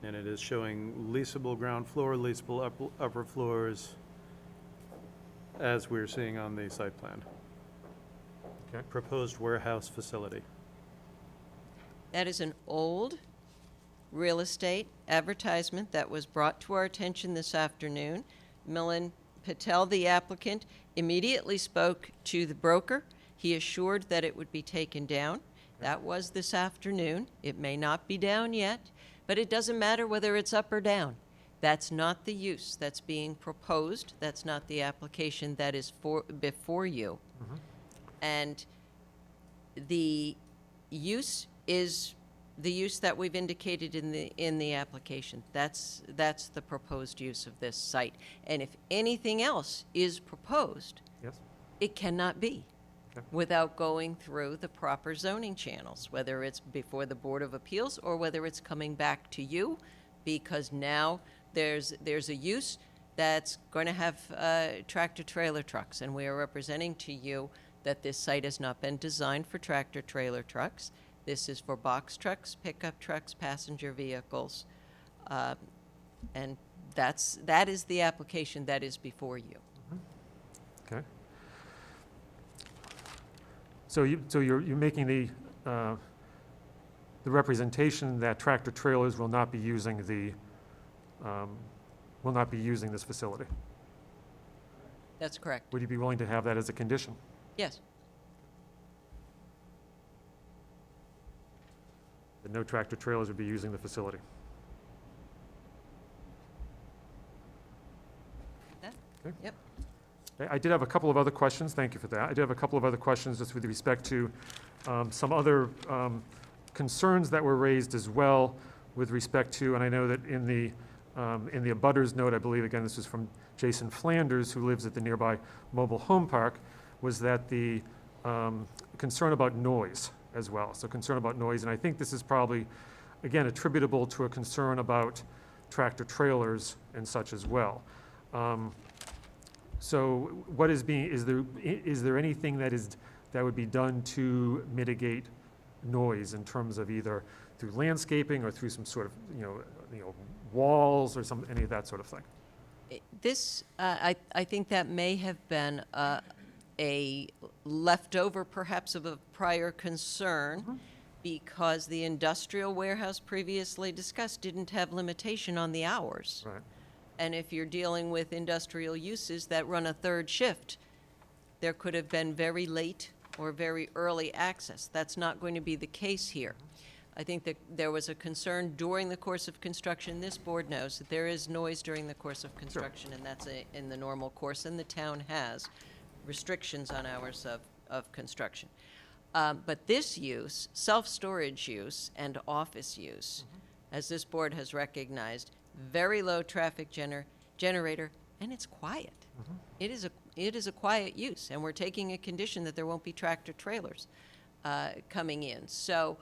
And it is showing leasable ground floor, leasable upper floors, as we're seeing on the site plan. Okay. Proposed warehouse facility. That is an old real estate advertisement that was brought to our attention this afternoon. Milan Patel, the applicant, immediately spoke to the broker. He assured that it would be taken down. That was this afternoon. It may not be down yet, but it doesn't matter whether it's up or down. That's not the use that's being proposed. That's not the application that is before you. Mm-hmm. And the use is the use that we've indicated in the application. That's the proposed use of this site. And if anything else is proposed, Yes. it cannot be Okay. without going through the proper zoning channels, whether it's before the Board of Appeals or whether it's coming back to you, because now there's a use that's going to have tractor trailer trucks, and we are representing to you that this site has not been designed for tractor trailer trucks. This is for box trucks, pickup trucks, passenger vehicles, and that is the application that is before you. Okay. So you're making the representation that tractor trailers will not be using this facility. That's correct. Would you be willing to have that as a condition? Yes. That no tractor trailers would be using the facility? That? Okay. Yep. I did have a couple of other questions. Thank you for that. I did have a couple of other questions just with respect to some other concerns that were raised as well with respect to, and I know that in the abutters note, I believe, again, this is from Jason Flanders, who lives at the nearby mobile home park, was that the concern about noise as well. So concern about noise, and I think this is probably, again, attributable to a concern about tractor trailers and such as well. So what is there anything that would be done to mitigate noise in terms of either through landscaping or through some sort of, you know, walls or any of that sort of thing? I think that may have been a leftover perhaps of a prior concern because the industrial warehouse previously discussed didn't have limitation on the hours. Right. And if you're dealing with industrial uses that run a third shift, there could have been very late or very early access. That's not going to be the case here. I think that there was a concern during the course of construction. This board knows that there is noise during the course of construction, and that's in the normal course, and the town has restrictions on hours of construction. But this use, self-storage use and office use, as this board has recognized, very low traffic generator, and it's quiet. It is a quiet use, and we're taking a condition that there won't be tractor trailers coming in. So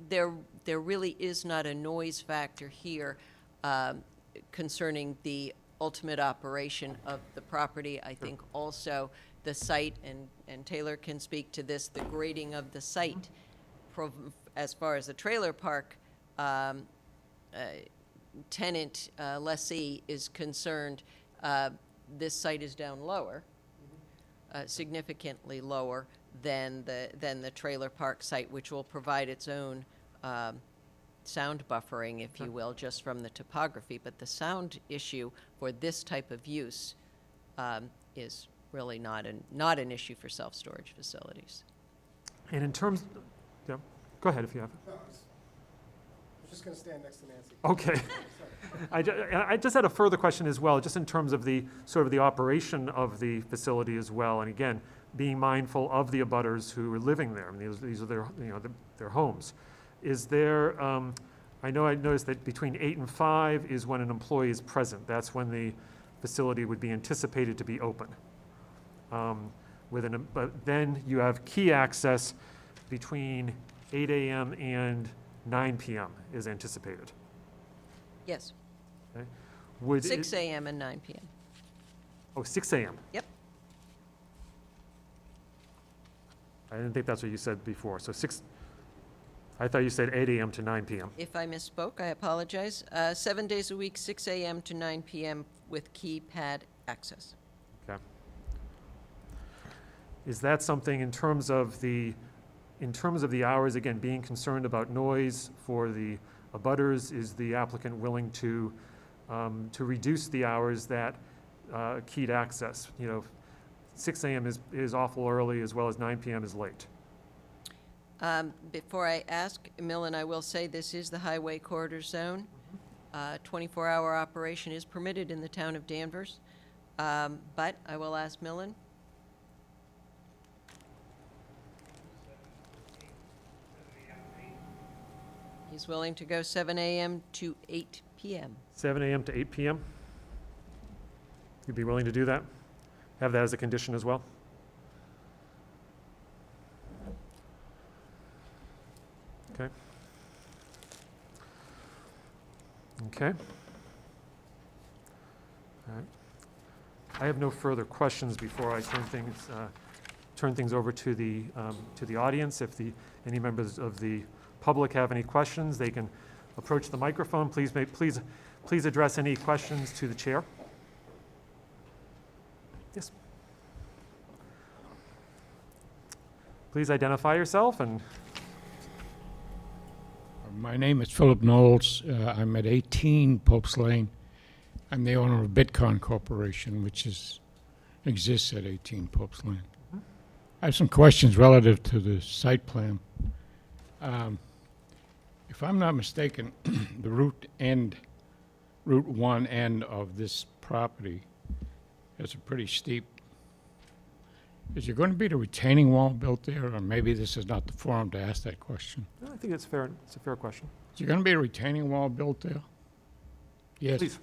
there really is not a noise factor here concerning the ultimate operation of the property. I think also the site, and Taylor can speak to this, the grading of the site, as far as the trailer park tenant lessee is concerned, this site is down lower, significantly lower than the trailer park site, which will provide its own sound buffering, if you will, just from the topography. But the sound issue for this type of use is really not an issue for self-storage facilities. And in terms, yeah, go ahead if you have. I was just going to stand next to Nancy. Okay. I just had a further question as well, just in terms of the sort of the operation of the facility as well. And again, being mindful of the abutters who are living there. I mean, these are their, their homes. Is there, I know I noticed that between 8 and 5 is when an employee is present. That's when the facility would be anticipated to be open. But then you have key access between 8 a.m. and 9 p.m. is anticipated. Yes, Okay. Would 6 a.m. and 9 p.m. Oh, 6 a.m. Yep. I didn't think that's what you said before. So 6, I thought you said 8 a.m. to 9 p.m. If I misspoke, I apologize. 7 days a week, 6 a.m. to 9 p.m. with keypad access. Okay. Is that something in terms of the hours, again, being concerned about noise for the abutters, is the applicant willing to reduce the hours that keyed access? 6 a.m. is awful early, as well as 9 p.m. is late. Before I ask Millen, I will say this is the highway corridor zone. 24-hour operation is permitted in the town of Danvers, but I will ask Millen. He's willing to go 7 a.m. to 8 p.m. 7 a.m. to 8 p.m.? You'd be willing to do that? Have that as a condition as well? Okay. Okay. All right. I have no further questions before I turn things over to the audience. If any members of the public have any questions, they can approach the microphone. Please address any questions to the chair. Yes. Please identify yourself and. My name is Philip Knowles. I'm at 18 Popes Lane. I'm the owner of Bitcoin Corporation, which exists at 18 Popes Lane. I have some questions relative to the site plan. If I'm not mistaken, the Route 1 end of this property has a pretty steep. Is there going to be a retaining wall built there, or maybe this is not the forum to ask that question? I think it's fair. It's a fair question. Is there going to be a retaining wall built there? Yes. Please.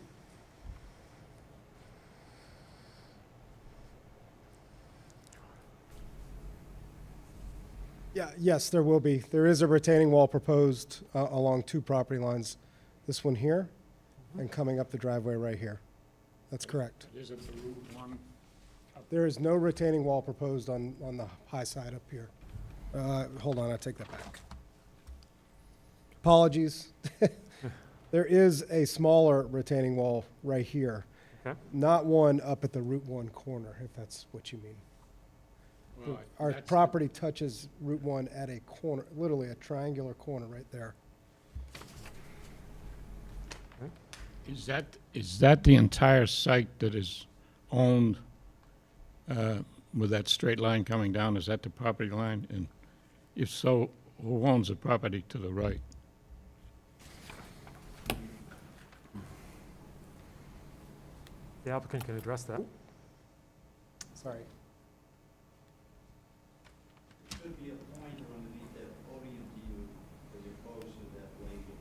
Yeah, yes, there will be. There is a retaining wall proposed along 2 property lines. This one here and coming up the driveway right here. That's correct. Is it the Route 1? There is no retaining wall proposed on the high side up here. Hold on, I take that back. Apologies. There is a smaller retaining wall right here. Okay. not one up at the Route 1 corner, if that's what you mean. Well, Our that's- property touches Route 1 at a corner, literally a triangular corner right there. Is that the entire site that is owned with that straight line coming down? Is that the property line? And if so, who owns the property to the right? The applicant can address that. Sorry. Should be a pointer underneath that podium to you as opposed to that label.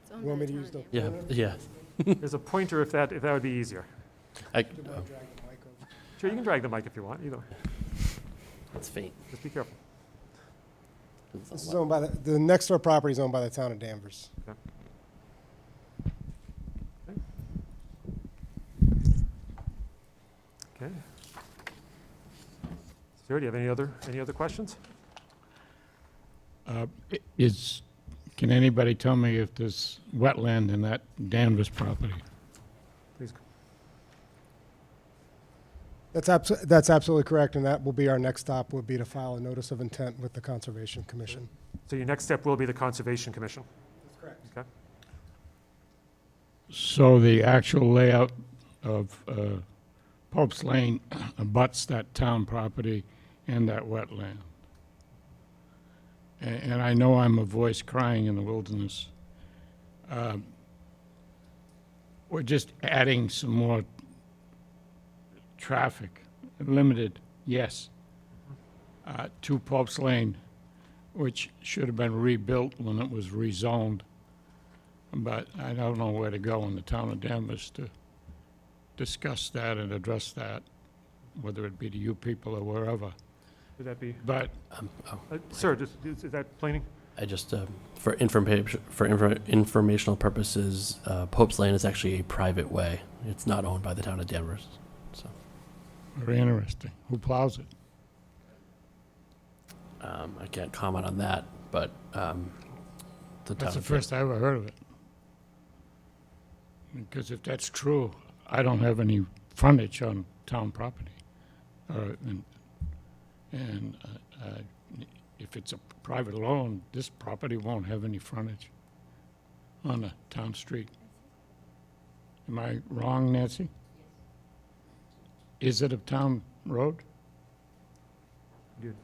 It's owned You want by me to the use the town. Yeah, pointer? yeah. There's a pointer if that would be easier. I, Do you want to drag the mic over? Sure, you can drag the mic if you want, either way. it's faint. Just be careful. This is owned by the next door property is owned by the town of Danvers. Okay. Sir, do you have any other questions? Can anybody tell me if there's wetland in that Danvers property? Please. That's absolutely correct, and that will be our next stop, would be to file a notice of intent with the Conservation Commission. So your next step will be the Conservation Commission. That's correct. Okay. So the actual layout of Pope's Lane abuts that town property and that wetland. And I know I'm a voice crying in the wilderness. We're just adding some more traffic, limited, yes, to Pope's Lane, which should have been rebuilt when it was rezoned. But I don't know where to go in the town of Danvers to discuss that and address that, whether it be to you people or wherever. Would that be, But sir, is that planing? I just, for informational purposes, Pope's Lane is actually a private way. It's not owned by the town of Danvers, so. very interesting. Who plows it? I can't comment on that, but, the town That's the of first I ever heard of it. Because if that's true, I don't have any frontage on town property. And if it's a private loan, this property won't have any frontage on a town street. Am I wrong, Nancy? Is it a town road? Good.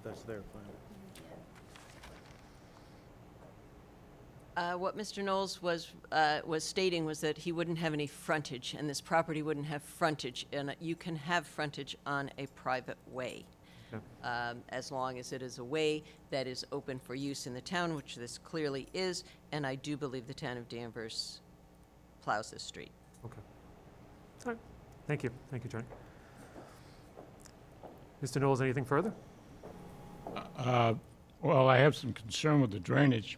That's their plan. What Mr. Knowles was stating was that he wouldn't have any frontage, and this property wouldn't have frontage, and you can have frontage on a private way, Okay. as long as it is a way that is open for use in the town, which this clearly is, and I do believe the town of Danvers plows this street. Okay. All right. Thank you, Attorney. Mr. Knowles, anything further? Well, I have some concern with the drainage,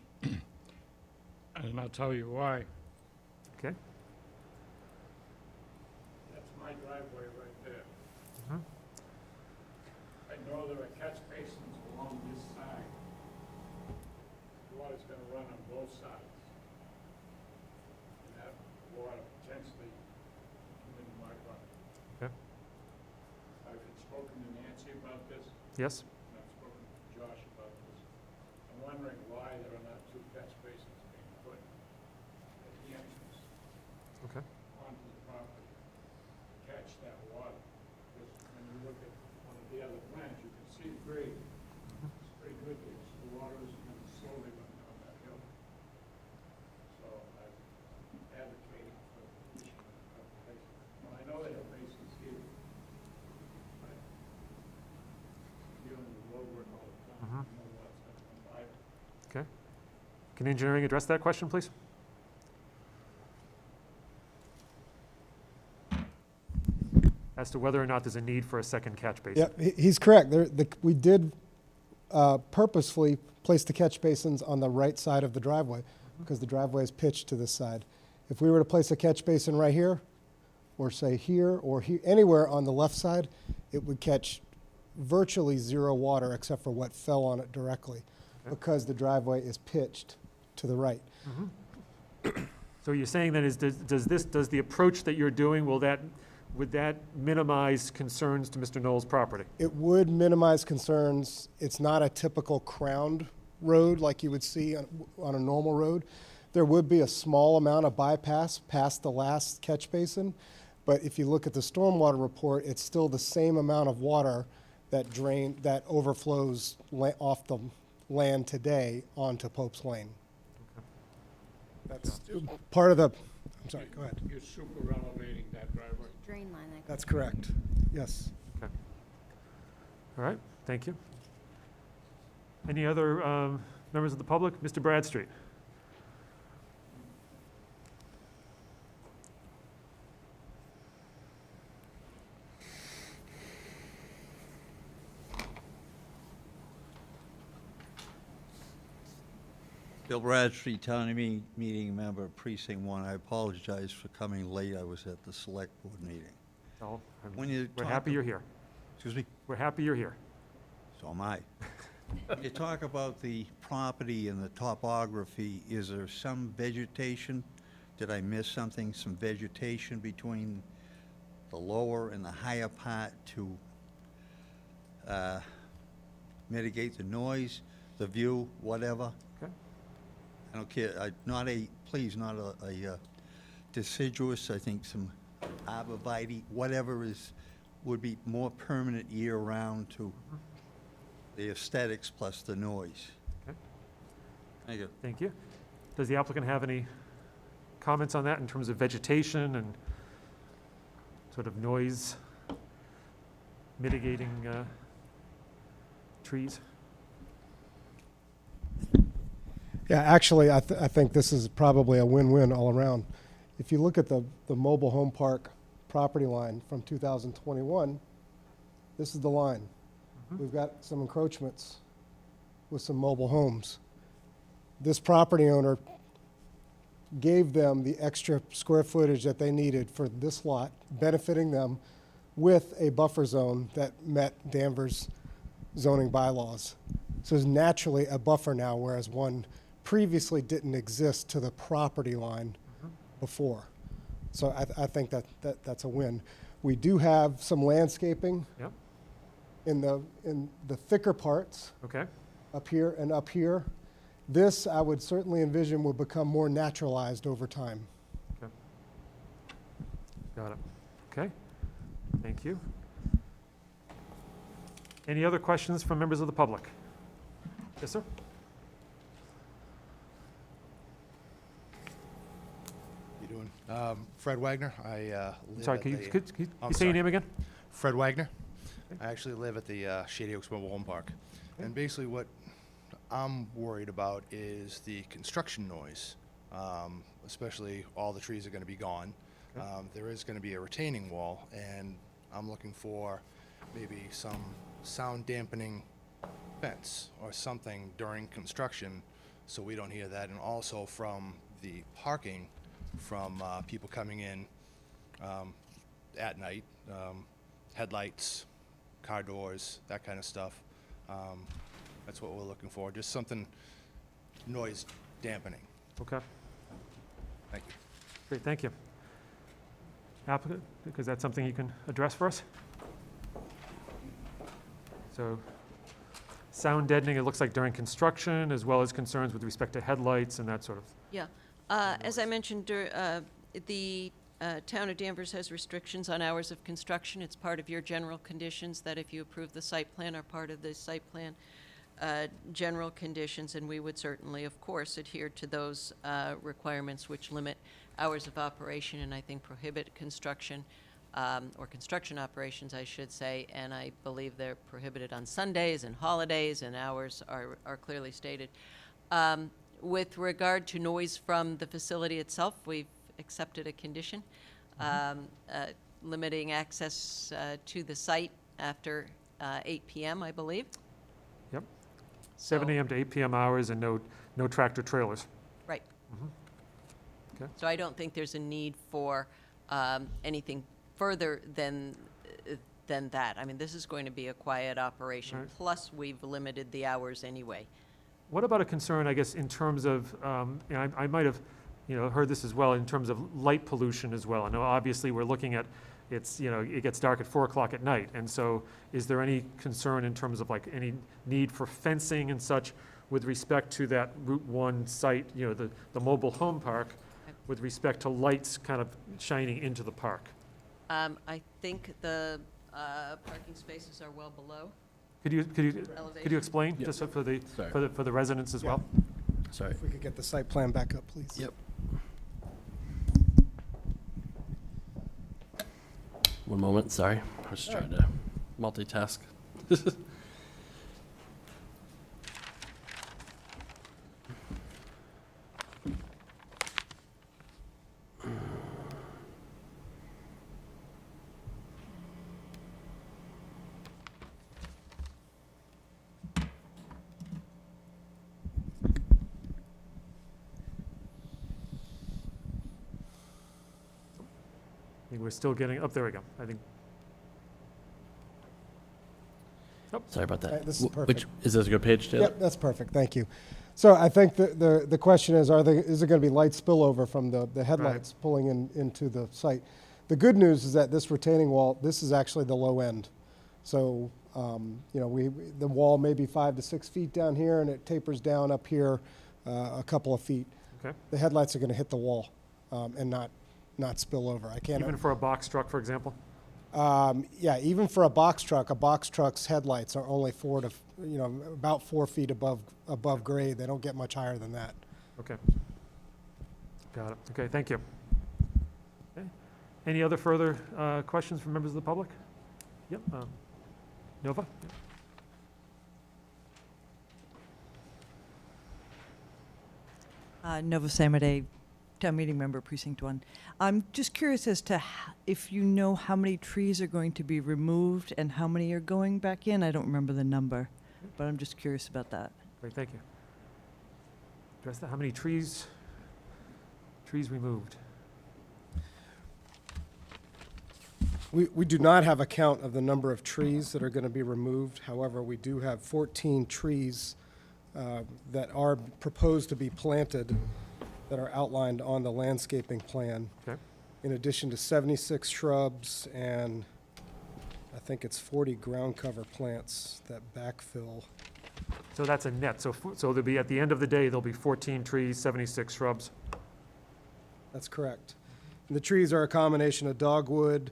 and I'll tell you why. Okay. That's my driveway right there. Mhm. I know there are catch basins along this side. Water's gonna run on both sides. And that water potentially come into my property. Okay. I've spoken to Nancy about this, Yes? and I've spoken to Josh about this. I'm wondering why there are not two catch basins being put at the entrance Okay. onto the property to catch that water. Because when you look at one of the other plans, you can see the grade. It's pretty good there, so the water is going to slowly run down that hill. So I'm advocating for issuing a basin. Well, I know they have basins here. But dealing with road work all the time, Mhm. you know what's going to come by. Okay. Can engineering address that question, please? As to whether or not there's a need for a second catch basin. Yeah, he's correct. We did purposefully place the catch basins on the right side of the driveway because the driveway is pitched to this side. If we were to place a catch basin right here, or say here, or anywhere on the left side, it would catch virtually zero water except for what fell on it directly. because the driveway is pitched to the right. So you're saying then does the approach that you're doing, would that minimize concerns to Mr. Knoll's property? It would minimize concerns. It's not a typical crowned road like you would see on a normal road. There would be a small amount of bypass past the last catch basin, but if you look at the stormwater report, it's still the same amount of water that overflows off the land today onto Pope's Lane. That's part of the, I'm sorry, go ahead. You're super elevating that driveway. Drain line that That's correct, yes. Okay. All right, thank you. Any other members of the public? Mr. Bradstreet? Bill Bradstreet, town meeting member, precinct 1. I apologize for coming late. I was at the select board meeting. No, When you we're talk happy ab- you're here. Excuse me? We're happy you're here. So am I. When you talk about the property and the topography, is there some vegetation? Did I miss something? Some vegetation between the lower and the higher part to mitigate the noise, the view, whatever? Okay. I don't care, please, not a deciduous, I think some arborvitae, whatever would be more permanent year-round to the aesthetics plus the noise. Okay. Thank you. Thank you. Does the applicant have any comments on that in terms of vegetation and sort of noise mitigating trees? Yeah, actually, I think this is probably a win-win all around. If you look at the mobile home park property line from 2021, this is the line. We've got some encroachments with some mobile homes. This property owner gave them the extra square footage that they needed for this lot, benefiting them with a buffer zone that met Danvers zoning bylaws. So there's naturally a buffer now, whereas one previously didn't exist to the property line before. So I think that's a win. We do have some landscaping Yep. in the thicker parts Okay. up here and up here. This, I would certainly envision, will become more naturalized over time. Okay. Got it. Okay. Thank you. Any other questions from members of the public? Yes, sir? You doing? Fred Wagner. I live Sorry, at can you, the- could you I'm say your sorry. name again? Fred Wagner. I actually live at the Shady Oaks Mobile Home Park. And basically what I'm worried about is the construction noise, especially all the trees are going to be gone. There is going to be a retaining wall, and I'm looking for maybe some sound dampening fence or something during construction so we don't hear that. And also from the parking from people coming in at night, headlights, car doors, that kind of stuff. That's what we're looking for, just something noise dampening. Okay. Thank you. Great, thank you. Applicant, because that's something you can address for us? So, sound deadening, it looks like during construction, as well as concerns with respect to headlights and that sort of. Yeah. As I mentioned, the town of Danvers has restrictions on hours of construction. It's part of your general conditions that if you approve the site plan are part of the site plan general conditions, and we would certainly, of course, adhere to those requirements which limit hours of operation and I think prohibit construction, or construction operations, I should say, and I believe they're prohibited on Sundays and holidays, and hours are clearly stated. With regard to noise from the facility itself, we've accepted a condition limiting access to the site after 8 p.m., I believe. Yep. 7 a.m. to 8 p.m. hours and no tractor trailers. Right. Okay. So I don't think there's a need for anything further than that. I mean, this is going to be a quiet operation. Right. Plus, we've limited the hours anyway What about a concern, I guess, in terms of, I might have, heard this as well, in terms of light pollution as well? I know obviously we're looking at, it gets dark at 4 o'clock at night, and so is there any concern in terms of like any need for fencing and such with respect to that Route 1 site, the mobile home park, with respect to lights kind of shining into the park? I think the parking spaces are well below. Could you Elevation. explain, Yeah. just for Sorry. the residents as well? Sorry. If we could get the site plan back up, please. Yep. One moment, sorry. I was just trying to multitask. I think we're still getting, there we go, I think. Sorry about that. This is Which, perfect. is this a good page, Taylor? Yep, that's perfect, thank you. So I think the question is, is there going to be light spillover from the headlights pulling into the site? The good news is that this retaining wall, this is actually the low end. So, the wall may be 5 to 6 feet down here, and it tapers down up here a couple of feet. Okay. The headlights are going to hit the wall and not spill over. I can't. Even for a box truck, for example? Yeah, even for a box truck's headlights are only about 4 feet above grade. They don't get much higher than that. Okay. Got it. Okay, thank you. Okay. Any other further questions from members of the public? Yep. Nova? Nova Samade, Town Meeting Member, Precinct 1. I'm just curious as to if you know how many trees are going to be removed and how many are going back in. I don't remember the number, but I'm just curious about that. Great, thank you. Address that. How many trees removed? We do not have a count of the number of trees that are going to be removed. However, we do have 14 trees that are proposed to be planted that are outlined on the landscaping plan. Okay. In addition to 76 shrubs and I think it's 40 ground cover plants that backfill. So that's a net. So there'll be, at the end of the day, there'll be 14 trees, 76 shrubs. That's correct. And the trees are a combination of dogwood,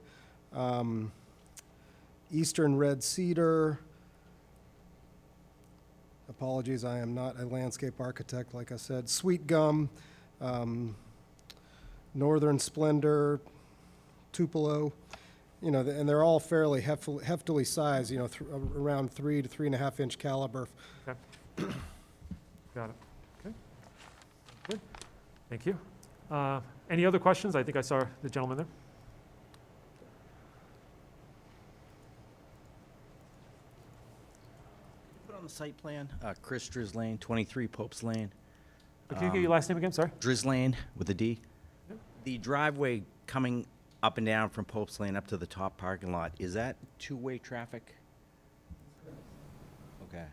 eastern red cedar. Apologies, I am not a landscape architect, like I said. Sweet gum, northern splendor, tupelo, and they're all fairly heftily sized, around 3 to 3.5 inch caliber. Okay. Got it. Okay. Good. Thank you. Any other questions? I think I saw the gentleman there. Put on the site plan, Chris Drislane, 23 Pope's Lane. Can you get your last name again? Sorry. Drislane with a D. Yep. The driveway coming up and down from Pope's Lane up to the top parking lot, is that two-way traffic? Okay.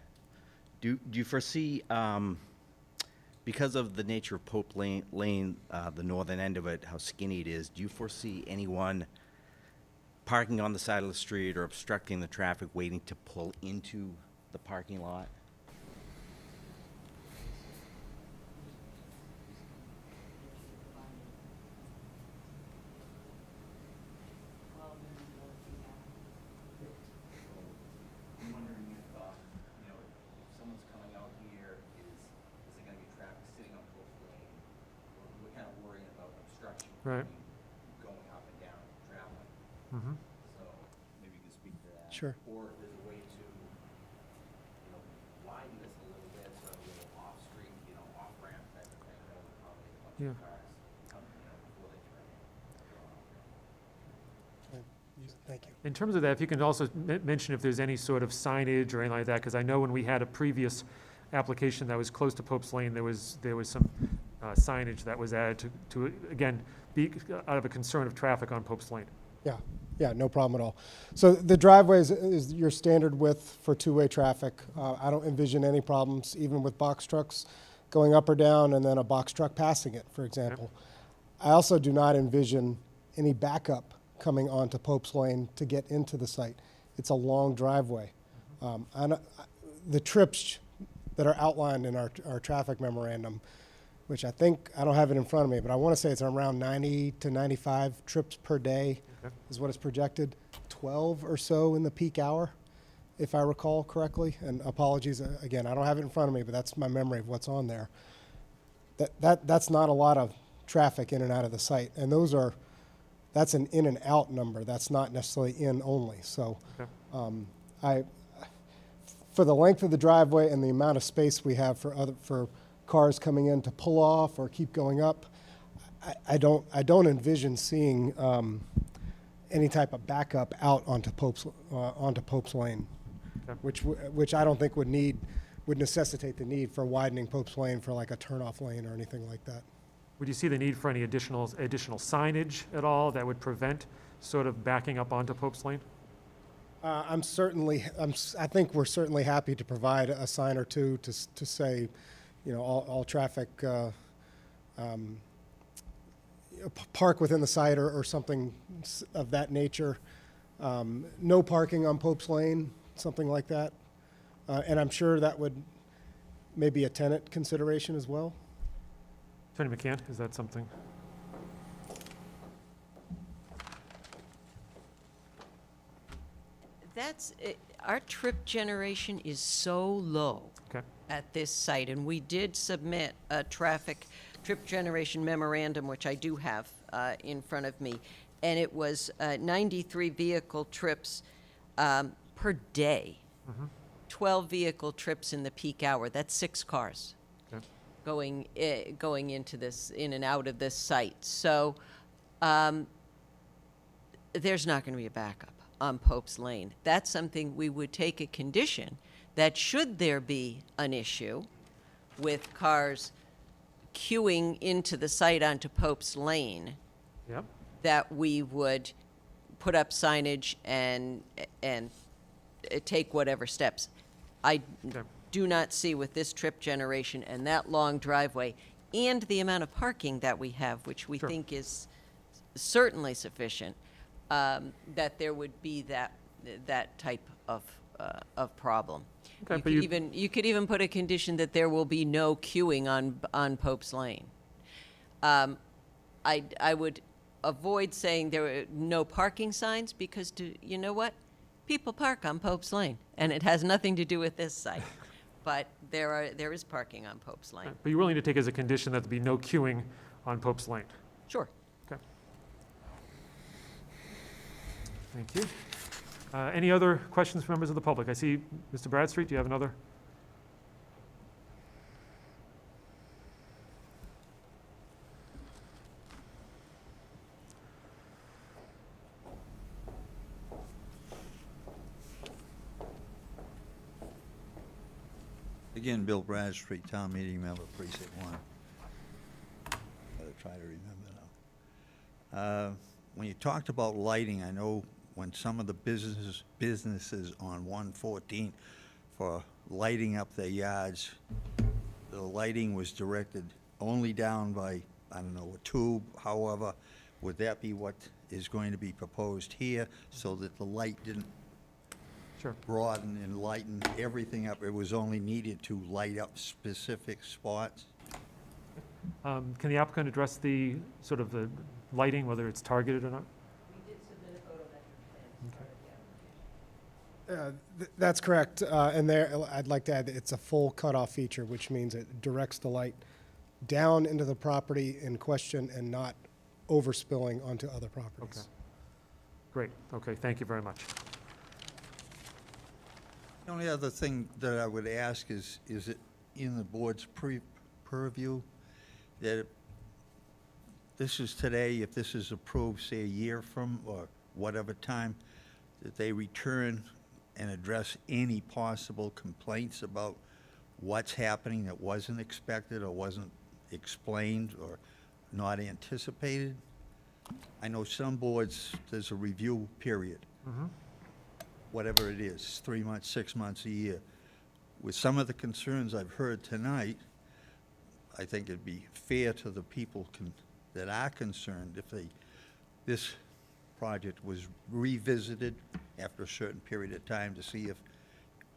Do you foresee, because of the nature of Pope Lane, the northern end of it, how skinny it is, do you foresee anyone parking on the side of the street or obstructing the traffic waiting to pull into the parking lot? I'm wondering if, if someone's coming out here, is there gonna be traffic sitting on Pope Lane? We're kind of worrying about obstruction. Right. Going up and down, traveling. Mm-hmm. So maybe you can speak to that. Sure. Or if there's a way to, widen this a little bit, so a little off-street, off-ramp type of thing, that would accommodate a bunch Yeah. of cars coming, before they turn in. Thank you. In terms of that, if you can also mention if there's any sort of signage or anything like that, because I know when we had a previous application that was close to Pope's Lane, there was some signage that was added to again, be out of a concern of traffic on Pope's Lane. Yeah, Yeah, no problem at all. So the driveway is your standard width for two-way traffic. I don't envision any problems, even with box trucks going up or down and then a box truck passing it, for example. I also do not envision any backup coming onto Pope's Lane to get into the site. It's a long driveway. The trips that are outlined in our traffic memorandum, which I think, I don't have it in front of me, but I want to say it's around 90 to 95 trips per day is what is projected. 12 or so in the peak hour, if I recall correctly. And apologies, again, I don't have it in front of me, but that's my memory of what's on there. That's not a lot of traffic in and out of the site. And that's an in and out number. That's not necessarily in only. So for the length of the driveway and the amount of space we have for cars coming in to pull off or keep going up, I don't envision seeing any type of backup out onto Pope's Lane, which I don't think would necessitate the need for widening Pope's Lane for like a turnoff lane or anything like that. Would you see the need for any additional signage at all that would prevent sort of backing up onto Pope's Lane? I think we're certainly happy to provide a sign or two to say, all traffic park within the site or something of that nature. No parking on Pope's Lane, something like that. And I'm sure that would maybe a tenant consideration as well. Attorney McCann, is that something? Our trip generation is so low Okay. at this site, and we did submit a traffic trip generation memorandum, which I do have in front of me, and it was 93 vehicle trips per day, 12 vehicle trips in the peak hour. That's 6 cars going into this, in and out of this site. So there's not going to be a backup on Pope's Lane. That's something we would take a condition that should there be an issue with cars queuing into the site onto Pope's Lane, that we would put up signage and take whatever steps. I do not see with this trip generation and that long driveway and the amount of parking that we have, which we think is certainly sufficient, that there would be that type of problem. Okay, You could even put a condition that there will be no queuing on Pope's Lane. I would avoid saying there are no parking signs because you know what? People park on Pope's Lane, and it has nothing to do with this site. But there is parking on Pope's Lane. But you're willing to take as a condition that there be no queuing on Pope's Lane? Sure. Okay. Thank you. Any other questions from members of the public? I see Mr. Bradstreet, do you have another? Again, Bill Bradstreet, Town Meeting Member, Precinct 1. Gotta try to remember now. When you talked about lighting, I know when some of the businesses on 114 for lighting up their yards, the lighting was directed only down by, I don't know, a tube, however, would that be what is going to be proposed here so that the light didn't broaden and lighten everything up? It was only needed to light up specific spots? Can the applicant address the sort of the lighting, whether it's targeted or not? We did submit a photometric plan. That's correct. And there, I'd like to add that it's a full cutoff feature, which means it directs the light down into the property in question and not overspilling onto other properties. Okay. Great. Okay, thank you very much. The only other thing that I would ask is it in the board's purview that this is today, if this is approved, say a year from or whatever time, that they return and address any possible complaints about what's happening that wasn't expected or wasn't explained or not anticipated? I know some boards, there's a review period, whatever it is, 3 months, 6 months, a year. With some of the concerns I've heard tonight, I think it'd be fair to the people that are concerned if this project was revisited after a certain period of time to see if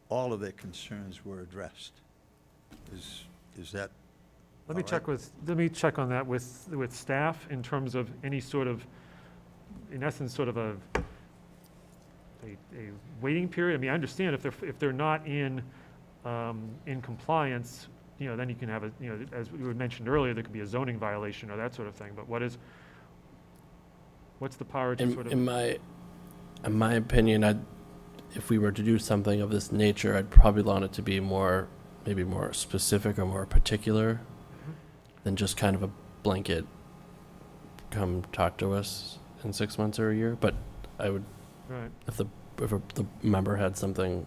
all of their concerns were addressed. Is that Let me check on that with staff in terms of any sort of, in essence, sort of a waiting period. I mean, I understand if they're not in compliance, then you can have as we mentioned earlier, there could be a zoning violation or that sort of thing. But what's the power to sort of? In my opinion, if we were to do something of this nature, I'd probably want it to be maybe more specific or more particular than just kind of a blanket, come talk to us in 6 months or a year. But I would, Right. if the member had something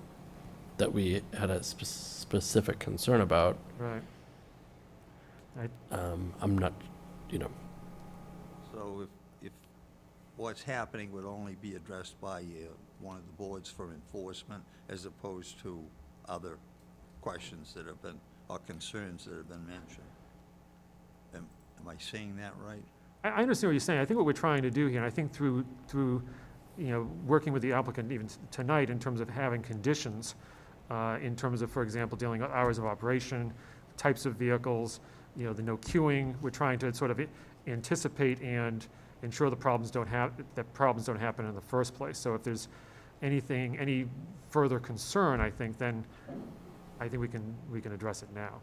that we had a specific concern about, Right. I'm not, So if what's happening would only be addressed by one of the boards for enforcement as opposed to other questions that have been, or concerns that have been mentioned. Am I saying that right? I understand what you're saying. I think what we're trying to do here, and I think through working with the applicant even tonight in terms of having conditions, in terms of, for example, dealing with hours of operation, types of vehicles, the no queuing, we're trying to sort of anticipate and ensure that problems don't happen in the first place. So if there's any further concern, I think we can address it now.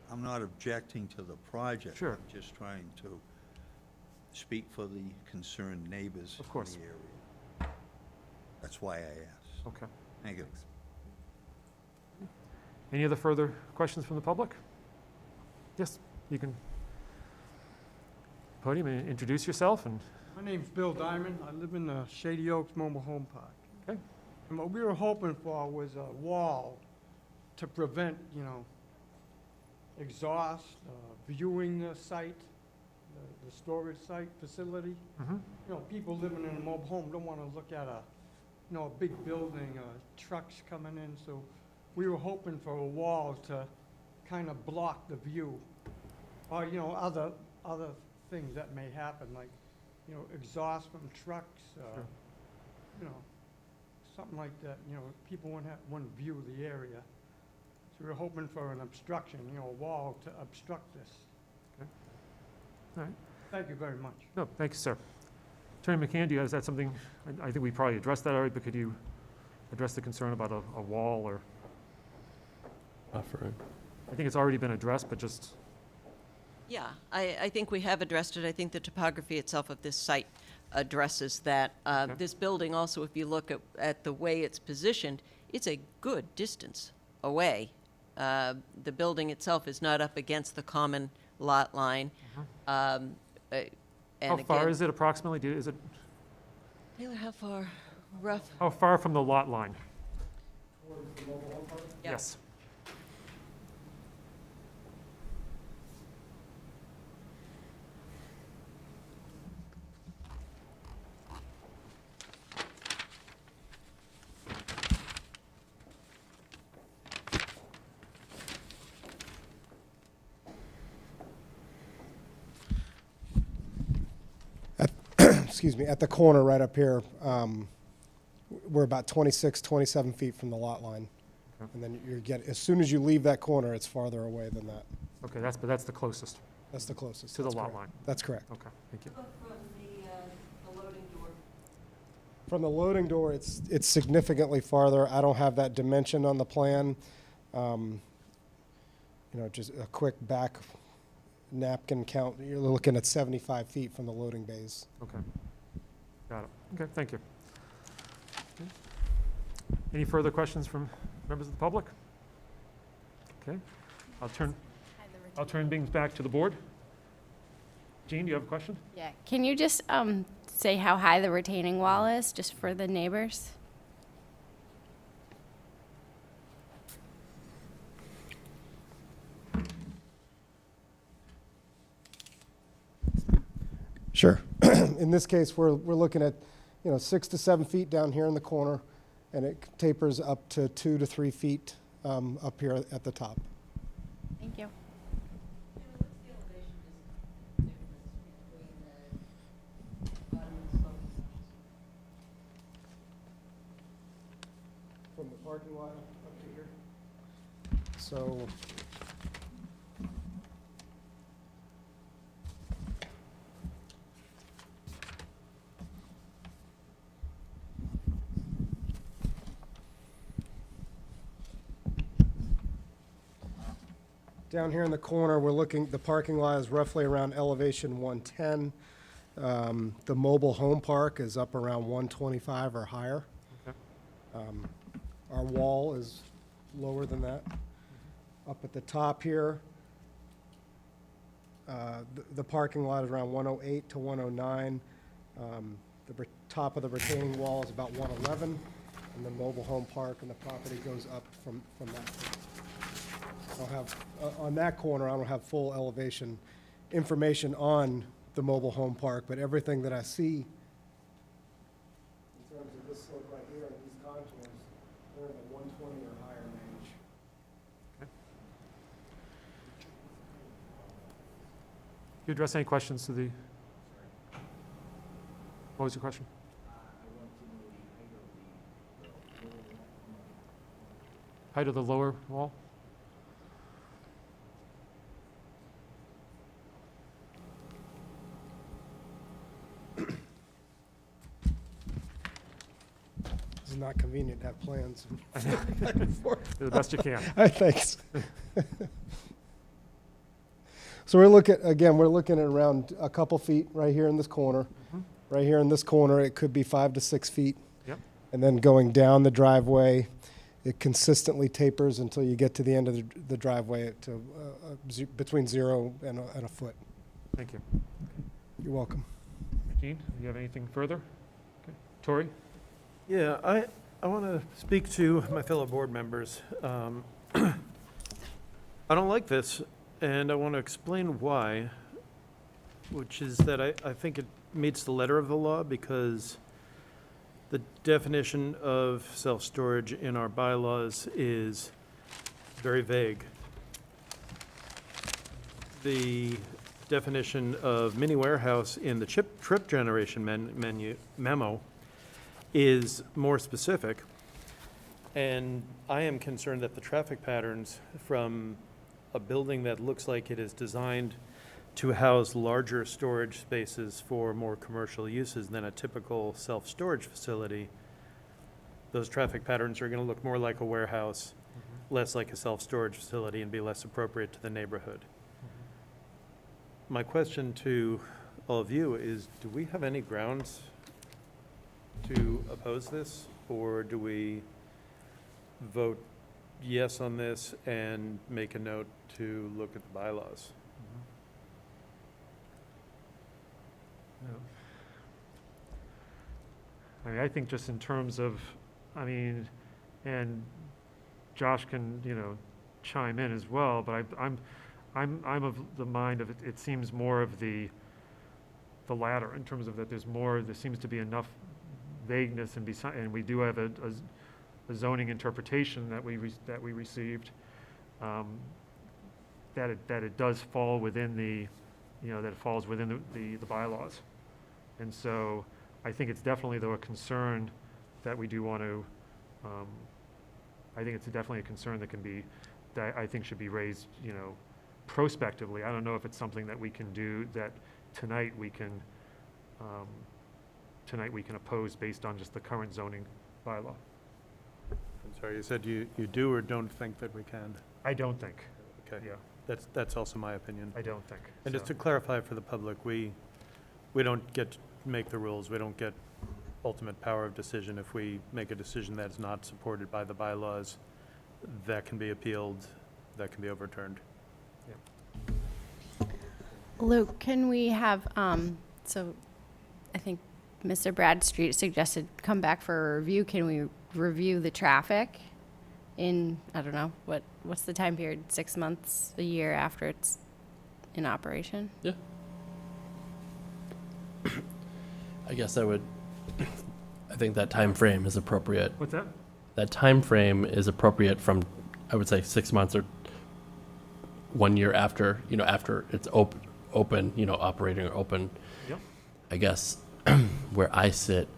I'm not objecting to the project. Sure. I'm just trying to speak for the concerned neighbors Of course. in the area. That's why I asked. Okay. Thank you. Any other further questions from the public? Yes, you can podium and introduce yourself and. My name's Bill Diamond. I live in the Shady Oaks Mobile Home Park. Okay. And what we were hoping for was a wall to prevent, exhaust, viewing the site, the storage site facility. People living in a mobile home don't want to look at a big building, trucks coming in. So we were hoping for a wall to kind of block the view. Or, other things that may happen, like, exhaust from trucks, something like that, people wouldn't view the area. So we're hoping for an obstruction, a wall to obstruct this. Okay. All right. Thank you very much. No, thank you, sir. Attorney McCann, is that something, I think we probably addressed that already, but could you address the concern about a wall or? buffering. I think it's already been addressed, but just. Yeah, I think we have addressed it. I think the topography itself of this site addresses that. This building also, if you look at the way it's positioned, it's a good distance away. The building itself is not up against the common lot line. And How far again- is it approximately? Is it, Taylor, how far, rough? how far from the lot line? Yeah. Yes. Excuse me, at the corner right up here, we're about 26, 27 feet from the lot line. Okay. And then as soon as you leave that corner, it's farther away than that. Okay, but that's the closest That's the closest. to the That's lot correct. line. That's correct. Okay, thank you. From the loading door, it's significantly farther. I don't have that dimension on the plan. Just a quick back napkin count, you're looking at 75 feet from the loading bays. Okay. Got it. Okay, thank you. Okay. Any further questions from members of the public? Okay, I'll turn things back to the board. Jean, do you have a question? Yeah. Can you just say how high the retaining wall is, just for the neighbors? Sure. In this case, we're looking at, 6 to 7 feet down here in the corner, and it tapers up to 2 to 3 feet up here at the top. Thank you. From the parking lot up to here. So, down here in the corner, the parking lot is roughly around elevation 110. The mobile home park is up around 125 or higher. Okay. Our wall is lower than that. Up at the top here, the parking lot is around 108 to 109. Top of the retaining wall is about 111, and the mobile home park and the property goes up from that. I'll have, on that corner, I don't have full elevation information on the mobile home park, but everything that I see in terms of this slope right here and these contours, they're in the 120 or higher range. You address any questions to the? What was your question? Height of the lower wall? This is not convenient to have plans. Do the best you can. Thanks. So we're looking at around a couple feet right here in this corner. Mm-hmm. Right here in this corner, it could be 5 to 6 feet. Yep. And then going down the driveway, it consistently tapers until you get to the end of the driveway to between 0 and a foot. Thank you. You're welcome. Gene, do you have anything further? Okay. Tori? Yeah, I want to speak to my fellow board members. I don't like this, and I want to explain why, which is that I think it meets the letter of the law because the definition of self-storage in our bylaws is very vague. The definition of mini warehouse in the trip generation memo is more specific, and I am concerned that the traffic patterns from a building that looks like it is designed to house larger storage spaces for more commercial uses than a typical self-storage facility, those traffic patterns are going to look more like a warehouse, less like a self-storage facility, and be less appropriate to the neighborhood. My question to all of you is, do we have any grounds to oppose this, or do we vote yes on this and make a note to look at the bylaws? I mean, I think just in terms of, and Josh can, chime in as well, but I'm of the mind of it seems more of the latter in terms of that there seems to be enough vagueness and we do have a zoning interpretation that we received, that it does fall within that it falls within the bylaws. And so I think it's definitely, though, a concern that we do want to, I think it's definitely a concern that I think should be raised, prospectively. I don't know if it's something that we can do that tonight we can oppose based on just the current zoning bylaw. I'm sorry, you said you do or don't think that we can? I don't think. Okay. Yeah. That's also my opinion. I don't think. And just to clarify for the public, we don't get to make the rules. We don't get ultimate power of decision. If we make a decision that's not supported by the bylaws, that can be appealed, that can be overturned. Luke, can we have, so I think Mr. Bradstreet suggested come back for a review. Can we review the traffic in, I don't know, what's the time period? 6 months, a year after it's in operation? Yeah. I guess I think that time frame is appropriate. What's that? That time frame is appropriate from, I would say, 6 months or 1 year after, after it's open, operating or open. Yep. I guess where I sit,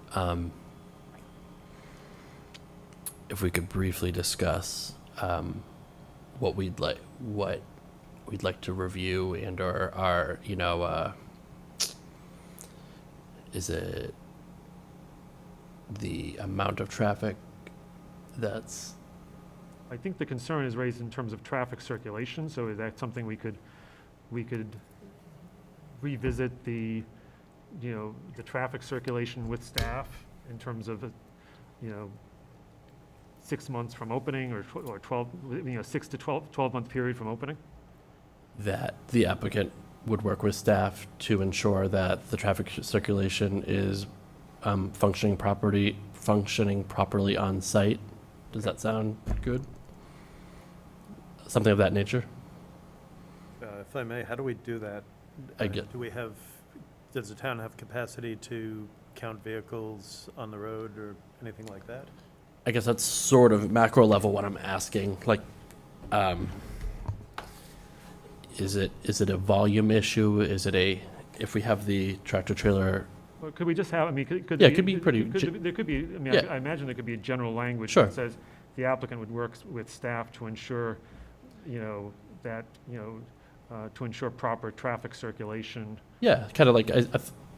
if we could briefly discuss what we'd like to review and or our, is it the amount of traffic that's I think the concern is raised in terms of traffic circulation, so is that something we could revisit the traffic circulation with staff in terms of, 6 months from opening or 12, 6 to 12-month period from opening? that the applicant would work with staff to ensure that the traffic circulation is functioning properly on site. Does that sound good? Something of that nature? If I may, how do we do that? Does the town have capacity to count vehicles on the road or anything like that? I guess that's sort of macro level what I'm asking. Like, is it a volume issue? Is it if we have the tractor trailer? Well, could we just have, could Yeah, be- it could be pretty there could be, Yeah. I imagine there could be a general language Sure. that says the applicant would work with staff to ensure, that, to ensure proper traffic circulation. Yeah, kind of like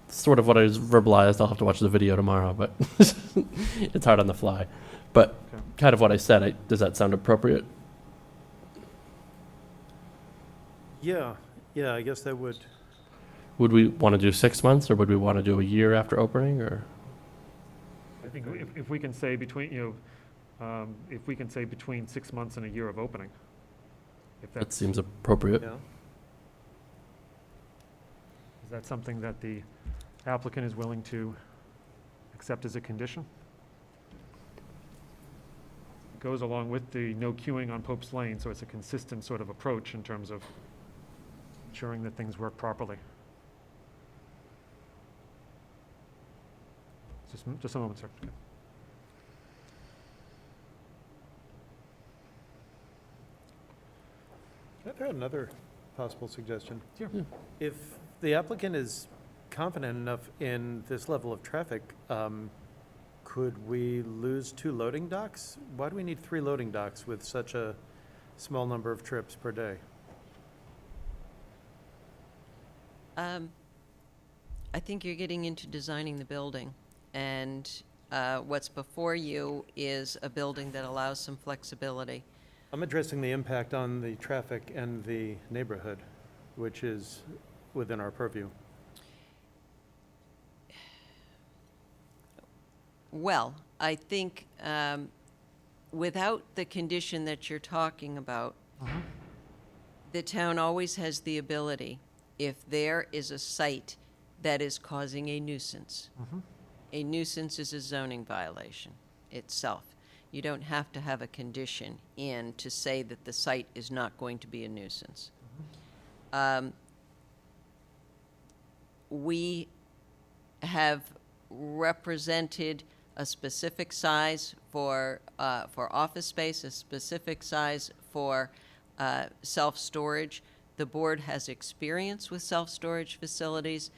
sort of what I verbalized. I'll have to watch the video tomorrow, but it's hard on the fly. But Okay. kind of what I said. Does that sound appropriate? Yeah, I guess that would. Would we want to do 6 months, or would we want to do a year after opening, or? I think if we can say between, if we can say between 6 months and a year of opening, if That that's, seems appropriate. Yeah. is that something that the applicant is willing to accept as a condition? Goes along with the no queuing on Pope's Lane, so it's a consistent sort of approach in terms of ensuring that things work properly. Just a moment, sir. Okay. I've had another possible suggestion. Sure. Yeah. If the applicant is confident enough in this level of traffic, could we lose 2 loading docks? Why do we need 3 loading docks with such a small number of trips per day? I think you're getting into designing the building, and what's before you is a building that allows some flexibility. I'm addressing the impact on the traffic and the neighborhood, which is within our purview. Well, I think without the condition that you're talking about, the town always has the ability, if there is a site that is causing a nuisance. A nuisance is a zoning violation itself. You don't have to have a condition in to say that the site is not going to be a nuisance. We have represented a specific size for office space, a specific size for self-storage. The board has experience with self-storage facilities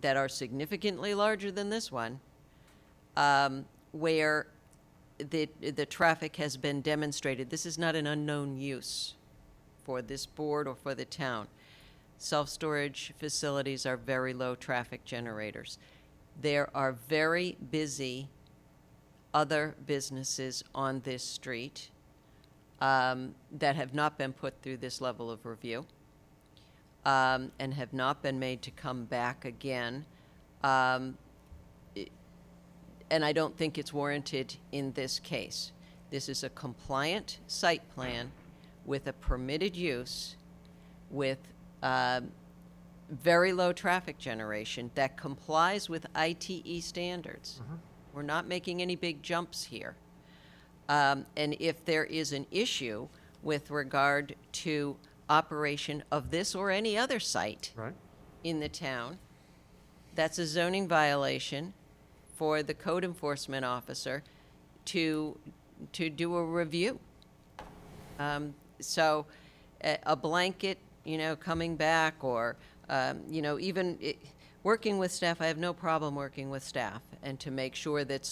that are significantly larger than this one, where the traffic has been demonstrated. This is not an unknown use for this board or for the town. Self-storage facilities are very low traffic generators. There are very busy other businesses on this street that have not been put through this level of review and have not been made to come back again. And I don't think it's warranted in this case. This is a compliant site plan with a permitted use with very low traffic generation that complies with ITE standards. We're not making any big jumps here. And if there is an issue with regard to operation of this or any other site Right. in the town, that's a zoning violation for the code enforcement officer to do a review. So a blanket, coming back, or, even working with staff, I have no problem working with staff, and to make sure that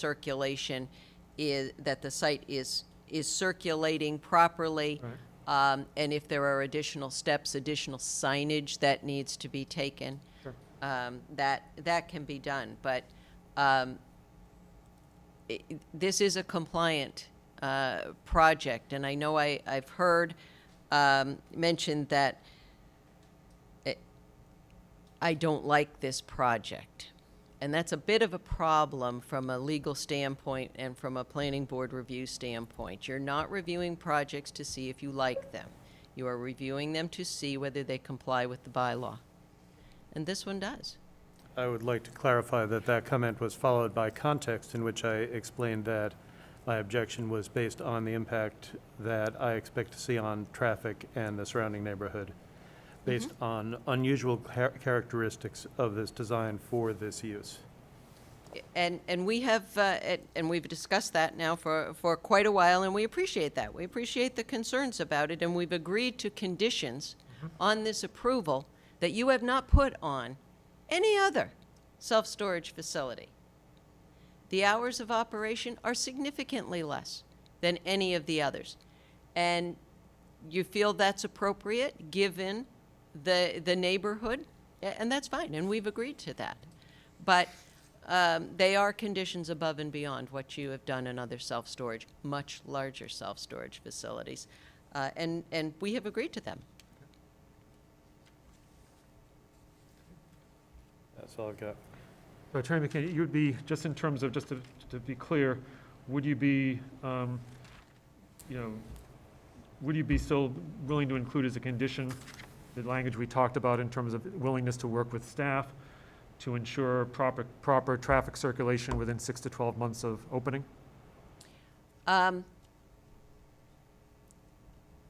that the site is circulating properly. Right. And if there are additional steps, additional signage that needs to be taken, Sure. that can be done. But this is a compliant project, and I know I've heard mentioned that I don't like this project. And that's a bit of a problem from a legal standpoint and from a planning board review standpoint. You're not reviewing projects to see if you like them. You are reviewing them to see whether they comply with the bylaw. And this one does. I would like to clarify that that comment was followed by context in which I explained that my objection was based on the impact that I expect to see on traffic and the surrounding neighborhood, based on unusual characteristics of this design for this use. And we have, and we've discussed that now for quite a while, and we appreciate that. We appreciate the concerns about it, and we've agreed to conditions on this approval that you have not put on any other self-storage facility. The hours of operation are significantly less than any of the others. And you feel that's appropriate, given the neighborhood, and that's fine, and we've agreed to that. But they are conditions above and beyond what you have done in other self-storage, much larger self-storage facilities. And we have agreed to them. That's all I've got. So Attorney McKinney, you would be, just in terms of, just to be clear, would you be, would you be still willing to include as a condition the language we talked about in terms of willingness to work with staff to ensure proper traffic circulation within 6 to 12 months of opening?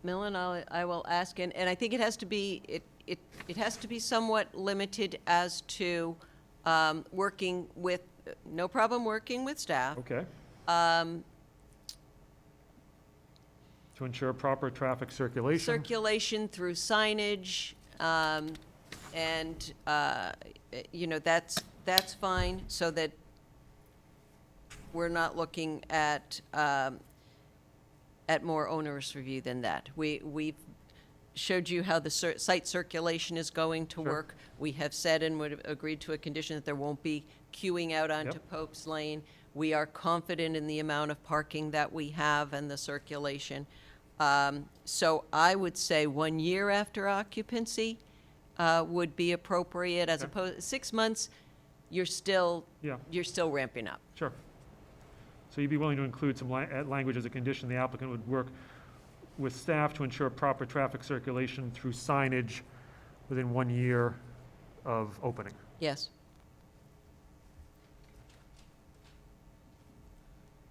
Millen, I will ask, and I think it has to be, it has to be somewhat limited as to working with, no problem working with staff. Okay. To ensure proper traffic circulation. Circulation through signage, and, that's fine, so that we're not looking at more onerous review than that. We've showed you how the site circulation is going to Sure. work. We have said and would have agreed to a condition that there won't be queuing out onto Yep. Pope's Lane. We are confident in the amount of parking that we have and the circulation. So I would say 1 year after occupancy would be appropriate, as Okay. opposed, 6 months, you're still Yeah, ramping up. sure. So you'd be willing to include some language as a condition, the applicant would work with staff to ensure proper traffic circulation through signage within 1 year of opening? Yes.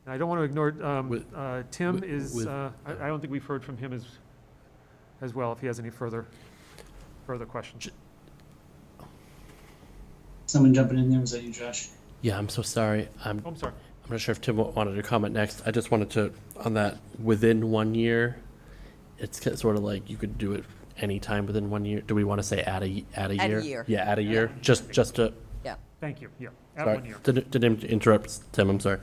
And I don't want to ignore, Tim with- is, with- I don't think we've heard from him as well, if he has any further questions. Someone jumping in there, was that you, Josh? Yeah, I'm so sorry. Oh, I'm sorry. I'm not sure if Tim wanted to comment next. I just wanted to, on that, within 1 year, it's sort of like you could do it anytime within 1 year. Do we want to say add a year? Add a year. Yeah, add a year, just to, Yeah. Thank you, yeah, at sorry. 1 year. Didn't interrupt, Tim, I'm sorry.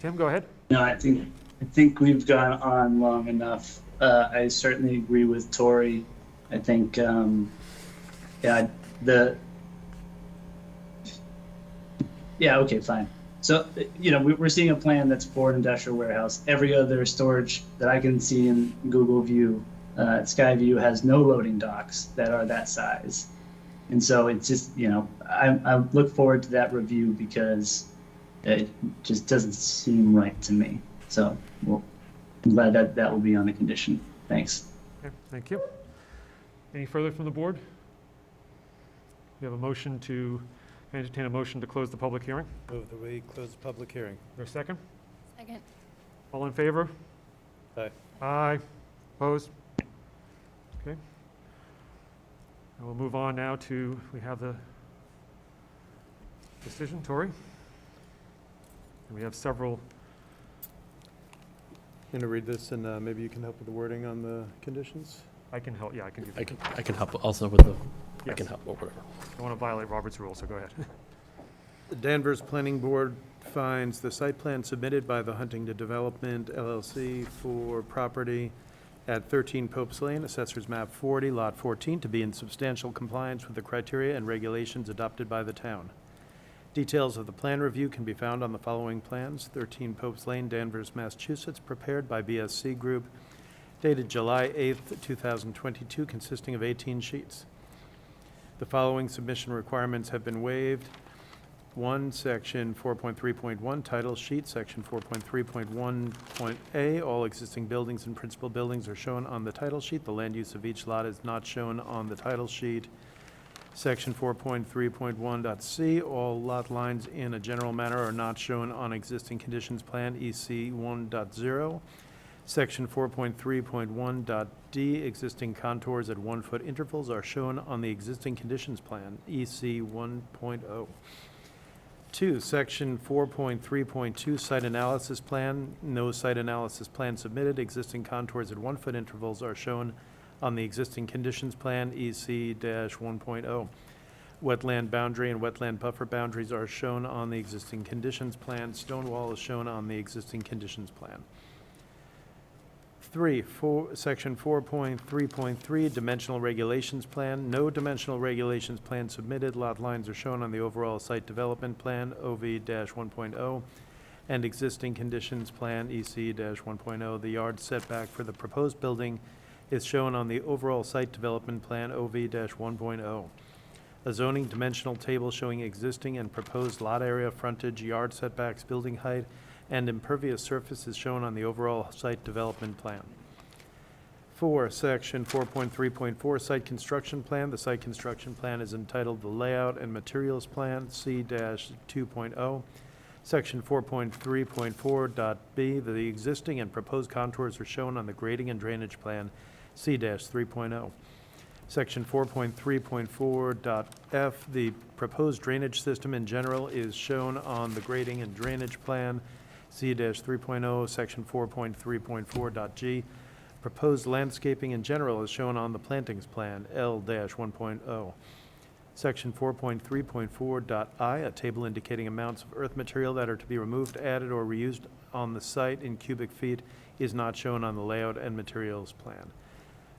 Tim, go ahead. No, I think we've gone on long enough. I certainly agree with Tori. I think, okay, fine. So, we're seeing a plan that's Ford Industrial Warehouse. Every other storage that I can see in Google View, Skyview has no loading docks that are that size. And so it's just, I look forward to that review because it just doesn't seem right to me. So, I'm glad that will be on the condition. Thanks. Okay, thank you. Any further from the board? We have a motion to, entertain a motion to close the public hearing. Move that we close the public hearing. Is there a second? Second. All in favor? Aye. Aye. Opposed? Okay. And we'll move on now to, we have the decision. Tori? And we have several. Going to read this, and maybe you can help with the wording on the conditions? I can help, yeah, I can do that. I can help also with the, I Yes. can help, or whatever. I don't want to violate Robert's rules, so go ahead. The Danvers Planning Board finds the site plan submitted by the Huntington Development LLC for property at 13 Pope's Lane, Assessor's Map 40, Lot 14, to be in substantial compliance with the criteria and regulations adopted by the town. Details of the plan review can be found on the following plans: 13 Pope's Lane, Danvers, Massachusetts, prepared by BSC Group, dated July 8th, 2022, consisting of 18 sheets. The following submission requirements have been waived. 1, Section 4.3.1, title sheet, Section 4.3.1.a, all existing buildings and principal buildings are shown on the title sheet. The land use of each lot is not shown on the title sheet. Section 4.3.1.c, all lot lines in a general manner are not shown on existing conditions plan, EC 1.0. Section 4.3.1.d, existing contours at 1-foot intervals are shown on the existing conditions plan, EC 1.0. 2, Section 4.3.2, site analysis plan, no site analysis plan submitted. Existing contours at 1-foot intervals are shown on the existing conditions plan, EC-1.0. Wetland boundary and wetland buffer boundaries are shown on the existing conditions plan. Stone wall is shown on the existing conditions plan. 3, Section 4.3.3, dimensional regulations plan. No dimensional regulations plan submitted. Lot lines are shown on the overall site development plan, OV-1.0, and existing conditions plan, EC-1.0. The yard setback for the proposed building is shown on the overall site development plan, OV-1.0. A zoning dimensional table showing existing and proposed lot area, frontage, yard setbacks, building height, and impervious surface is shown on the overall site development plan. 4, Section 4.3.4, Site Construction Plan. The site construction plan is entitled the Layout and Materials Plan, C-2.0. Section 4.3.4.b, the existing and proposed contours are shown on the grading and drainage plan, C-3.0. Section 4.3.4.f, the proposed drainage system in general is shown on the grading and drainage plan, C-3.0. Section 4.3.4.g, proposed landscaping in general is shown on the plantings plan, L-1.0. Section 4.3.4.i, a table indicating amounts of earth material that are to be removed, added, or reused on the site in cubic feet is not shown on the layout and materials plan.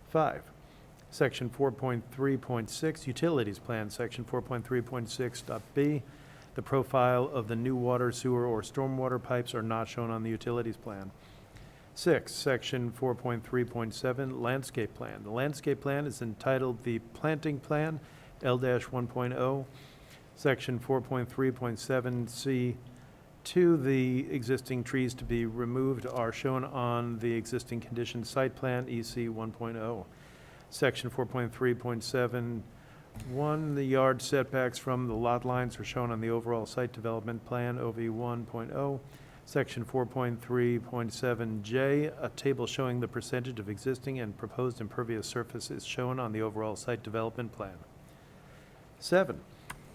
5, Section 4.3.6, Utilities Plan, Section 4.3.6.b, the profile of the new water, sewer, or stormwater pipes are not shown on the Utilities Plan. 6, Section 4.3.7, Landscape Plan. The Landscape Plan is entitled the Planting Plan, L-1.0. Section 4.3.7C2, the existing trees to be removed are shown on the existing condition site plan, EC 1.0. Section 4.3.7.1, the yard setbacks from the lot lines are shown on the overall site development plan, OV 1.0. Section 4.3.7J, a table showing the percentage of existing and proposed impervious surface is shown on the overall site development plan. 7,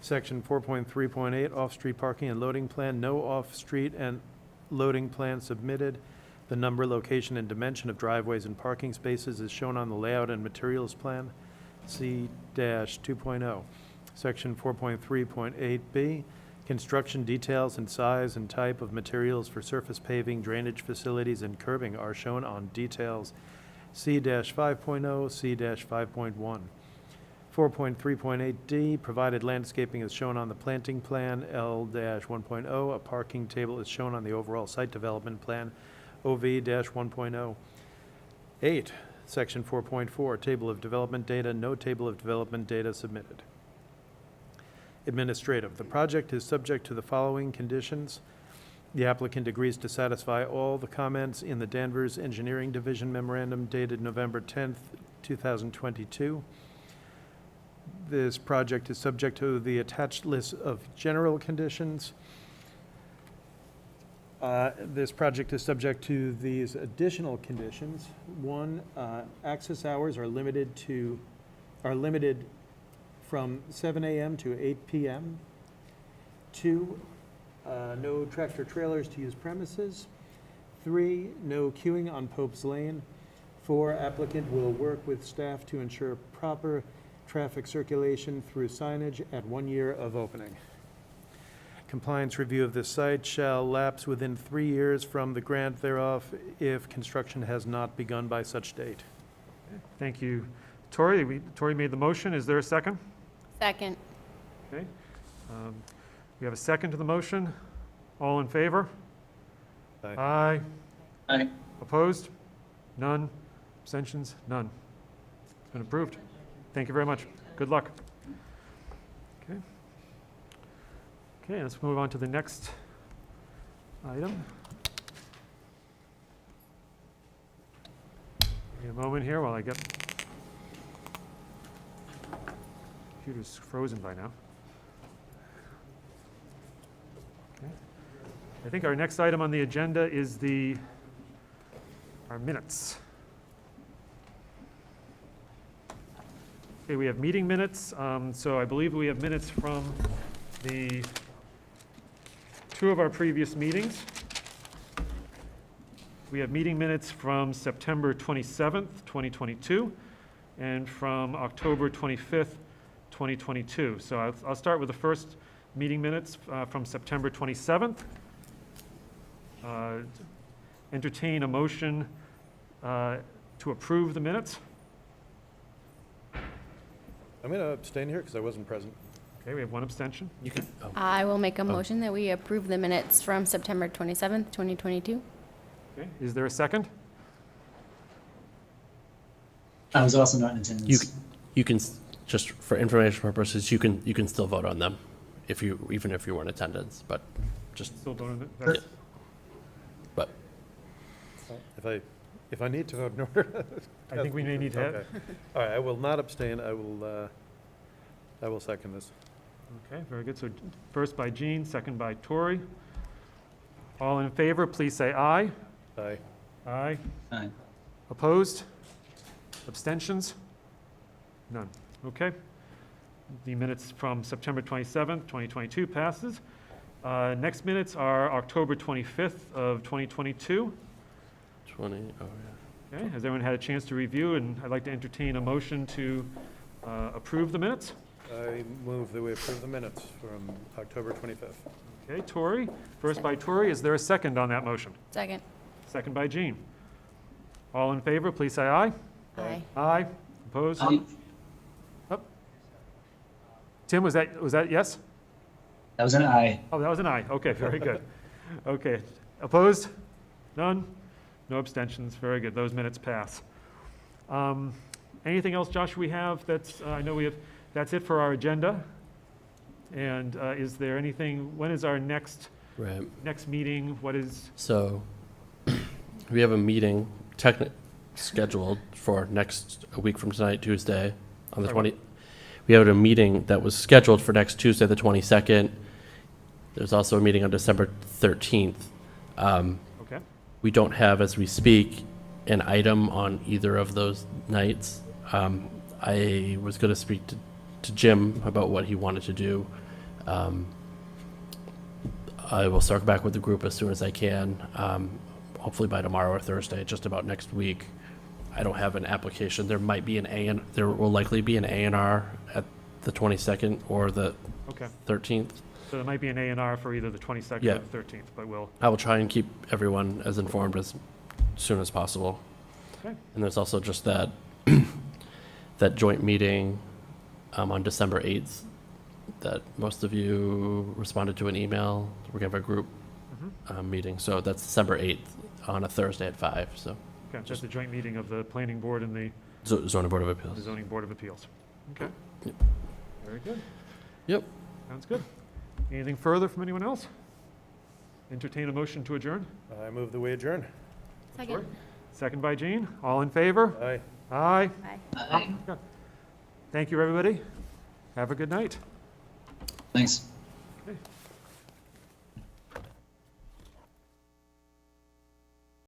Section 4.3.8, off-street parking and loading plan, no off-street and loading plan submitted. The number, location, and dimension of driveways and parking spaces is shown on the layout and materials plan, C-2.0. Section 4.3.8B, construction details and size and type of materials for surface paving, drainage facilities, and curbing are shown on details C-5.0, C-5.1. 4.3.8D, provided landscaping is shown on the planting plan, L-1.0. A parking table is shown on the overall site development plan, OV-1.0. 8, Section 4.4, Table of Development Data, no table of development data submitted. Administrative, the project is subject to the following conditions. The applicant agrees to satisfy all the comments in the Danvers Engineering Division memorandum dated November 10th, 2022. This project is subject to the attached list of general conditions. This project is subject to these additional conditions. 1, access hours are limited from 7 a.m. to 8 p.m. 2, no tractor trailers to use premises. 3, no queuing on Pope's Lane. 4, applicant will work with staff to ensure proper traffic circulation through signage at 1 year of opening. Compliance review of this site shall lapse within 3 years from the grant thereof if construction has not begun by such date. Thank you, Tori. Tori made the motion. Is there a second? Second. Okay. We have a second to the motion. All in favor? Aye. Aye. Aye. Opposed? None. Abstentions? None. It's been approved. Thank you very much. Good luck. Okay. Okay, let's move on to the next item. Give me a moment here while I get... Computer's frozen by now. Okay. I think our next item on the agenda is our minutes. Okay, we have meeting minutes. So I believe we have minutes from the 2 of our previous meetings. We have meeting minutes from September 27th, 2022, and from October 25th, 2022. So I'll start with the first meeting minutes from September 27th. Entertain a motion to approve the minutes. I'm going to abstain here because I wasn't present. Okay, we have one abstention. You can, I will make a motion that we approve the minutes from September 27th, 2022. Okay, is there a second? I was also not in attendance. you can, just for information purposes, you can still vote on them even if you weren't in attendance, but just, Still voting it? yeah. But, If I need to vote in order. I think we may need to have. Okay. All right, I will not abstain. I will second this. Okay, very good. So first by Jean, second by Tori. All in favor, please say aye. Aye. Aye. Aye. Opposed? Abstentions? None. Okay. The minutes from September 27th, 2022 passes. Next minutes are October 25th of 2022. 20, oh yeah. Okay, has everyone had a chance to review? And I'd like to entertain a motion to approve the minutes. I move that we approve the minutes from October 25th. Okay, Tori. First by Tori. Is there a second on that motion? Second. Second by Jean. All in favor, please say aye. Aye. Aye. Opposed? Aye. Oh. Tim, was that yes? That was an aye. Oh, that was an aye. Okay, very good. Okay. Opposed? None? No abstentions. Very good. Those minutes pass. Anything else, Josh, we have that's, I know we have, that's it for our agenda. And is there anything, when is our next meeting? What is? So we have a meeting scheduled for a week from tonight, Tuesday, on the 20th. We have a meeting that was scheduled for next Tuesday, the 22nd. There's also a meeting on December 13th. Okay. We don't have, as we speak, an item on either of those nights. I was going to speak to Jim about what he wanted to do. I will circle back with the group as soon as I can, hopefully by tomorrow or Thursday, just about next week. I don't have an application. There might be there will likely be an A&R at the 22nd or the 13th. So there might be an A&R for either the 22nd Yeah. or the 13th, but we'll. I will try and keep everyone as informed as soon as possible. Okay. And there's also just that that joint meeting on December 8th that most of you responded to an email. We're going to have a group meeting. So that's December 8th on a Thursday at 5. So Okay, that's a joint meeting of the Planning Board and the Zoning Board of Appeals. the Zoning Board of Appeals. Okay. Yep. Very good. Yep. Sounds good. Anything further from anyone else? Entertain a motion to adjourn. I move that we adjourn. Second. Second by Jean. All in favor? Aye. Aye. Aye. Aye. Thank you, everybody. Have a good night. Thanks. Okay.